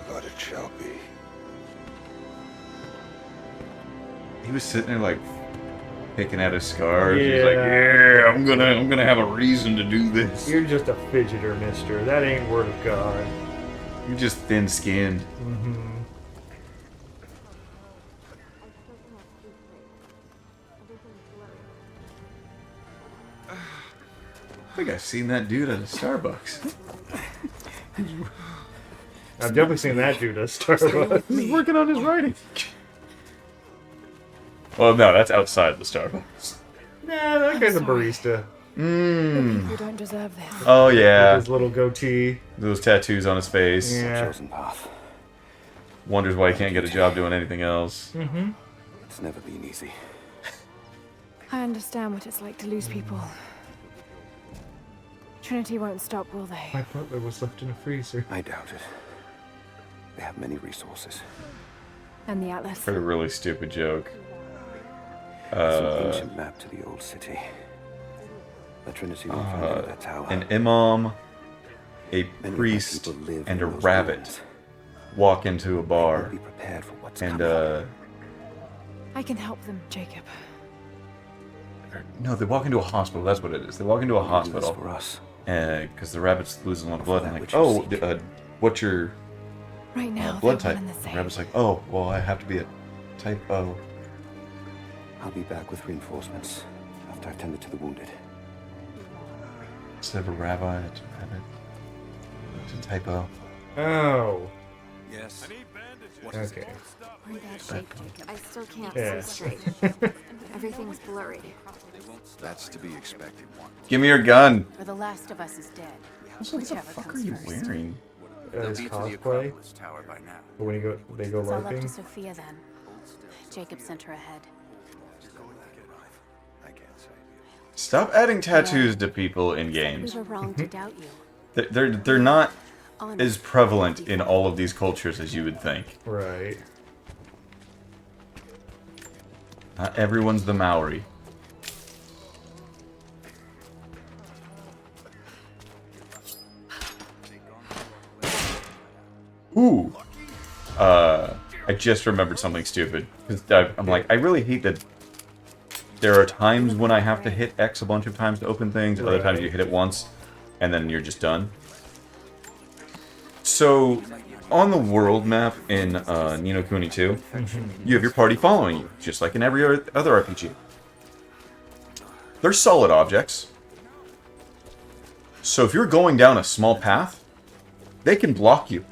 Blood it shall be. He was sitting there like picking at his scars. He's Yeah. like, yeah, I'm gonna have a reason to do this. You're just a fidgeter, mister. That ain't word of God. You're just thin-skinned. Mm-hmm. I think I've seen that dude at a Starbucks. I've definitely seen that dude at Starbucks. He's working on his writing. Well, no, that's outside the Starbucks. Nah, that guy's a barista. Mmm. You don't deserve this. Oh With yeah. his little goatee. Those tattoos on his face. Yeah. Chosen path. Wonders why he can't get a job doing anything else. Mm-hmm. It's never been easy. I understand what it's like to lose people. Trinity won't stop, will they? My butler was left in a freezer. I doubt it. They have many resources. And the Atlas. For a really stupid joke. It's an ancient map to the old city. The Trinity will find it at that tower. An imam, a Many of my priest, people live and in a those rabbit ruins. walk into a bar. Be prepared for what's And coming. I can help them, Jacob. No, they walk into a hospital. That's what it is. They walk into a You do this hospital for us. because the rabbit's losing a lot of blood. For And that like, which you oh, seek. what's your Right now, blood they're type? one and the The same. rabbit's like, oh, well, I have to be a type O. I'll be back with reinforcements after I've tended to the wounded. Instead of a rabbi, it's a rabbit. It's a type O. Oh. Yes. Okay. We're in bad shape, Jacob. I still can't Yeah. see straight. Everything's blurry. That's to be expected. Give me your gun. Or the last of us is dead. What the Whichever fuck are comes you first. wearing? His Be to the cosplay. Acropolis Tower by now. When they go It's all up LARPing. to Sophia then. Jacob sent her ahead. I can't say. Stop adding tattoos to people in We games. were wrong to doubt you. They're not Honor as prevalent in all of these cultures as you would think. Right. Not everyone's the Maori. Ooh. I just remembered something stupid. Because I'm like, I really hate that there are times when I have to hit X a bunch of times to open things, other times you hit it once, and then you're just done. So, on the world map in Ni no Kuni 2, you have your party following you, just like in every other RPG. They're solid objects. So if you're going down a small path, they can block you,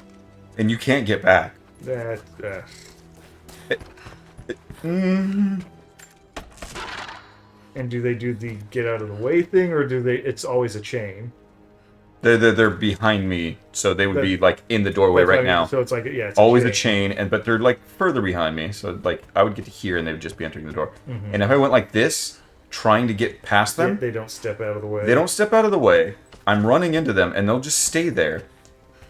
and you can't get back. That. Mm, And do they do the get out of the way thing, or do they? It's always a chain. they're behind me, so they would be like in the doorway That's what I right mean. now. So it's like yeah, it's Always a chain, but they're like further behind me, so like I would get to here and they would just be entering the door. And if I went like this, trying to get past them, They don't step out of the way. they don't step out of the way. I'm running into them, and they'll just stay there.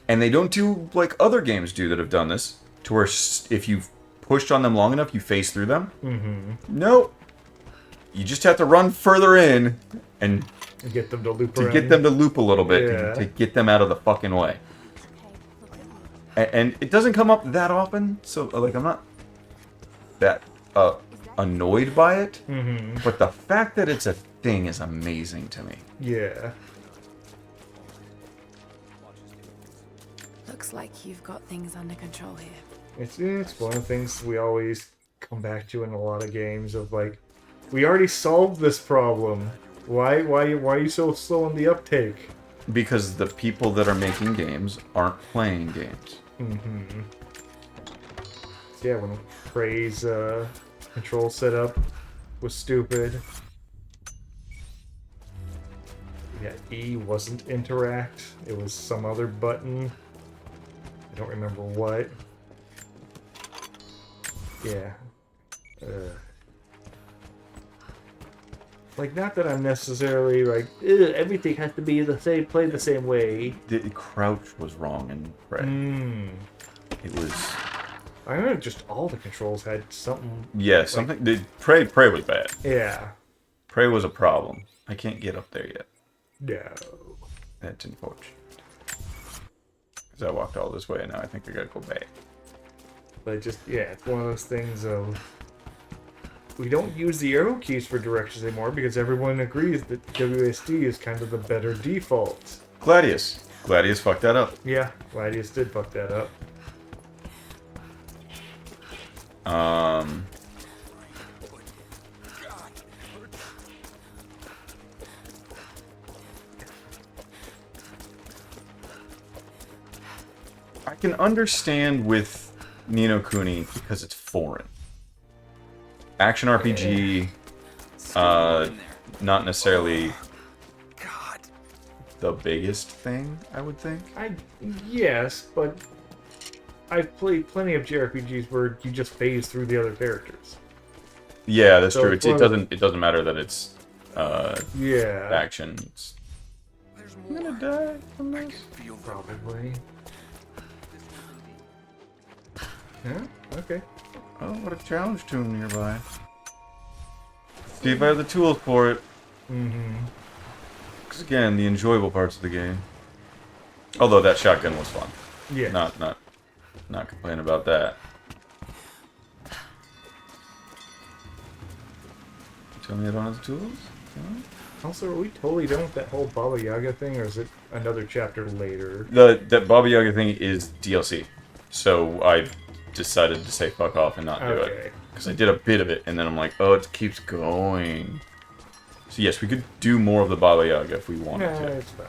And they don't do like other games do that have done this, to where if you've pushed on them long enough, you phase through them. Nope. You just have to run further in and get them to loop to around. get them to loop a little bit Yeah. to get them out of the fucking way. And it doesn't come up that often, so like I'm not that annoyed by it. But the fact that it's a thing is amazing to me. Yeah. Looks like you've got things under control here. It's one of the things we always come back to in a lot of games of like, we already solved this problem. Why are you so slow in the uptake? Because the people that are making games aren't playing games. Yeah, when Prey's control setup was stupid. Yeah, E wasn't interact. It was some other button. I don't remember what. Yeah. Like, not that I'm necessarily like, everything has to be the same, played the same way. The crouch was wrong in Prey. It was... I remember just all the controls had something. Yeah, something... Prey was bad. Yeah. Prey was a problem. I can't get up there yet. No. That's unfortunate. Because I walked all this way and now I think I gotta go back. But just, yeah, it's one of those things of... We don't use the arrow keys for directions anymore because everyone agrees that WSD is kind of the better default. Gladius. Gladius fucked that up. Yeah, Gladius did fuck that up. I can understand with Ni no Kuni because it's foreign. Action RPG, not necessarily the biggest thing, I would think. Yes, but I've played plenty of JRPGs where you just phase through the other characters. Yeah, that's So true. it's It one of doesn't matter that it's Yeah. action. I'm gonna die from this. Probably. Yeah, okay. Oh, what a challenge tomb nearby. See if I have the tools for it. Mm-hmm. Because again, the enjoyable parts of the game. Although that shotgun was fun. Yeah. Not complaining about that. Tell me I don't have the tools? No? Also, are we totally done with that whole Baba Yaga thing, or is it another chapter later? That Baba Yaga thing is DLC. So I decided to say fuck off and not do it. Because I did a bit of it, and then I'm like, oh, it keeps going. So yes, we could do more of the Baba Yaga if we wanted Yeah, to. it's fine.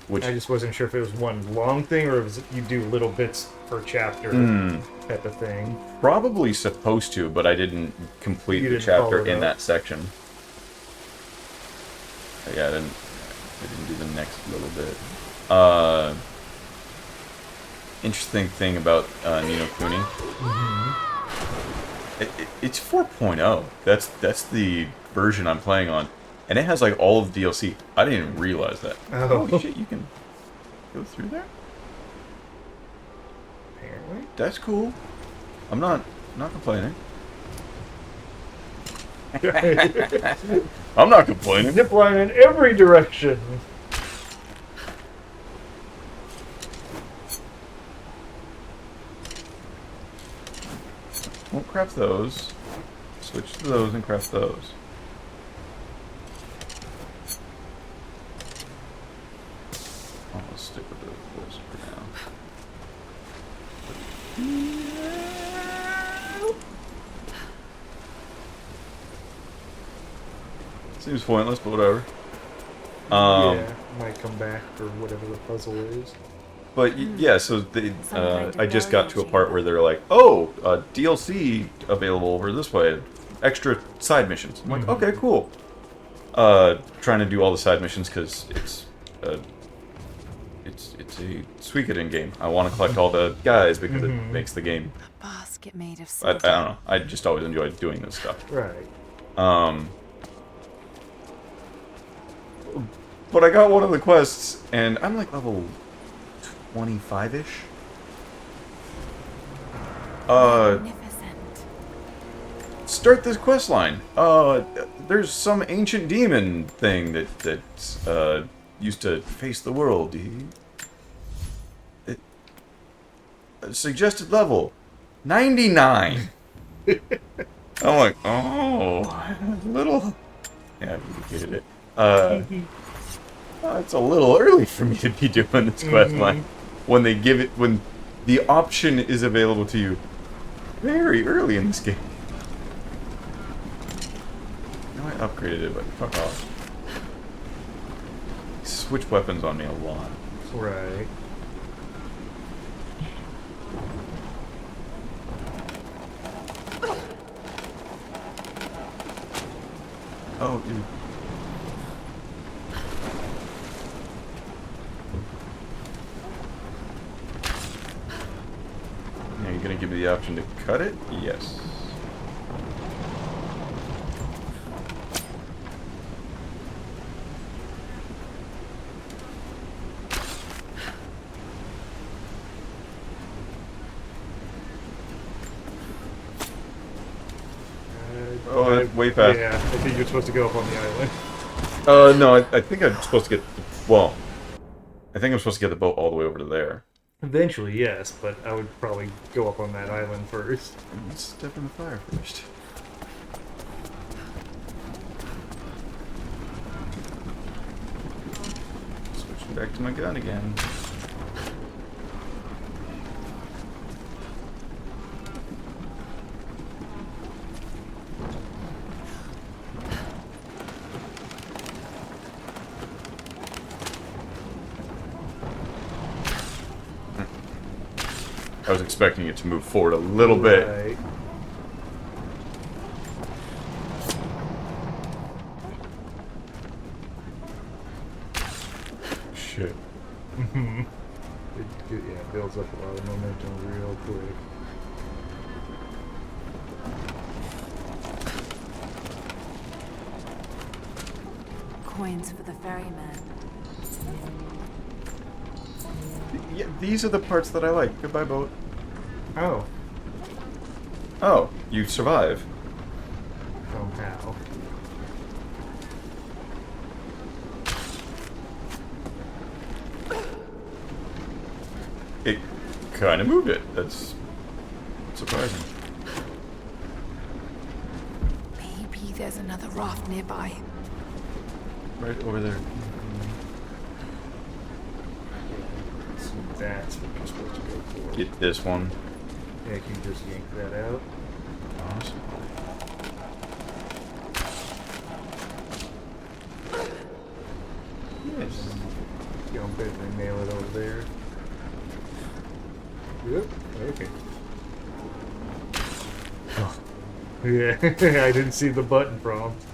Which, I just wasn't sure if it was one long thing, or if you do little bits per chapter type of thing. Probably supposed to, but I didn't complete You the didn't follow chapter it in up. that section. Yeah, I didn't do the next little bit. Interesting thing about Ni no Kuni. It's 4.0. That's the version I'm playing on, and it has like all of the DLC. I didn't even realize that. Oh. Holy shit! You can go through there. Apparently. That's cool. I'm not complaining. I'm not complaining. Zipline in every direction. Won't craft those. Switch to those and craft those. I'll stick with those for now. Seems pointless, but whatever. Yeah, might come back for whatever the puzzle is. But yeah, so they, I just got to a part where they're like, "Oh, DLC available over this way, extra side missions." I'm like, "Okay, cool." Trying to do all the side missions because it's a Suikoden game. I want to collect all the guys because it makes the game. A basket made of I don't know. I just always enjoyed doing this stuff. Right. But I got one of the quests, and I'm like level 25-ish. Start this quest line. There's some ancient demon thing that used to face the world. Suggested level 99. I'm like, oh, little. Yeah, we did it. It's a little early for me to be doing this quest line when they give it, when the option is available to you very early in this game. I upgraded it, but fuck off. Switch weapons on me a lot. Right. Oh, dude. Are you gonna give me the option to cut it? Yes. went way fast. Yeah, I think you're supposed to go up on the island. No, I think I'm supposed to get... Well, I think I'm supposed to get the boat all the way over to there. Eventually, yes, but I would probably go up on that island first. Let's step in the fire first. Switching back to my gun again. I was expecting it to move forward a little bit. Right. Shit. It builds up a lot of momentum real quick. Coins for the ferryman. Yeah, these are the parts that I like. Goodbye, boat. Oh. Oh, you survive. Somehow. It kind of moved it. That's surprising. Maybe there's another raft nearby. Right over there. So that's what you're supposed to go for. Get this one. Yeah, can you just yank that out? Awesome. Yes. Jump it and nail it over there. Yep. Okay. Oh. Yeah, I didn't see the button prompt.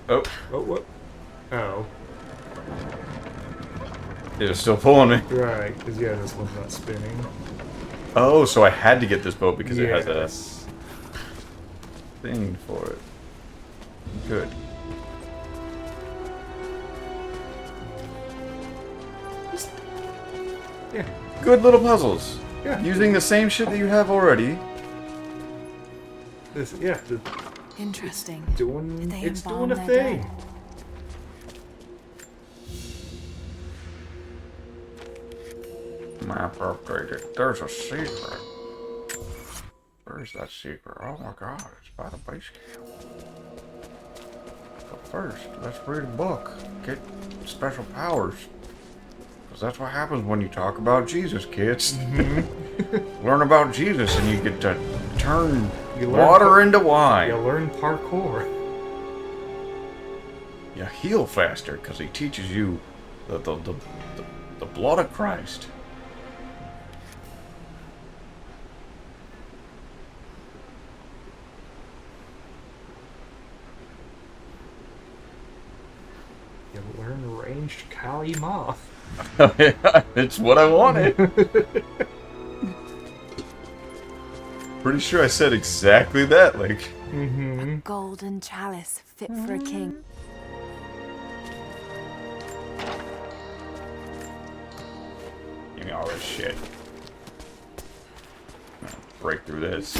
Oh. Oh, what? Oh. It was still pulling me. Right, because yeah, this one's not spinning. Oh, so I had to get this boat because it has Yes. a thing for it. Good. Yeah. Good little puzzles. Yeah. Using the same shit that you have already. This, yeah, Interesting. doing, They it's embalm doing a their thing. dead. Map upgraded. There's a secret. Where's that secret? Oh my god, it's by the base camp. But first, let's read a book. Get special powers. Because that's what happens when you talk about Jesus, kids. Learn about Jesus and you get to turn water into wine. You learn parkour. You heal faster because he teaches you the blood of Christ. You learn ranged Kali Ma. It's what I wanted. Pretty sure I said exactly that, like. A golden chalice fit for a king. Give me all this shit. Break through this.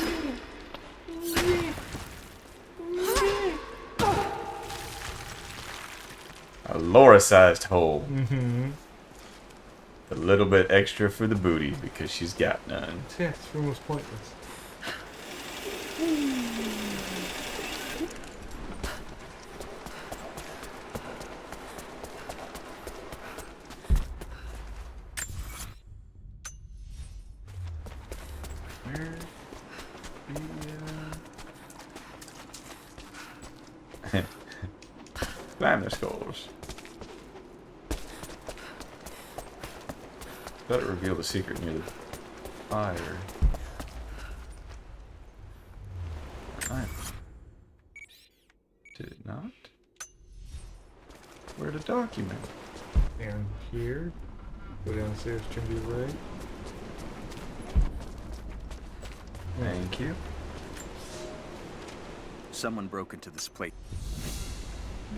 A Laura-sized hole. A little bit extra for the booty because she's got none. Yeah, it's almost pointless. Climb the skulls. Better reveal the secret near the fire. Fine. Did it not? Where the document? And here, go downstairs, turn to the right. Thank you. Someone broke into this plate.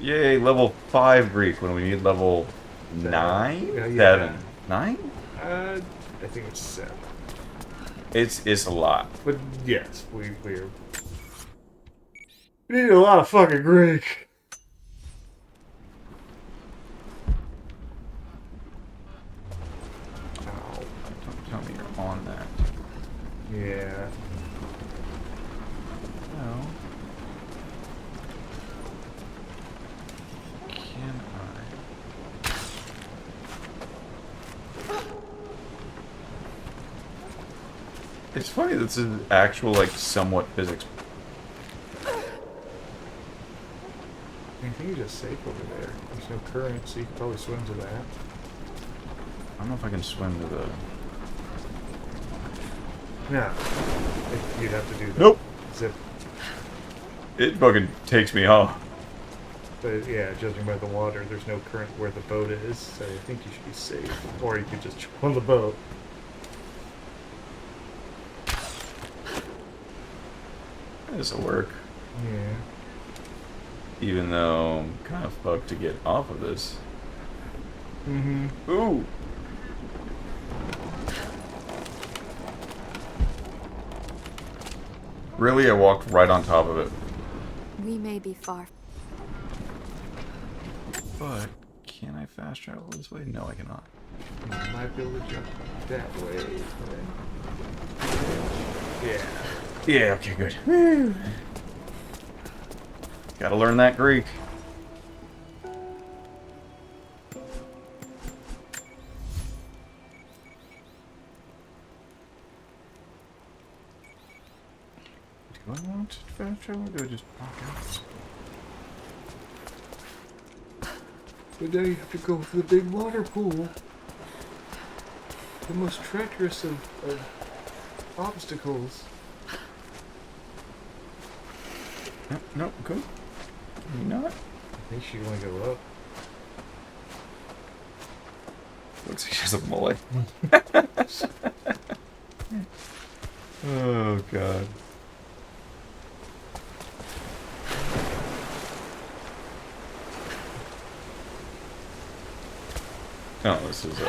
Yay, level 5 Greek when we need level 9? Yeah, yeah. 7. 9? I think it's 7. It's a lot. But yes, we're We need a lot of fucking Greek. Oh, don't tell me you're on that. Yeah. No. Can I? It's funny that this is actual, like, somewhat physics. I think you're just safe over there. There's no current, so you can probably swim to that. I don't know if I can swim to the... No. You'd have to do that. Nope. Zip. It fucking takes me off. But yeah, judging by the water, there's no current where the boat is, so I think you should be safe. Or you could just jump on the boat. This'll work. Yeah. Even though I'm kind of fucked to get off of this. Mm-hmm. Ooh! Really? I walked right on top of it. We may be far. But, can I fast travel this way? No, I cannot. You might be able to jump that way. Yeah. Yeah, okay, good. Woo. Gotta learn that Greek. Do I want to fast travel or do I just walk out? But now you have to go to the big water pool. The most treacherous of obstacles. No, no, good. Can you not? I think she want to go up. Looks like she has a mullet. Oh, God. Oh, this is a...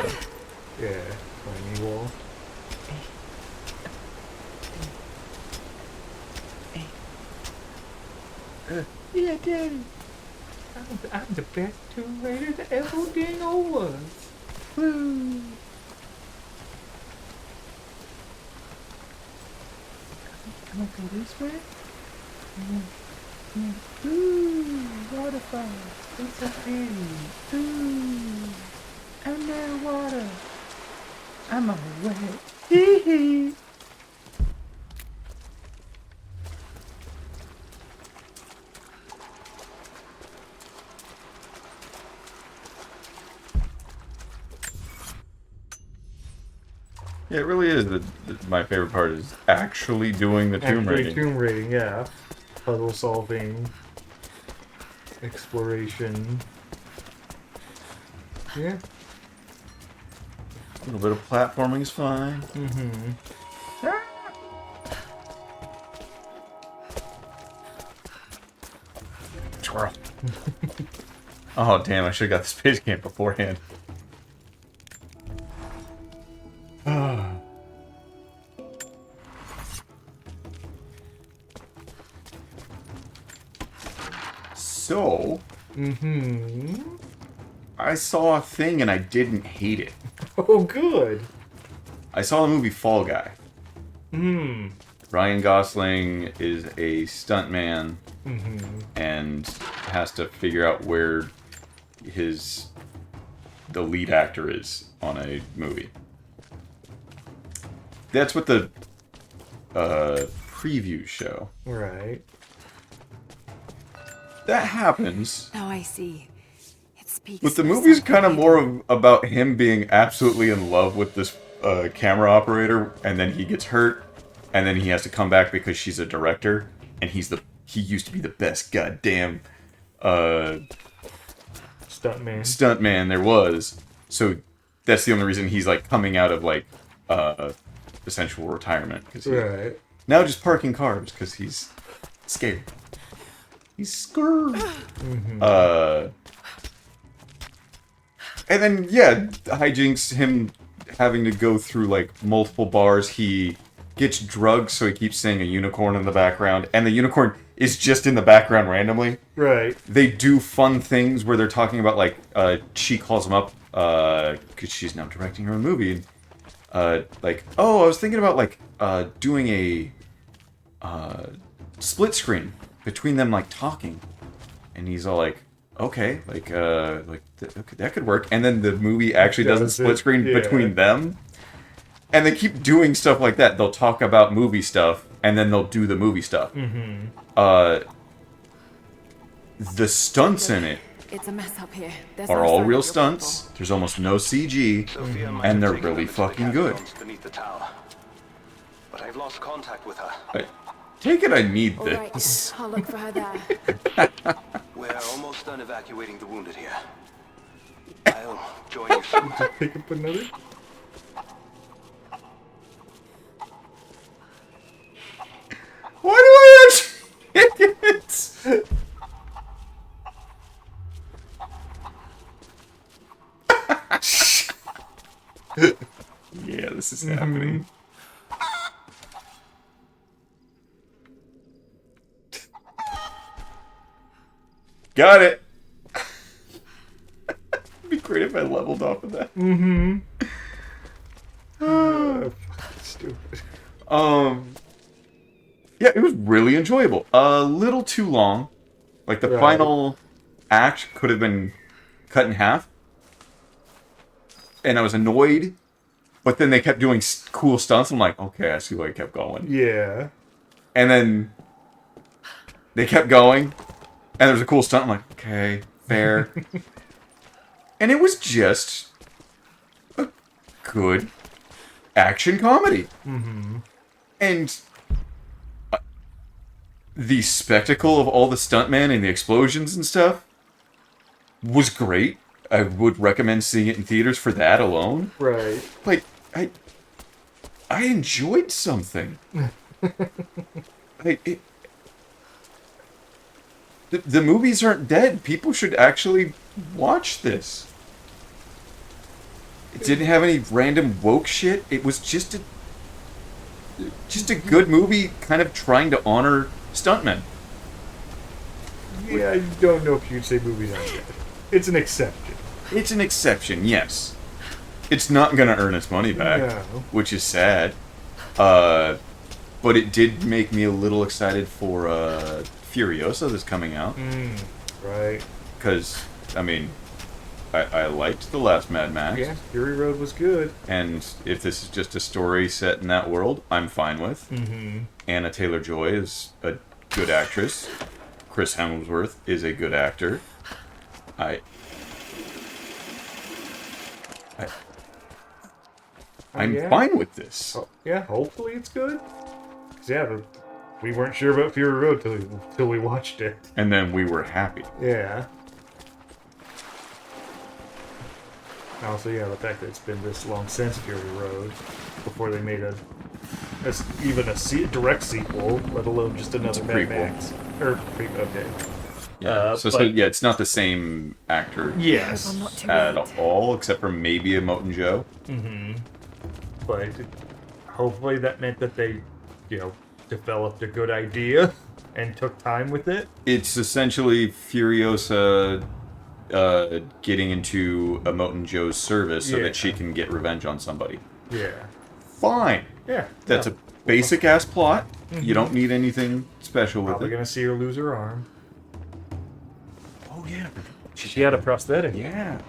Yeah, climbing wall. Yeah, Daddy. I'm the best Tomb Raider that ever did or was. Woo. Can I go this way? Ooh, waterfall. It's so pretty. Ooh, underwater. I'm all wet. Hee hee. Yeah, it really is. My favorite part is actually doing the tomb raiding. Tomb raiding, yeah. Puzzle solving. Exploration. Yeah. A little bit of platforming is fine. Mm-hmm. Twirl. Oh, damn, I should have got the space camp beforehand. So, I saw a thing and I didn't hate it. Oh, good. I saw the movie Fall Guy. Ryan Gosling is a stuntman and has to figure out where the lead actor is on a movie. That's what the previews show. Right. That happens. Oh, I see. It speaks. But the movie's kind of more about him being absolutely in love with this camera operator, and then he gets hurt, and then he has to come back because she's a director, and he used to be the best goddamn stuntman there was. So that's the only reason he's like coming out of like essential retirement, because he's now just parking cars because he's scared. He's scared. And then, yeah, hijinks him having to go through, like, multiple bars. He gets drugged, so he keeps saying a unicorn in the background. And the unicorn is just in the background randomly. Right. They do fun things where they're talking about, like, she calls him up, because she's now directing her own movie. Like, oh, I was thinking about, like, doing a, split screen between them, like, talking. And he's all like, okay, like, okay, that could work. And then the movie actually does a split screen between them. And they keep doing stuff like that. They'll talk about movie stuff, and then they'll do the movie stuff. Mm-hmm. The stunts in it It's a mess up here. There's are no all sign real of your stunts. people. There's almost no CG, and they're really fucking good. Beneath the tower. But I've lost contact with her. Take it, I need All this. right, I'll look for her there. We're almost done evacuating the wounded here. I'll join you soon. Pick up another. Why do I have tickets? Yeah, this is happening. Got it. It'd be great if I leveled off of that. Mm-hmm. Stupid. Yeah, it was really enjoyable. A little too long. Like, the final act could have been cut in half. And I was annoyed. But then they kept doing cool stunts. I'm like, okay, I see why I kept going. Yeah. And then they kept going. And there was a cool stunt. I'm like, okay, fair. And it was just a good action comedy. Mm-hmm. And the spectacle of all the stuntmen and the explosions and stuff was great. I would recommend seeing it in theaters for that alone. Right. Like, I enjoyed something. Like, the movies aren't dead. People should actually watch this. It didn't have any random woke shit. It was just a good movie kind of trying to honor stuntmen. Yeah, I don't know if you'd say movies aren't dead. It's an exception. It's an exception, yes. It's not going to earn its money back, No. which is sad. But it did make me a little excited for Furiosa that's coming out. Right. Because, I mean, I liked the last Mad Max. Yeah, Fury Road was good. And if this is just a story set in that world, I'm fine with. Mm-hmm. Anna Taylor-Joy is a good actress. Chris Hemsworth is a good actor. I'm fine with this. Oh, yeah, hopefully it's good. 'Cause, yeah, we weren't sure about Fury Road till we watched it. And then we were happy. Yeah. Also, yeah, the fact that it's been this long since Fury Road, before they made even a direct sequel, let alone just another Mad Max. Okay. Yeah. So yeah, it's not the same actor. Yes. At all, except for maybe a Moten Joe. Mm-hmm. But hopefully that meant that they, developed a good idea and took time with it. It's essentially Furiosa getting into a Moten Joe's service so that she can get revenge on somebody. Yeah. Fine. Yeah. That's a basic ass plot. You don't need anything special with Probably it. gonna see her lose her arm. Oh yeah. She had a prosthetic. Yeah.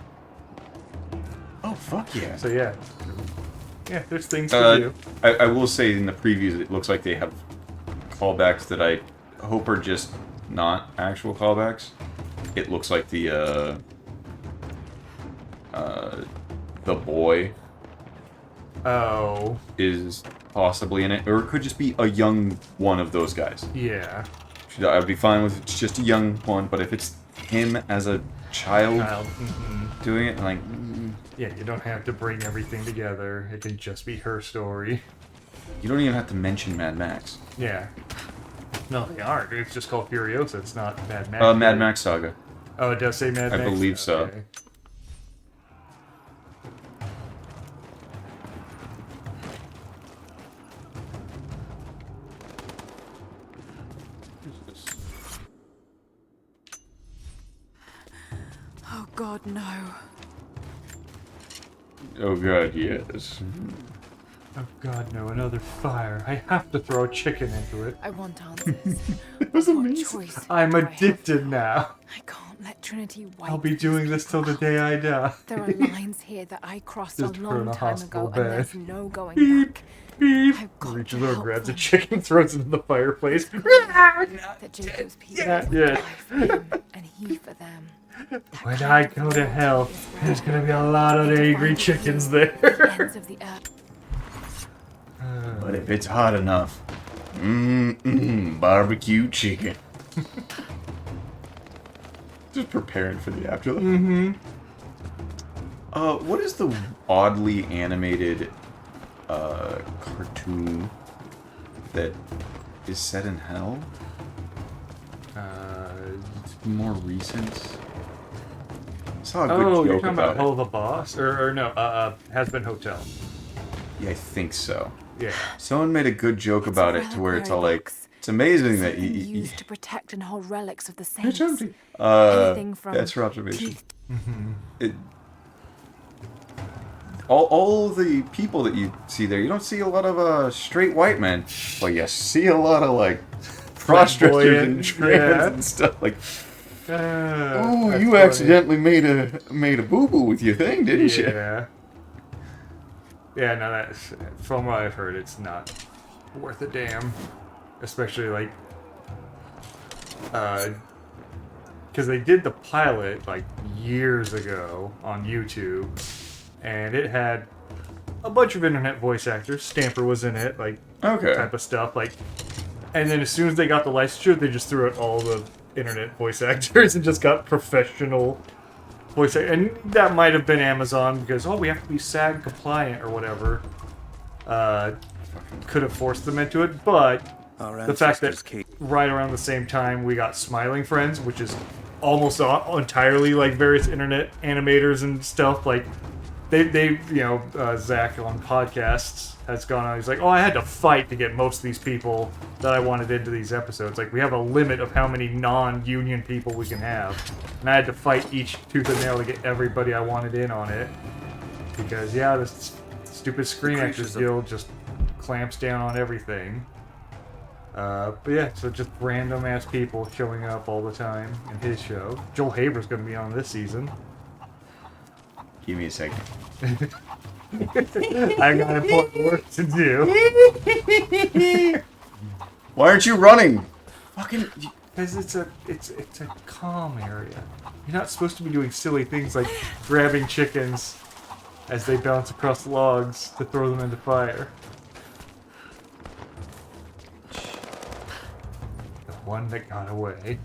Oh fuck yeah. So yeah. Yeah, there's things to do. I will say in the previews it looks like they have callbacks that I hope are just not actual callbacks. It looks like the boy is possibly in it, or it could just be a young one of those guys. Yeah. I'd be fine with it's just a young one, but if it's him as a child doing it, like yeah, you don't have to bring everything together. It can just be her story. you don't even have to mention Mad Max. Yeah. No, they aren't. It's just called Furiosa. It's not Mad Max. Mad Max Saga. Oh, it does say Mad Max? I believe so. Okay. God, no. Oh god, yes. Oh god, no, another fire. I have to throw a chicken into it. I want answers. It was What amazing. choice I'm do I have? addicted now. I can't let Trinity wipe I'll be these doing this till the people day I die. There are lines here that I crossed a Just put her in long a time hospital ago, bed. and there's no going Beep, back. beep. I've got Reaches to over, help grabs a them. chicken, throws it in the fireplace. That Jacob's people Yeah, would yeah. die for him, and he for them. That When kind I of go to love hell, is rare. there's gonna be a lot of To angry find it chickens here, at the there. ends of the earth. But if it's hot enough, barbecue chicken. Just preparing for the afterlife. Mm-hmm. What is the oddly animated cartoon that is set in hell? It's more recent. I saw a good Oh, joke you're talking about it. Hell of a Boss? Or no, Has Been Hotel. Yeah, I think so. Yeah. Someone made a good joke It's about a it to where it's all reliquary like, box. it's amazing that Something you. used to protect and hold relics of the saints. empty. Anything from That's your observation. teeth It, all the people that you see there, you don't see a lot of straight white men, but you see a lot of like cross-dressers and trans yeah. and stuff. Like, oh, that's you funny. accidentally made a boo-boo with your thing, didn't you? Yeah. Yeah, no, that's from what I've heard, it's not worth a damn. Especially like, because they did the pilot like years ago on YouTube, and it had a bunch of internet voice actors. Stamper was in it, like Okay. type of stuff, like. And then as soon as they got the licensure, they just threw out all the internet voice actors and just got professional voice actors. And that might have been Amazon because, oh, we have to be SAG compliant or whatever. Could have forced them into it, but the fact that right around the same time we got Smiling Friends, which is almost entirely like various internet animators and stuff, like they you know, Zach on podcasts has gone on. He's like, oh, I had to fight to get most of these people that I wanted into these episodes. Like, we have a limit of how many non-union people we can have, and I had to fight each tooth and nail to get everybody I wanted in on it. Because yeah, this stupid Screen Actors Guild just clamps down on everything. But yeah, so just random ass people showing up all the time in his show. Joel Haber's going to be on this season. Give me a second. I got important work to do. Why aren't you running? Fucking. Because it's a calm area. You're not supposed to be doing silly things like grabbing chickens as they bounce across logs to throw them into fire. The one that got away.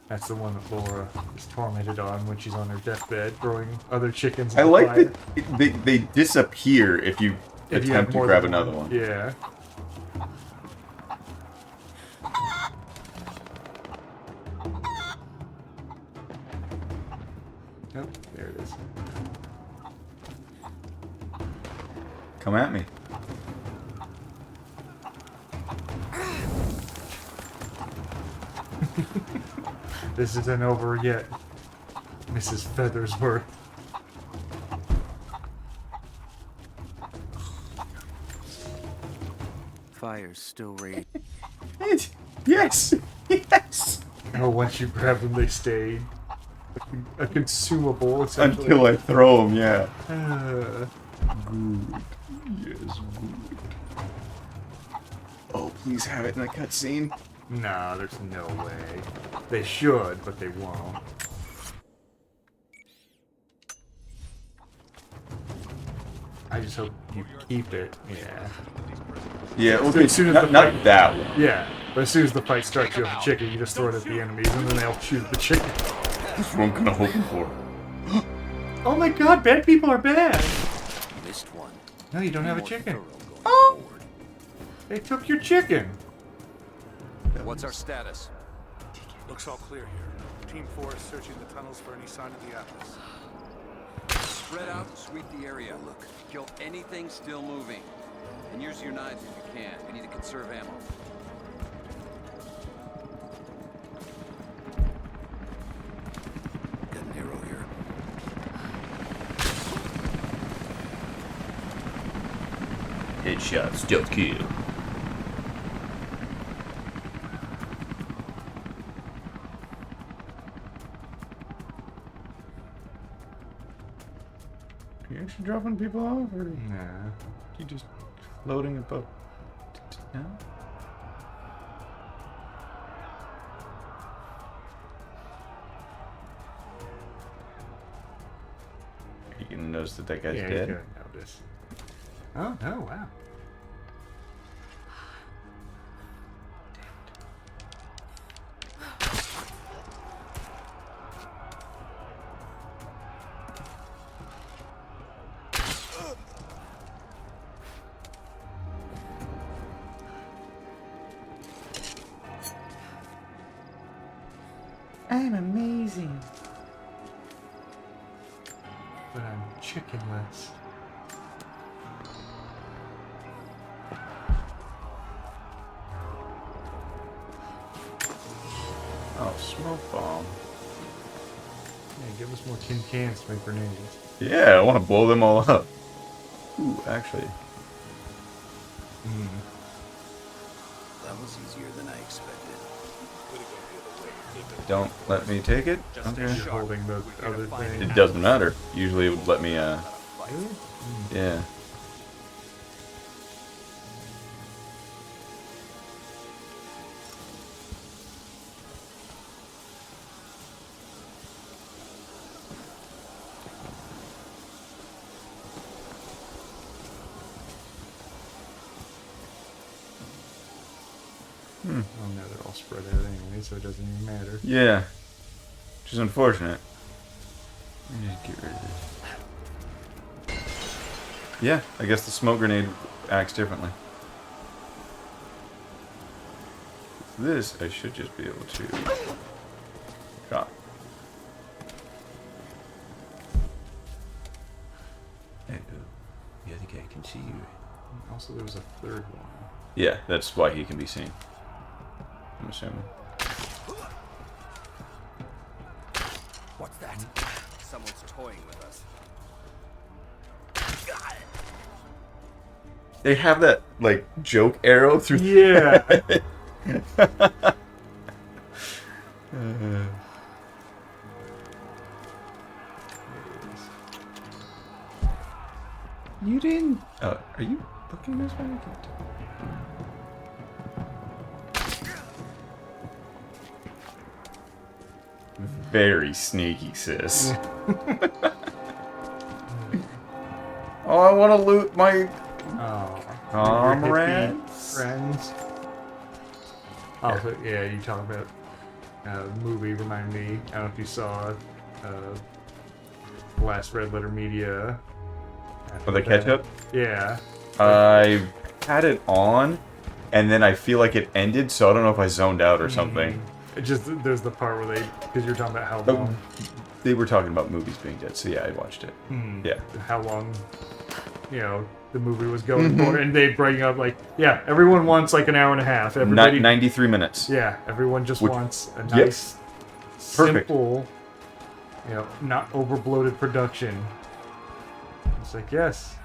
That's the one that Laura is tormented on when she's on her deathbed, throwing other chickens into I like fire. that they disappear if you If you have attempt to more grab than another one. Yeah. Nope, there it is. Come at me. This isn't over yet, Mrs. Feathersworth. Fire's still raging. Yes! Yes! Oh, once you grab them, they stay a consumable, essentially. Until I throw them, yeah. Good. Yes, good. Oh, please have it in the cutscene. Nah, there's no way. They should, but they won't. I just hope you keep it. Yeah. Yeah, So okay, as soon as not, the not fight- that one. Yeah, but as soon as the fight starts, you have a chicken, you just throw it at the enemies, and then they'll shoot the chicken. That's what I'm kind of hoping for. Oh my god, bad people are bad! Missed one. No, you don't have a chicken. Oh! They took your chicken! What's our status? Looks all clear here. Team 4 is searching the tunnels for any sign of the Atlas. Spread out and sweep the area. Look, kill anything still moving. And use your knives if you can. We need to conserve ammo. Getting Headshot, stealth kill. Are you actually dropping people off, or Nah. you just floating above? No. You can notice that that guy's Yeah, dead. you gotta notice. Oh, wow. I'm amazing. But I'm chickenless. Oh, smoke bomb. Yeah, give us more tin cans to make grenades. Yeah, I want to blow them all up. Ooh, actually. That was easier than I expected. Don't let me take it? Okay. You're holding the other thing. It doesn't matter. Usually it would let me, yeah. Oh, now they're all spread out anyway, so it doesn't even matter. Yeah. Which is unfortunate. Let me just get rid of this. Yeah, I guess the smoke grenade acts differently. This, I should just be able to drop. Hey, the other guy can see you. Also, there was a third one. Yeah, that's why he can be seen. I'm assuming. What's that? Someone's toying with us. They have that, like, joke arrow through. Yeah. You didn't. Are you looking this way? Very sneaky, sis. Oh, I want to loot my comrades. Friends. Oh, so, yeah, you talk about the movie. Remind me. I don't know if you saw Last Red Letter Media. For the catch-up? Yeah. I had it on, and then I feel like it ended, so I don't know if I zoned out or something. It just there's the part where because you're talking about how long. They were talking about movies being dead, so yeah, I watched it. Yeah. How long, the movie was going for, and they bring up everyone wants like an hour and a half. Everybody, 93 minutes. Yeah, everyone just wants a nice, simple, not over bloated production. It's like, yes,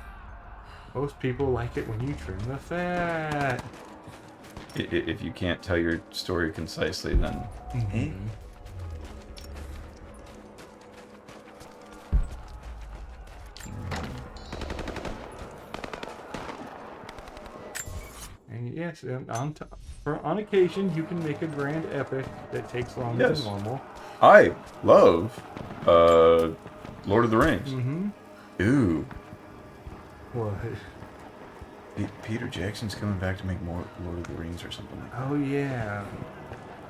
most people like it when you trim the fat. If you can't tell your story concisely, then. And yes, on occasion you can make a grand epic that takes longer than normal. I love Lord of the Rings. Ooh. What? Peter Jackson's coming back to make more Lord of the Rings or something like that. Oh yeah.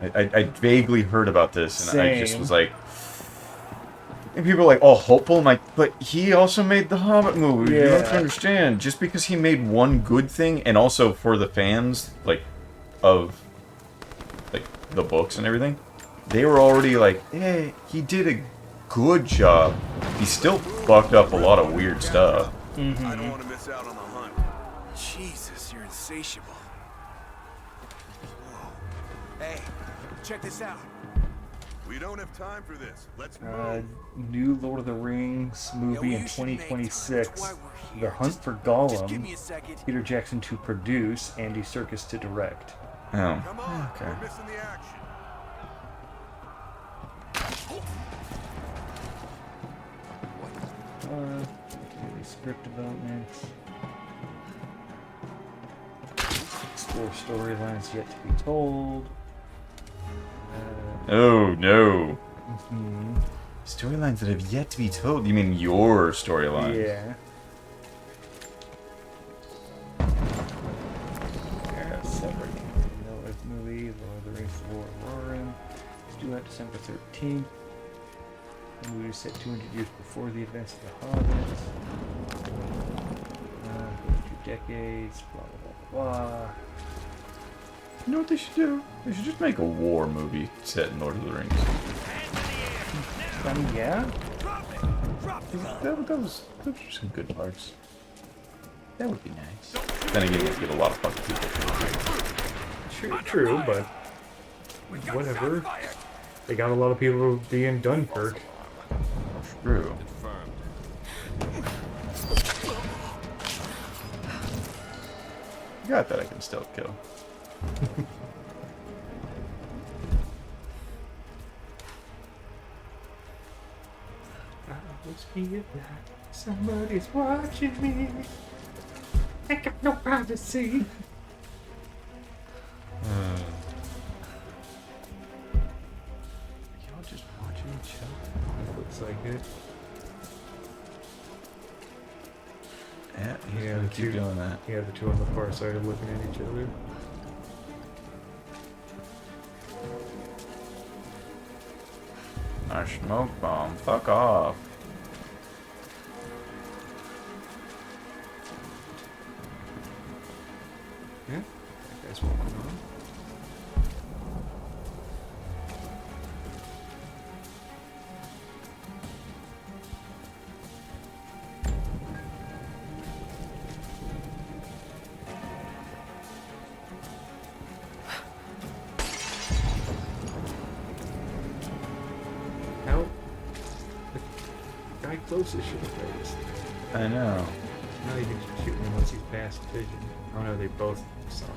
I vaguely heard about this, and I just Same. was like, and people are like, "Oh, hopeful." I'm like, but he also made the Hobbit movie. You don't understand. Just because he made one good thing, and also for the fans, of the books and everything, they were already like, "Hey, he did a good job." He still fucked up a lot of weird stuff. I don't want to miss out on the hunt. Jesus, you're insatiable. Whoa. Hey, check this out. We don't have time for this. Let's move. New Lord of the Rings movie in 2026. The Hunt for Gollum. Peter Jackson to produce, Andy Serkis to direct. Oh, Come on, okay. we're missing the action. Script development. Explore storylines yet to be told. Oh no. Storylines that have yet to be told. You mean your storyline? Yeah. Separate movie, Lord of the Rings: The War of Rohirrim. It's due out December 13th. The movie is set 200 years before the events of the Hobbits. 2 decades, blah blah blah blah. You know what they should do? They should just make a war movie set in Lord of the Rings. Yeah. Those are some good parts. That would be nice. Then again, you get a lot of fucking people. True, but whatever. They got a lot of people who be in Dunkirk. True. Got that I can stealth kill. I always feel like somebody's watching me. I got no privacy. Y'all just watching each other. Looks like it. Yeah, the keep doing that. Yeah, the two on the far side are looking at each other. A smoke bomb. Fuck off. Yeah, that guy's walking on. Closest should have raised. I know. Now you can shoot him once he's past vision. Oh no, they both saw it.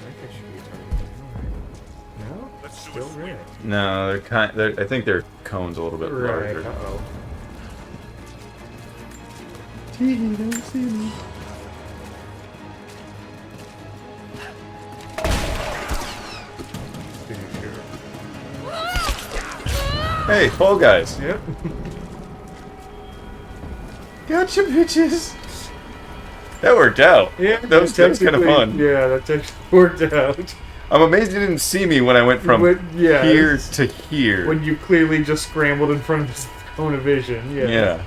That guy should be targeted. No? Still red. No, I think their cone's a little bit Right, larger. uh-oh. Teehee, don't see me. Hey, Fall Guys. Yep. Gotcha, bitches. That worked out. Yeah, that was kind of fun. Yeah, that actually worked out. I'm amazed you didn't see me when I went from here to here. When you clearly just scrambled in front of his cone of vision. Yeah. Yeah.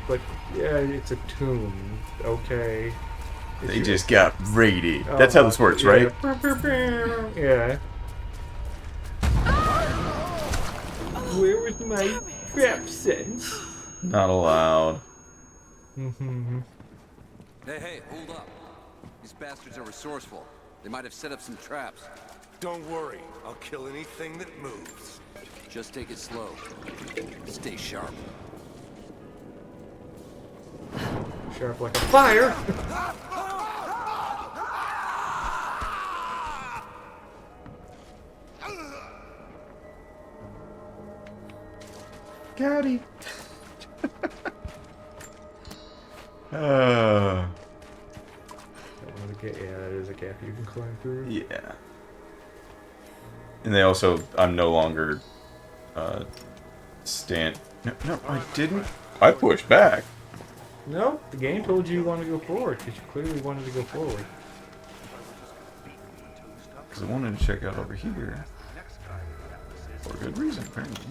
But yeah, it's a tomb. Okay. They just got raided. That's how this works, right? Yeah. Where was my trap sense? Not allowed. Hey, hold up. These bastards are resourceful. They might have set up some traps. Don't worry. I'll kill anything that moves. Just take it slow. Stay sharp. Sharp like a fire. Gowdy. Yeah, that is a gap you can climb through. Yeah. And they also, I'm no longer, No, I didn't. I pushed back. No, the game told you wanted to go forward, because you clearly wanted to go forward. Because I wanted to check out over here. For good reason, apparently.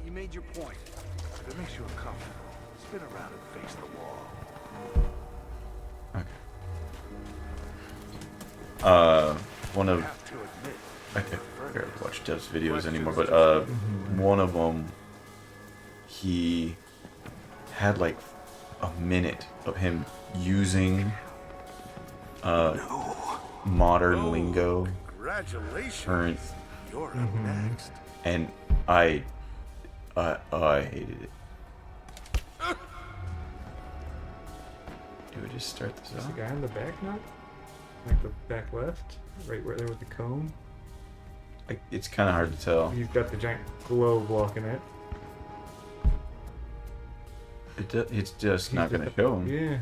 You made your point. If it makes you uncomfortable, spin around and face the wall. One of... I barely watch Dev's videos anymore, but one of them, he had like a minute of him using modern lingo. Congratulations. Current. You're up next. And I hated it. Do we just start this Is off? the guy in the back now? Like the back left? Right there with the comb? It's kind of hard to tell. He's got the giant globe blocking it. It's just not going to show him. Yeah.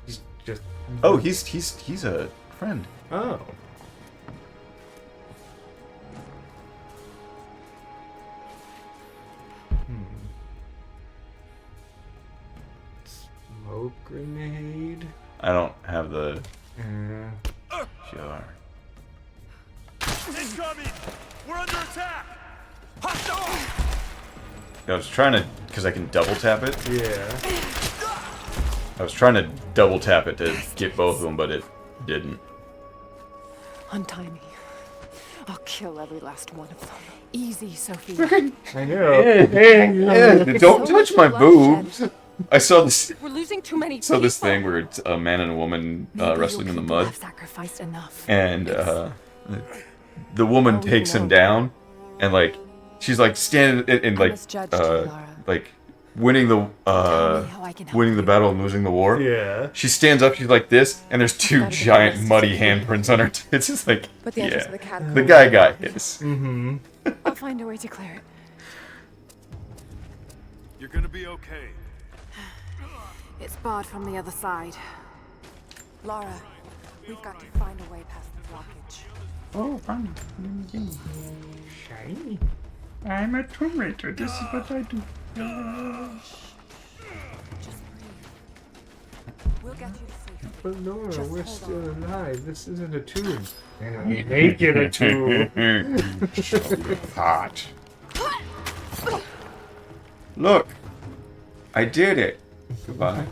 He's just... Oh, he's a friend. Oh. Smoke grenade. I don't have the Yeah. sure. Incoming! We're under attack! I was trying to, because I can double tap it. Yeah. I was trying to double tap it to get both of them, but it didn't. Untie me. I'll kill every last one of them. Easy, Sophie. I know. Don't touch my boobs. I saw this. We're losing too many Saw this people. thing where it's a man and a woman Maybe wrestling in the people mud, have sacrificed enough. and the woman takes him down, and like she's like standing and like like winning the battle and losing the war. Yeah. She stands up. She's like this, and there's two giant muddy handprints on her. It's just like But the entrance yeah, of the catacomb. the guy got his. Mm-hmm. I'll find a way to clear it. You're gonna be okay. It's barred from the other side. Lara, we've got to find a way past the blockage. Oh, fun. Shiny. I'm a Tomb Raider. This is what I do. Just breathe. We'll get you to safety. But Nora, Just we're hold still on. alive. This isn't a tomb. And make it a tomb. Hot. Look, I did it. Goodbye.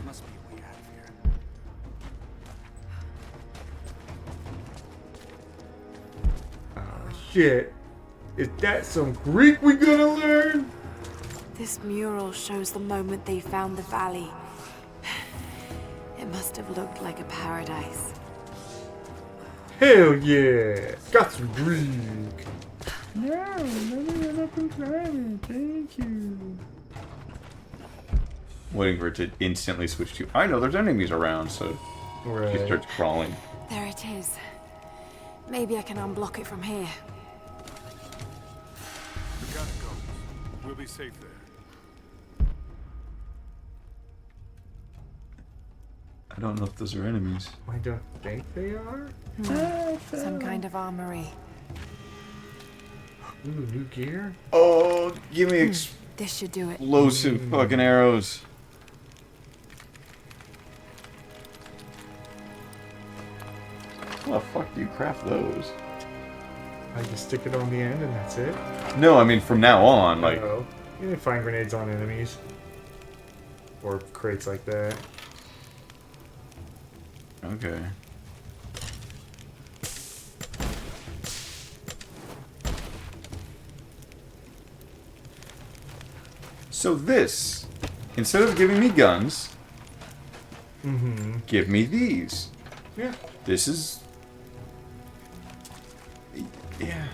Oh shit. Is that some Greek we gonna learn? This mural shows the moment they found the valley. It must have looked like a paradise. Hell yeah. Got some Greek. No, thank you. Waiting for it to instantly switch to. I know there's enemies around, so she starts crawling. There it is. Maybe I can unblock it from here. We gotta go. We'll be safe there. I don't know if those are enemies. I don't think they are. Some kind of armory. Ooh, new gear? Oh, give me This should do it. explosive fucking arrows. How the fuck do you craft those? I just stick it on the end and that's it. No, I mean from now on, like. Oh, you can find grenades on enemies. Or crates like that. Okay. So this, instead of giving me guns, give me these. Yeah. This is... Yeah.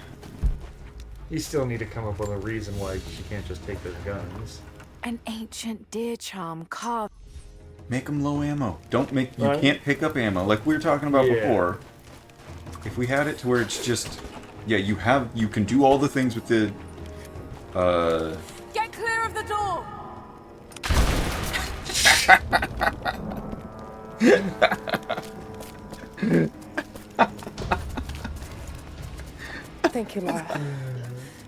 You still need to come up with a reason why she can't just take those guns. An ancient deer charm carved. Make them low ammo. Don't make... You Right. can't pick up ammo, like we were talking about Yeah. before. If we had it to where it's just... Yeah, you can do all the things with the... Get clear of the door! Thank you, Laura.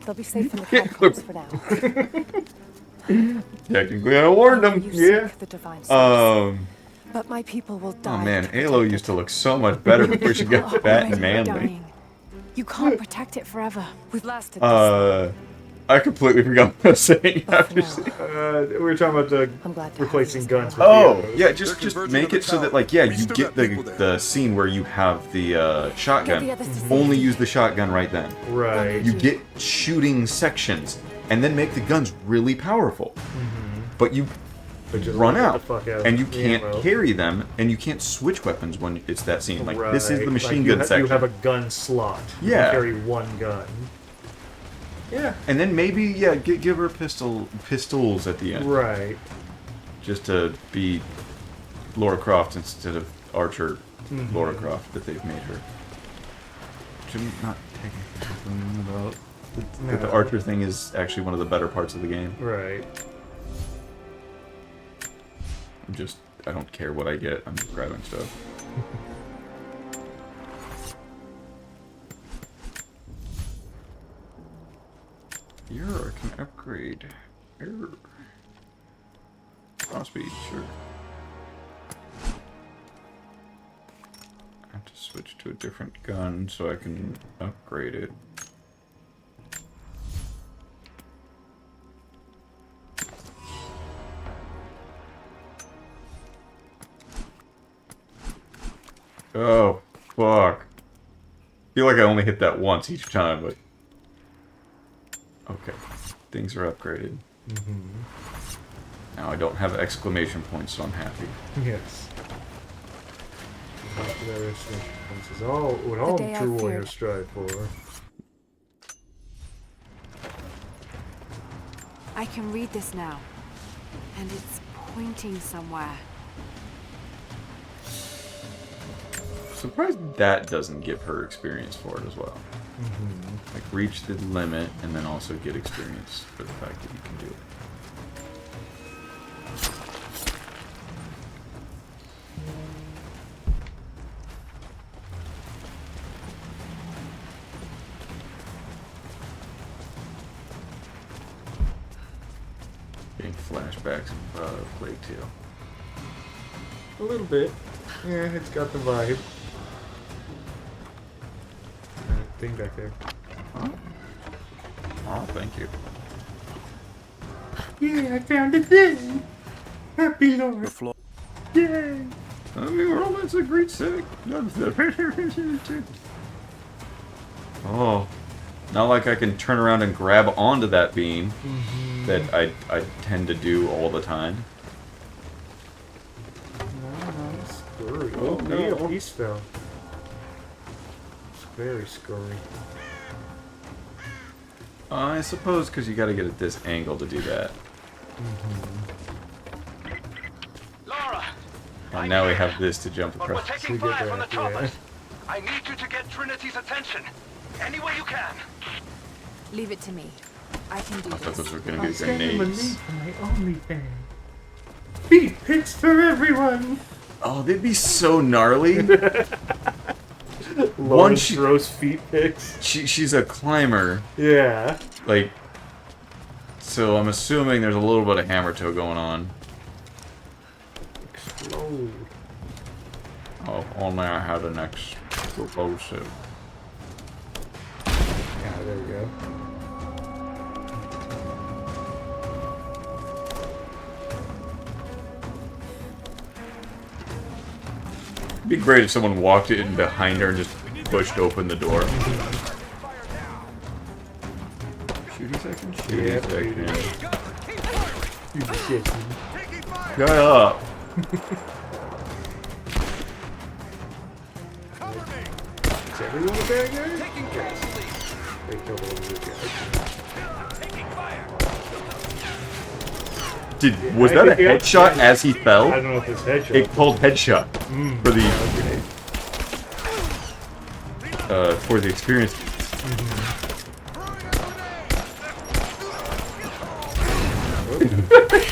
They'll be safe in the catacombs for now. Technically, I warned them. You Yeah. seek the divine source. But my people will die. Oh man, Alo used to look so much better before she got fat and manly. You can't protect it forever. We've lasted this long. I completely forgot what I was saying. We were talking about the replacing guns with Oh, the yeah, just make it so that, like, yeah, you get the scene where you have the shotgun. Get the others to Only use the shotgun right then. Right. You get shooting sections, and then make the guns really powerful. But you just run get the out, fuck out and you of the can't ammo. carry them, and you can't switch weapons when it's that scene. Like, this is the Right. machine Like, gun you section. You have a gun slot. You Yeah. can carry one gun. Yeah. And then maybe, yeah, give her pistols at the end. Right. Just to be Lara Croft instead of Archer Mhm. Lara Croft that they've made her. Which I'm not taking about. But the No. Archer thing is actually one of the better parts of the game. Right. I don't care what I get, I'm grabbing stuff. I can upgrade. Error. Cross speed, sure. I have to switch to a different gun so I can upgrade it. Oh, fuck. I feel like I only hit that once each time, but... Okay. Things are upgraded. Now I don't have exclamation points, so I'm happy. Yes. This is all what all day I true feared. warriors strive for. I can read this now. And it's pointing somewhere. Surprised that doesn't give her experience for it as well. Like, reach the limit, and then also get experience for the fact that you can do it. Getting flashbacks of Plague Tale. A little bit. Yeah, it's got the vibe. Thing back there. Oh, thank you. Yeah, I found a thing. Happy Lord. Yay. I mean, well, that's a great sick. Oh, not like I can turn around and grab onto that beam that I tend to do all the time. Scurry. Oh, Oh, no. no. Piece fell. It's very scurry. I suppose because you got to get at this angle to do that. Lara! And now we have this to jump But we're across. taking fire from the choppers. I need you to get Trinity's attention. Any way you can. Leave it to me. I can do I thought this. those were going to I'll be send him a grenades. link to my OnlyFans. Beat pics for everyone. Oh, they'd be so gnarly. Lawrence Rose feet pics. She's a climber. Yeah. Like, so I'm assuming there's a little bit of hammer toe going on. Explode. Oh, if only I had an explosive. Yeah, there we go. It'd be great if someone walked in behind her and just pushed open the door. Shooting section? Shooting Yeah, section. You shit. Shut up. Is everyone a bad guy? Yes. They killed all the good guys. Was that a headshot as he fell? I don't know if it's headshot. It called headshot for the experience.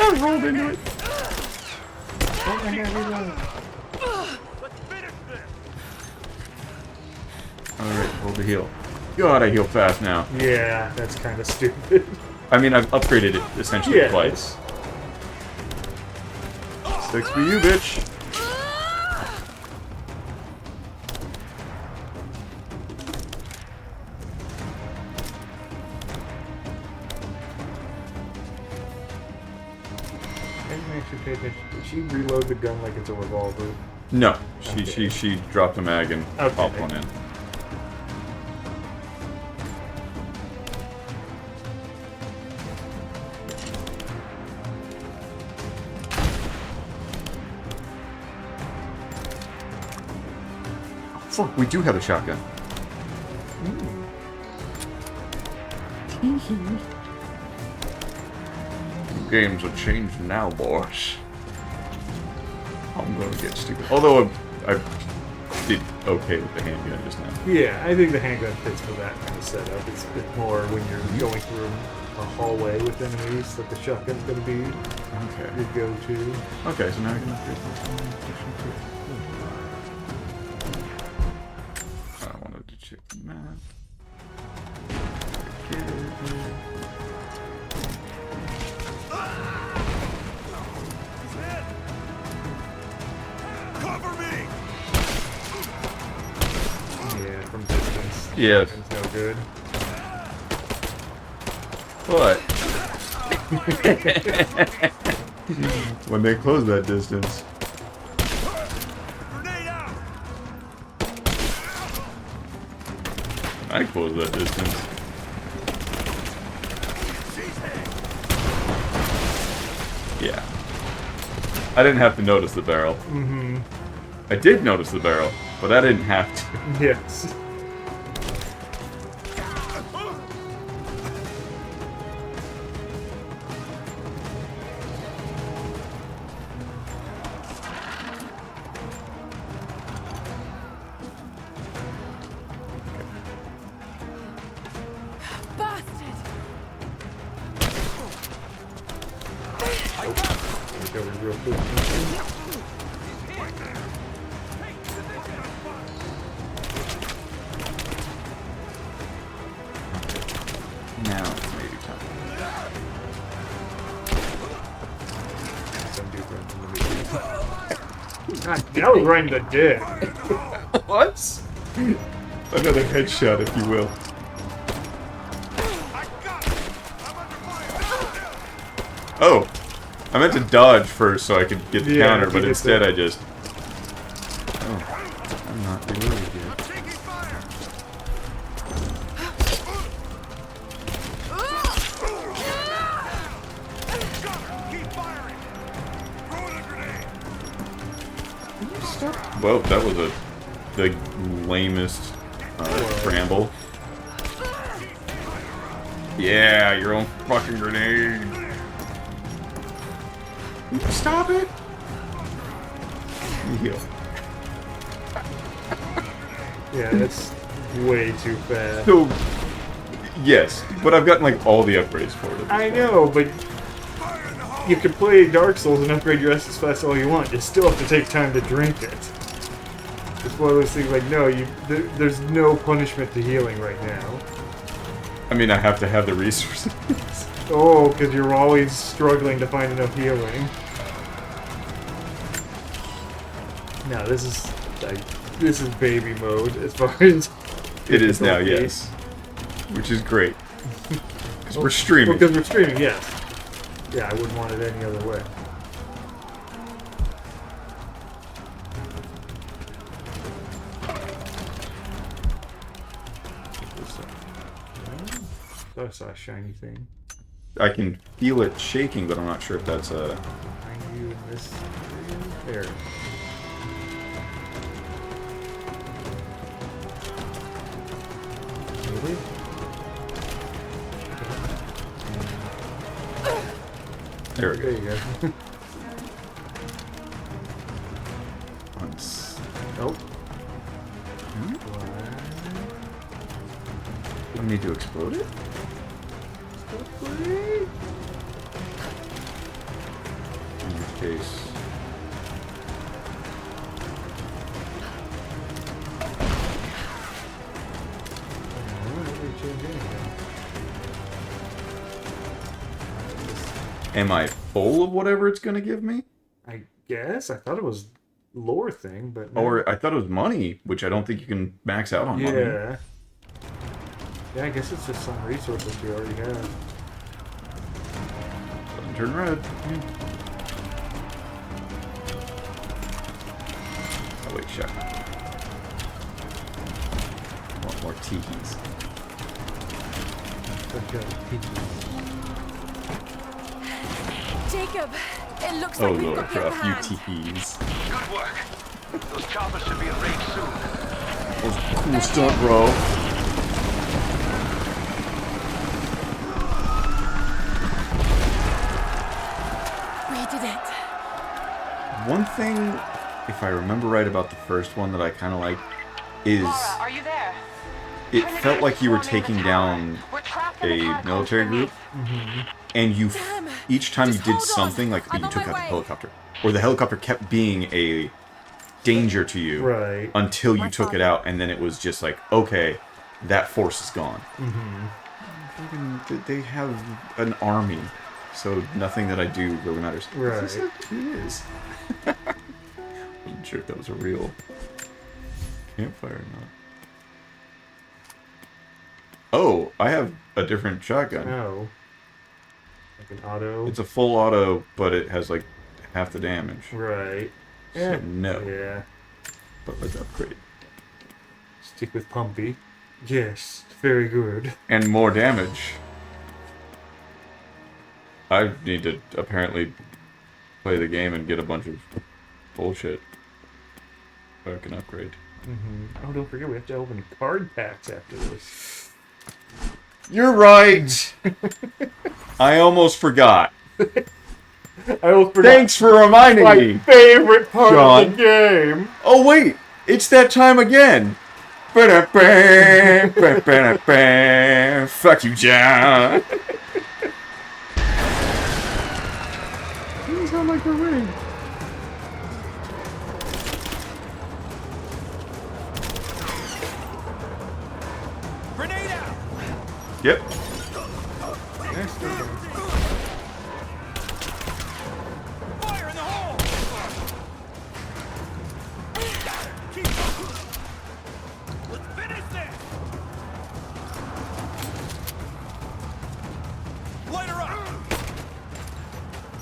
I rolled into it. Alright, hold the heal. God, I heal fast now. Yeah, that's kind of stupid. I mean, I've upgraded it essentially Yeah. twice. 6 for you, bitch. didn't actually pay attention. Did she reload the gun like it's a revolver? No, she dropped a mag and popped one in. Oh, fuck, we do have a shotgun. Games are changed now, boss. I'm gonna get stupid. Although I did okay with the handgun just now. Yeah, I think the handgun fits for that kind of setup. It's more when you're going through a hallway with enemies that the shotgun's going to be your go-to. Okay, so now I can upgrade this. I wanted to check the map. Yeah. It's no good. What? When they close that distance. I close that distance. Yeah. I didn't have to notice the barrel. Mm-hmm. I did notice the barrel, but I didn't have to. Yes. Now it's maybe time. God, that was right in the dick. What? Another headshot, if you will. Oh, I meant to dodge first so I could get the counter, but instead I just... Oh, I'm not reloaded yet. Whoa, that was the lamest scramble. Yeah, your own fucking grenade. Stop it! Yeah. Yeah, that's way too fast. So, yes, but I've gotten like all the upgrades for it. I know, but you can play Dark Souls and upgrade your Estus Flask all you want. You still have to take time to drink it. It's one of those things like, no, there's no punishment to healing right now. I mean, I have to have the resources. Oh, because you're always struggling to find enough healing. No, this is baby mode as far as it is now, yes, which is great because we're streaming. Because we're streaming, yes. Yeah, I wouldn't want it any other way. I saw a shiny thing. I can feel it shaking, but I'm not sure if that's a... Behind you in this area. There. Really? There we go. There you go. Once. Nope. Do I need to explode it? In which case... Am I full of whatever it's going to give me? I guess. I thought it was lore thing, but... No. Or I thought it was money, which I don't think you can max out on money. Yeah. Yeah, I guess it's just some resources you already have. Doesn't turn red. Oh wait, shit. Want more teehees. Jacob, it looks Oh like we've lord, got for the a upper few hand. teehees. Good work. Those choppers should be in range soon. That was a cool stunt, bro. We did it. One thing, if I remember right about the first one that I kind of liked, is Are you there? it felt like you were taking down a military group, and you, each time you did something, like you took out the helicopter, or the helicopter kept being a danger to you Right. until you took it out, and then it was just like, okay, that force is gone. They have an army, so nothing that I do really matters. Right. It is. I'm sure if that was a real campfire or not. Oh, I have a different shotgun. Oh. Like an auto? It's a full auto, but it has like half the damage. Right. So no. Yeah. But let's upgrade. Stick with Pumpy. Yes, very good. And more damage. I need to apparently play the game and get a bunch of bullshit so I can upgrade. Oh, don't forget we have to open card packs after this. You're right! I almost forgot. I almost forgot. Thanks for reminding my me. favorite part John. of the game. Oh wait, it's that time again. Fuck you, John. Doesn't sound like a ring. Grenade out! Yep. Fire in the hole! Let's finish this! Light her up!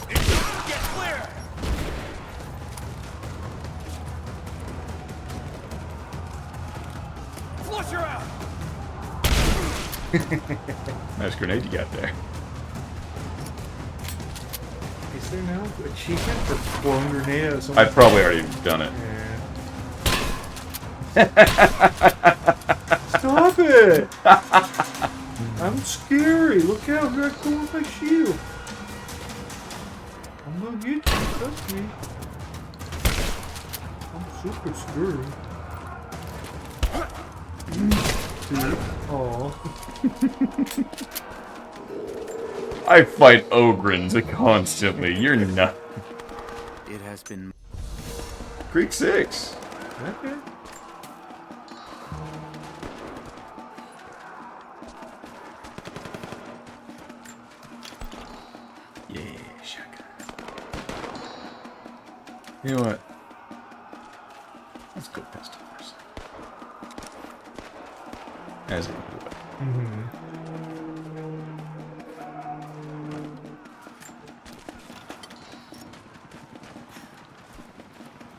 Get clear! Flush her out! Nice grenade you got there. Is there no achievement for blowing grenade out of I've someone's probably already done it. Stop it! I'm scary. Look out, I'm not cool with my shield. I'm gonna get you, trust me. I'm super scary. Aw. I fight Ogrins constantly. You're not. It has been... Creek 6. Okay. Yeah, shotgun. You know what? Let's go pistol first. As I do it.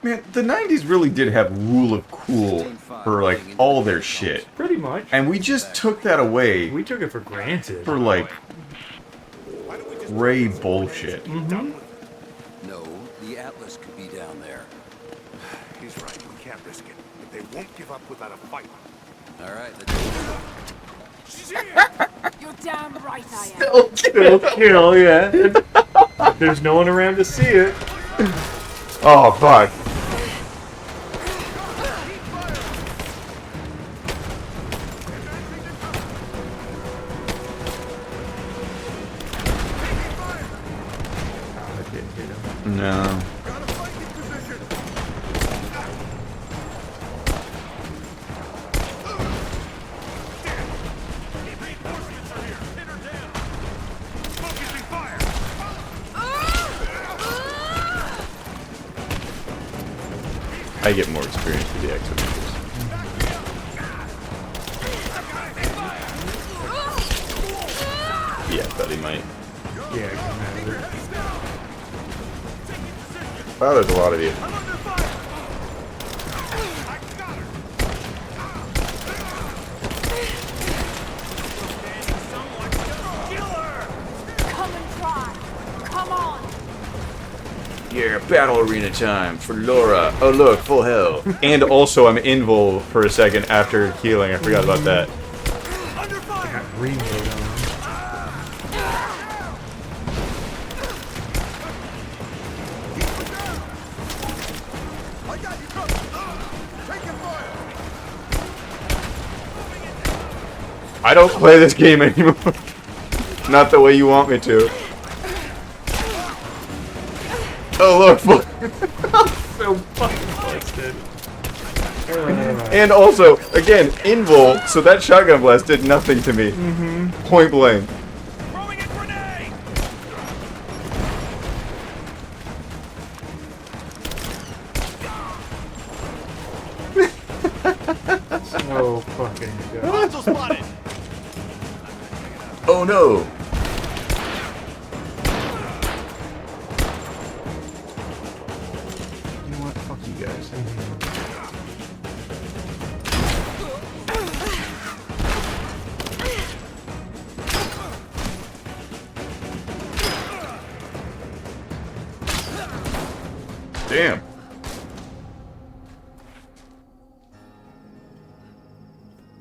Man, the 90s really did have rule of cool for like all their shit. Pretty much. And we just took that away. We took it for granted. For like Ray bullshit. No, the Atlas could be down there. He's right. We can't risk it. But they won't give up without a fight. All right, You're damn right I am. Still kill, yeah. There's no one around to see it. Oh, fuck. No. I get more experience with the exometers. Yeah, but he might. Yeah, I can imagine. Wow, there's a lot of you. Yeah, battle arena time for Laura. Oh look, full hell. And also I'm invul for a second after healing. I forgot about that. I got reload on. I don't play this game anymore. Not the way you want me to. Oh look, So fucking busted. And also, again, invul, so that shotgun blast did nothing to me. Point blank. So fucking good. Oh no! You know what? Fuck you guys. Damn.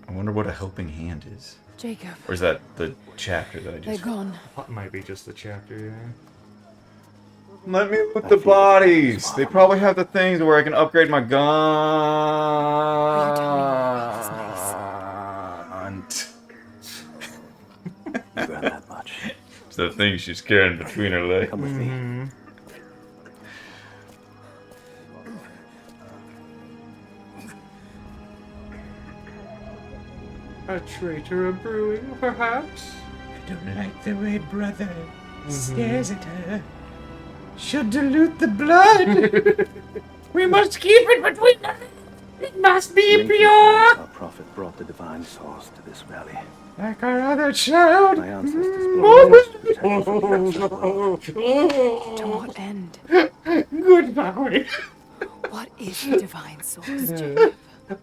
I wonder what a helping hand is. Jacob. Or is that the chapter that I They're just... gone. That might be just the chapter, yeah. Let me loot the bodies. They probably have the things where I can upgrade my gun. You got that much. It's the thing she's carrying between her legs. Come with me. A traitor of brewing, perhaps? I don't like the way brother stares at her. Should dilute the blood. We must keep it between us. It must be pure. Our prophet brought the divine source to this valley. Like our other child. My ancestors brought us to protect us from To what end? Goodbye. What is the divine source, Jacob?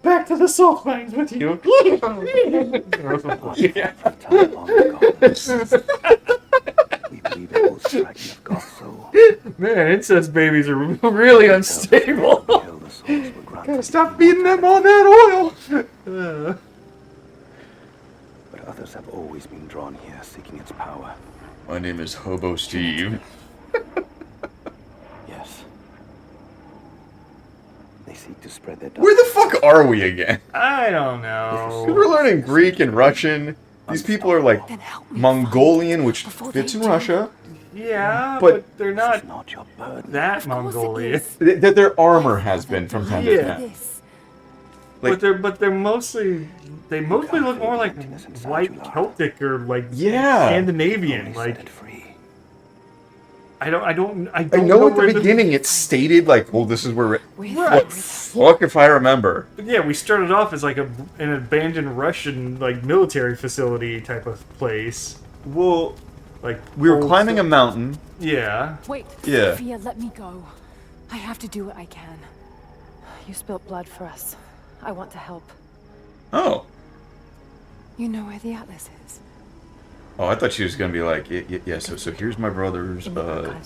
Back to the salt mines with you. We believe it was the striking of God's soul. Man, incest babies are really unstable. Gotta stop feeding them all that oil. But others have always been drawn here, seeking its power. My name is Hobo Steve. Yes. They seek to spread their Where the fuck are we again? I don't know. We're learning Greek and Russian. These people are like Mongolian, which fits in Russia. Yeah, But- but they're not that Mongolian. That their armor has been from time to Yeah. time. But they're mostly look more like white Celtic or like Yeah. Scandinavian. Like I don't I know know at where the beginning it stated like, well, this is where. Right. What fuck if I remember? But yeah, we started off as like an abandoned Russian like military facility type of place. Well, like we were old climbing a stuff. mountain. Yeah. Wait, Yeah. Sophia, let me go. I have to do what I can. You spilt blood for us. I want to help. Oh. You know where the Atlas is. Oh, I thought she was gonna be like, yeah. So here's my brother's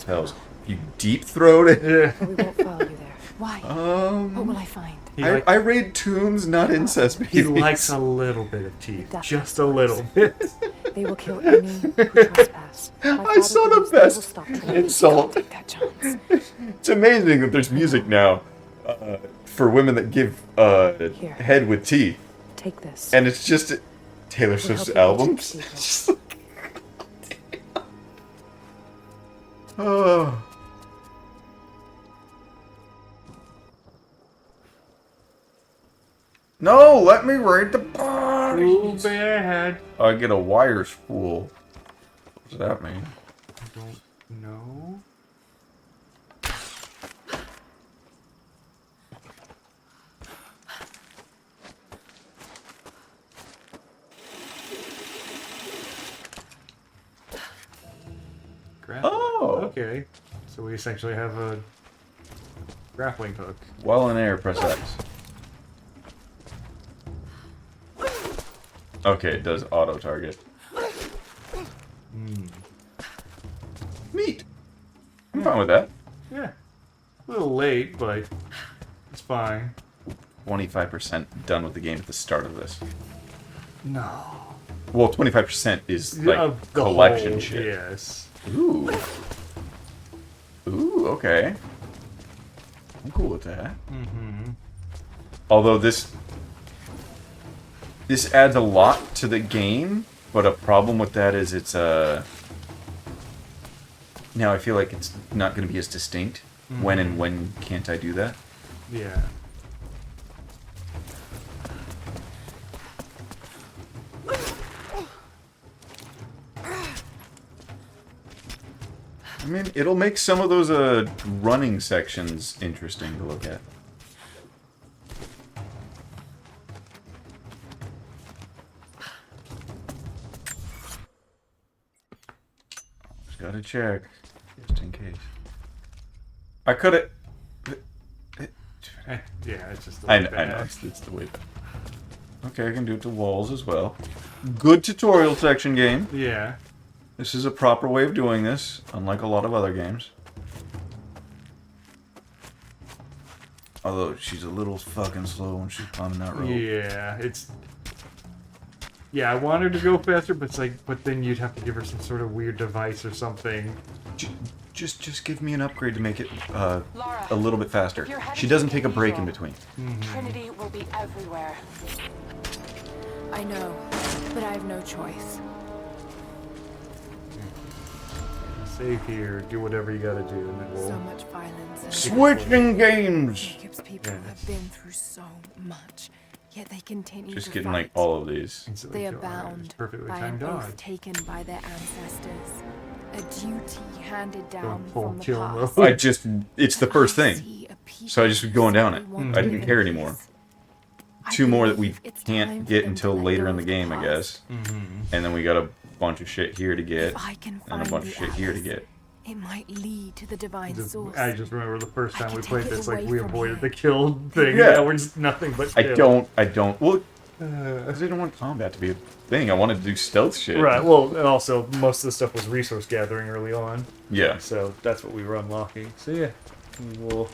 house. You deep throat it. Yeah. We won't follow you there. Why? What will I find? I raid tombs, not incest He babies. likes a little bit of teeth, just a little bit. They will kill any who trespass. I saw the best insult. It's amazing that there's music now for women that give head with teeth. Take this. And it's just Taylor Swift's albums. Oh. No, let me raid the bodies. Too bad. I get a wire spool. What does that mean? I don't know. Oh. Okay. So we essentially have a grappling hook. While in air, press X. Okay, it does auto target. Neat. I'm fine with that. Yeah. A little late, but it's fine. 25% done with the game at the start of this. No. Well, 25% is like Of the collection whole, shit. Yes. Ooh. Ooh, okay. I'm cool with that. Mm-hmm. Although this adds a lot to the game, but a problem with that is it's now I feel like it's not going to be as distinct. When and when can't I do that? Yeah. I mean, it'll make some of those running sections interesting to look at. Just gotta check, just in case. I could have. Yeah, it's just the I way know, back. it's the way back. Okay, I can do it to walls as well. Good tutorial section game. Yeah. This is a proper way of doing this, unlike a lot of other games. Although she's a little fucking slow when she's climbing that rope. Yeah, it's... Yeah, I want her to go faster, but it's like, but then you'd have to give her some sort of weird device or something. Just give me an upgrade to make it a little bit faster. She doesn't take a break in between. Trinity will be everywhere. I know, but I have no choice. Save here, do whatever you gotta do, and then we'll... So much violence and Switching games! Jacob's people have been through so much, yet they continue Just to getting fight. like all of these. They are bound perfectly by an timed oath dodge. taken by their ancestors. A duty handed down Going full from the kill past. mode. It's the first thing. So I just was going down it. I didn't care anymore. Two more that we can't get until later in the game, I guess. And then we got a bunch of shit here to get, and a bunch of shit here to get. It might lead to the divine source. I just remember the first time we can played take it this, like, away we from avoided here. the kill thing. Yeah. Now we're just nothing but kill. I don't. Well, I didn't want combat to be a thing. I wanted to do stealth shit. Right, well, and also, most of the stuff was resource gathering early on. Yeah. So that's what we were unlocking. So yeah, we'll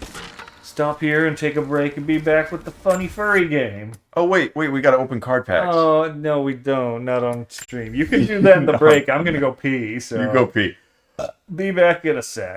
stop here and take a break and be back with the funny furry game. Oh, wait, we gotta open card packs. Oh, no, we don't. Not on stream. You can do that in the break. I'm gonna go pee, so... You go pee. Be back in a sec.